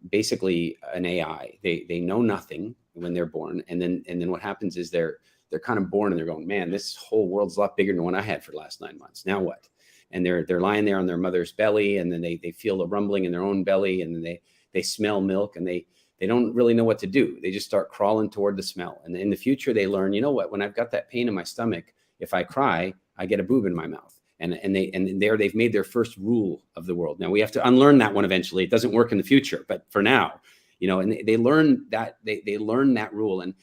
basically an AI. They know nothing when they're born, and then what happens is they're kind of born and they're going, man, this whole world's a lot bigger than what I had for the last 9 months. Now what? And they're lying there on their mother's belly, and then they feel a rumbling in their own belly, and then they smell milk, and they don't really know what to do. They just start crawling toward the smell. And in the future, they learn, what? When I've got that pain in my stomach, if I cry, I get a boob in my mouth. And they've made their first rule of the world. Now we have to unlearn that one eventually. It doesn't work in the future, but for now, and they learn that they learn that rule. And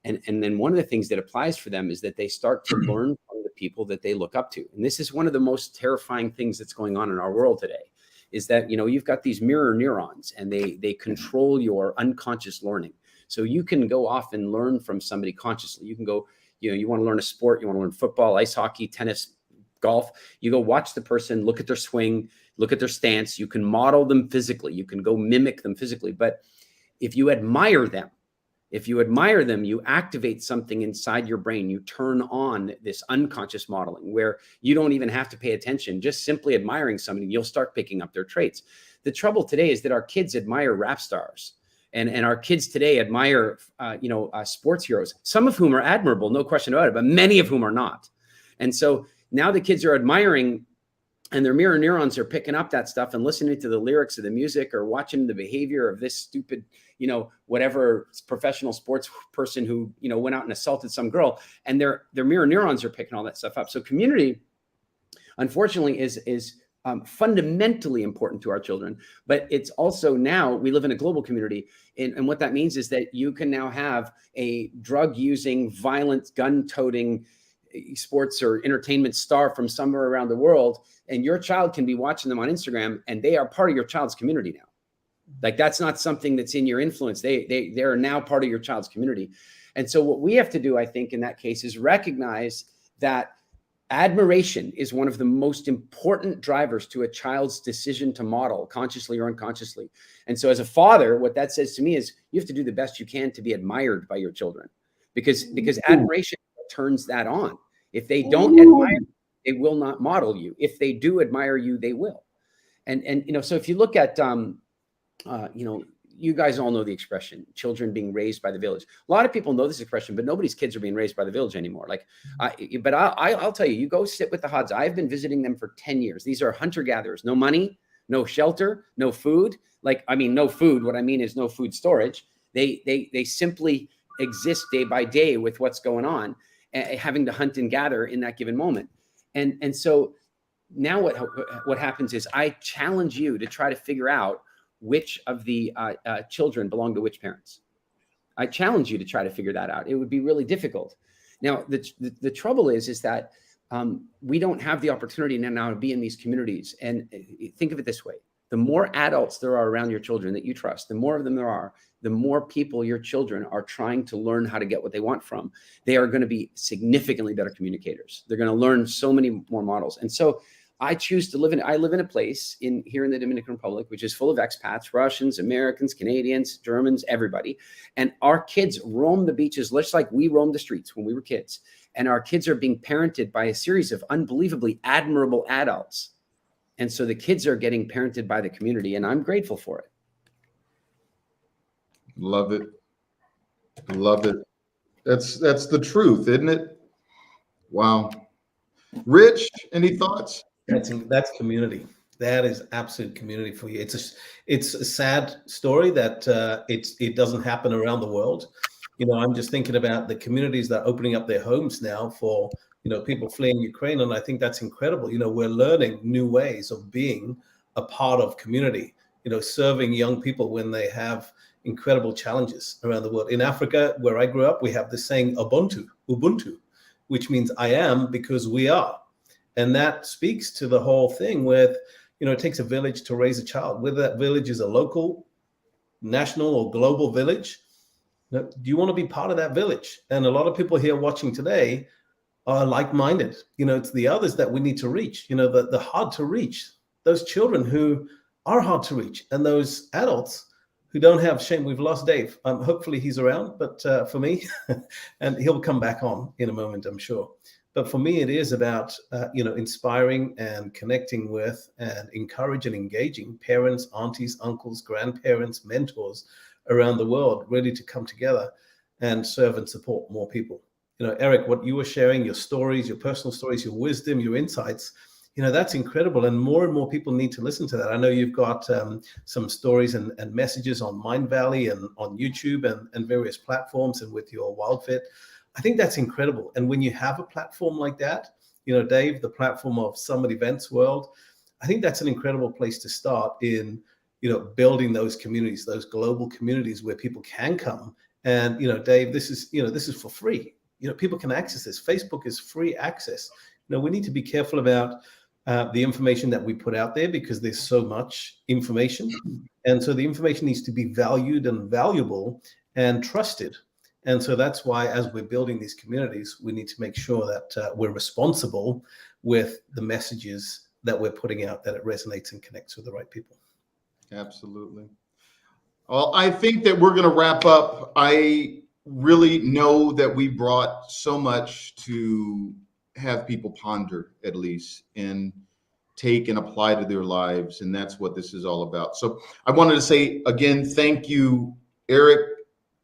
then one of the things that applies for them is that they start to learn from the people that they look up to. And this is one of the most terrifying things that's going on in our world today, is that, you've got these mirror neurons, and they control your unconscious learning. So you can go off and learn from somebody consciously. You can go, you want to learn a sport, you want to learn football, ice hockey, tennis, golf. You go watch the person, look at their swing, look at their stance. You can model them physically. You can go mimic them physically. But if you admire them, you activate something inside your brain. You turn on this unconscious modeling where you don't even have to pay attention. Just simply admiring somebody, you'll start picking up their traits. The trouble today is that our kids admire rap stars. And our kids today admire, sports heroes, some of whom are admirable, no question about it, but many of whom are not. And so now the kids are admiring, and their mirror neurons are picking up that stuff and listening to the lyrics of the music, or watching the behavior of this stupid, whatever professional sports person who, went out and assaulted some girl, and their mirror neurons are picking all that stuff up. So community, unfortunately, is fundamentally important to our children, but it's also, now we live in a global community. And what that means is that you can now have a drug using, violent, gun toting sports or entertainment star from somewhere around the world, and your child can be watching them on Instagram, and they are part of your child's community now. Like that's not something that's in your influence. They are now part of your child's community. And so what we have to do, I think, in that case is recognize that admiration is one of the most important drivers to a child's decision to model, consciously or unconsciously. And so as a father, what that says to me is you have to do the best you can to be admired by your children, because admiration turns that on. If they don't admire, they will not model you. If they do admire you, they will. And you know, so if you look at you know, you guys all know the expression, children being raised by the village. A lot of people know this expression, but nobody's kids are being raised by the village anymore. Like, but I'll tell you, you go sit with the Huds. I've been visiting them for 10 years. These are hunter-gatherers, no money, no shelter, no food. Like, I mean, no food. What I mean is no food storage. They simply exist day by day with what's going on, having to hunt and gather in that given moment. And so now what happens is I challenge you to try to figure out which of the children belong to which parents. I challenge you to try to figure that out. It would be really difficult. Now, the trouble is that we don't have the opportunity now to be in these communities. And think of it this way. The more adults there are around your children that you trust, the more of them there are, the more people your children are trying to learn how to get what they want from. They are going to be significantly better communicators. They're going to learn so many more models. And so I choose to live in a place here in the Dominican Republic, which is full of expats, Russians, Americans, Canadians, Germans, everybody. And our kids roam the beaches just like we roamed the streets when we were kids. And our kids are being parented by a series of unbelievably admirable adults. And so the kids are getting parented by the community, and I'm grateful for it. Love it. Love it. That's the truth, isn't it? Wow. Rich, any thoughts? That's community. That is absolute community for you. It's a sad story that it doesn't happen around the world. You know, I'm just thinking about the communities that are opening up their homes now for, you know, people fleeing Ukraine, and I think that's incredible. You know, we're learning new ways of being a part of community. You know, serving young people when they have incredible challenges around the world. In Africa, where I grew up, we have the saying Ubuntu, which means I am because we are. And that speaks to the whole thing with, you know, it takes a village to raise a child, whether that village is a local, national, or global village. You know, do you want to be part of that village? And a lot of people here watching today are like-minded. You know, it's the others that we need to reach, you know, the hard to reach, those children who are hard to reach, and those adults who don't have shame. We've lost Dave. Hopefully he's around, but for me, and he'll come back on in a moment, I'm sure. But for me, it is about, you know, inspiring and connecting with and encourage and engaging parents, aunties, uncles, grandparents, mentors around the world, ready to come together and serve and support more people. You know, Eric, what you were sharing, your stories, your personal stories, your wisdom, your insights, you know, that's incredible. And more people need to listen to that. I know you've got some stories and messages on Mind Valley and on YouTube and various platforms and with your WildFit. I think that's incredible. And when you have a platform like that, you know, Dave, the platform of Summit Events World, I think that's an incredible place to start in, you know, building those communities, those global communities where people can come. And, you know, Dave, this is for free. You know, people can access this. Facebook is free access. You know, we need to be careful about the information that we put out there because there's so much information. And so the information needs to be valued and valuable and trusted. And so that's why, as we're building these communities, we need to make sure that we're responsible with the messages that we're putting out, that it resonates and connects with the right people. Absolutely. Well, I think that we're going to wrap up. I really know that we brought so much to have people ponder, at least, and take and apply to their lives. And that's what this is all about. So I wanted to say again, thank you, Eric,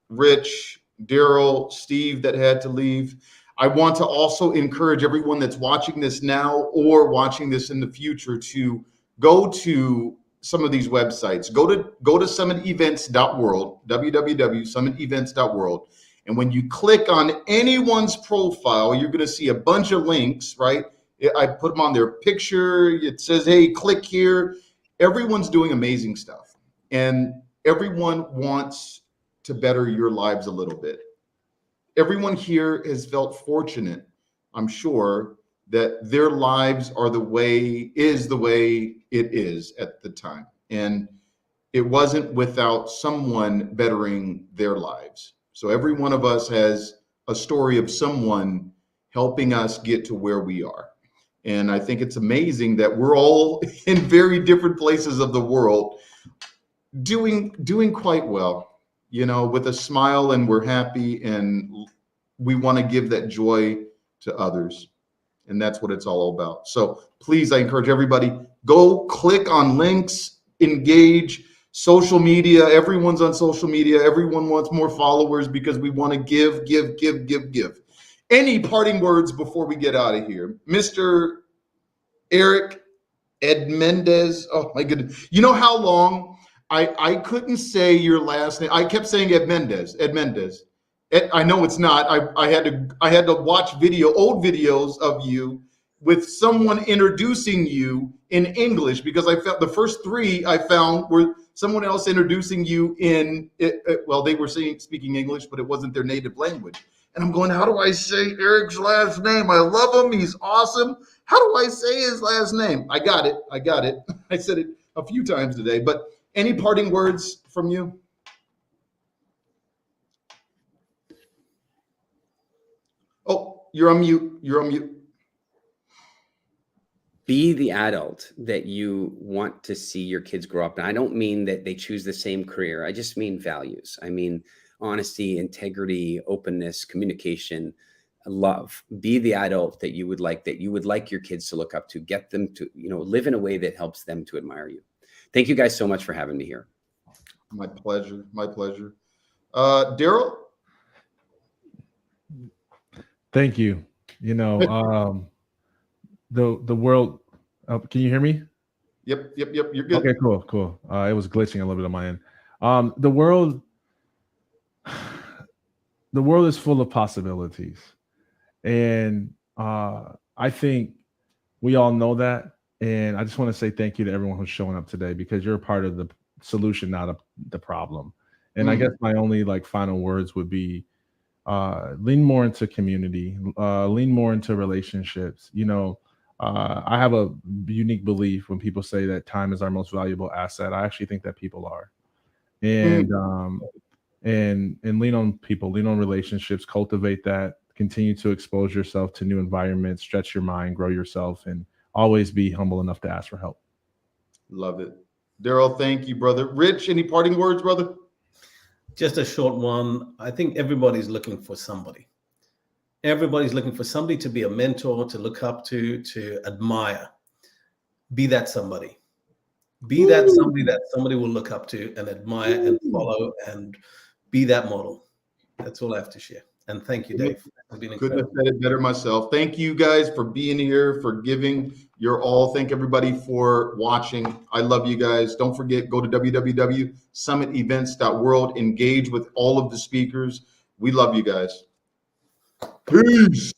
Rich, Daryl, Steve that had to leave. I want to also encourage everyone that's watching this now or watching this in the future to go to some of these websites. Go to summitevents.world, www.summitevents.world. And when you click on anyone's profile, you're going to see a bunch of links, right? I put them on their picture. It says, hey, click here. Everyone's doing amazing stuff. And everyone wants to better your lives a little bit. Everyone here has felt fortunate, I'm sure, that their lives are the way it is at the time. And it wasn't without someone bettering their lives. So every one of us has a story of someone helping us get to where we are. And I think it's amazing that we're all in very different places of the world doing quite well, with a smile, and we're happy, and we want to give that joy to others. And that's what it's all about. So please, I encourage everybody, go click on links, engage. Social media, everyone's on social media. Everyone wants more followers because we want to give. Any parting words before we get out of here? Mr. Eric Edmeades. Oh my goodness. You know how long I couldn't say your last name. I kept saying Edmeades. I know it's not. I had to watch old videos of you with someone introducing you in English, because I felt the first three I found were someone else introducing you well, they were speaking English, but it wasn't their native language. And I'm going, how do I say Eric's last name? I love him. He's awesome. How do I say his last name? I got it. I said it a few times today. But any parting words from you? Oh, you're on mute. Be the adult that you want to see your kids grow up. And I don't mean that they choose the same career. I just mean values. I mean honesty, integrity, openness, communication, love. Be the adult that you would like your kids to look up to. Get them to, live in a way that helps them to admire you. Thank you guys so much for having me here. My pleasure. Daryl? Thank you. The world, can you hear me? Yep. You're good. Okay, cool. It was glitching a little bit on my end. The world is full of possibilities. And I think we all know that. And I just want to say thank you to everyone who's showing up today, because you're a part of the solution, not the problem. And I guess my only final words would be, lean more into community, lean more into relationships. I have a unique belief when people say that time is our most valuable asset. I actually think that people are. And lean on people, lean on relationships, cultivate that, continue to expose yourself to new environments, stretch your mind, grow yourself, and always be humble enough to ask for help. Love it. Daryl, thank you, brother. Rich, any parting words, brother? Just a short one. I think everybody's looking for somebody. Everybody's looking for somebody to be a mentor, to look up to admire. Be that somebody. Be that somebody that somebody will look up to and admire and follow, and be that model. That's all I have to share. And thank you, Dave. It's been Couldn't have incredible. said it better myself. Thank you guys for being here, for giving your all. Thank everybody for watching. I love you guys. Don't forget, go to www.summitevents.world. Engage with all of the speakers. We love you guys. Peace.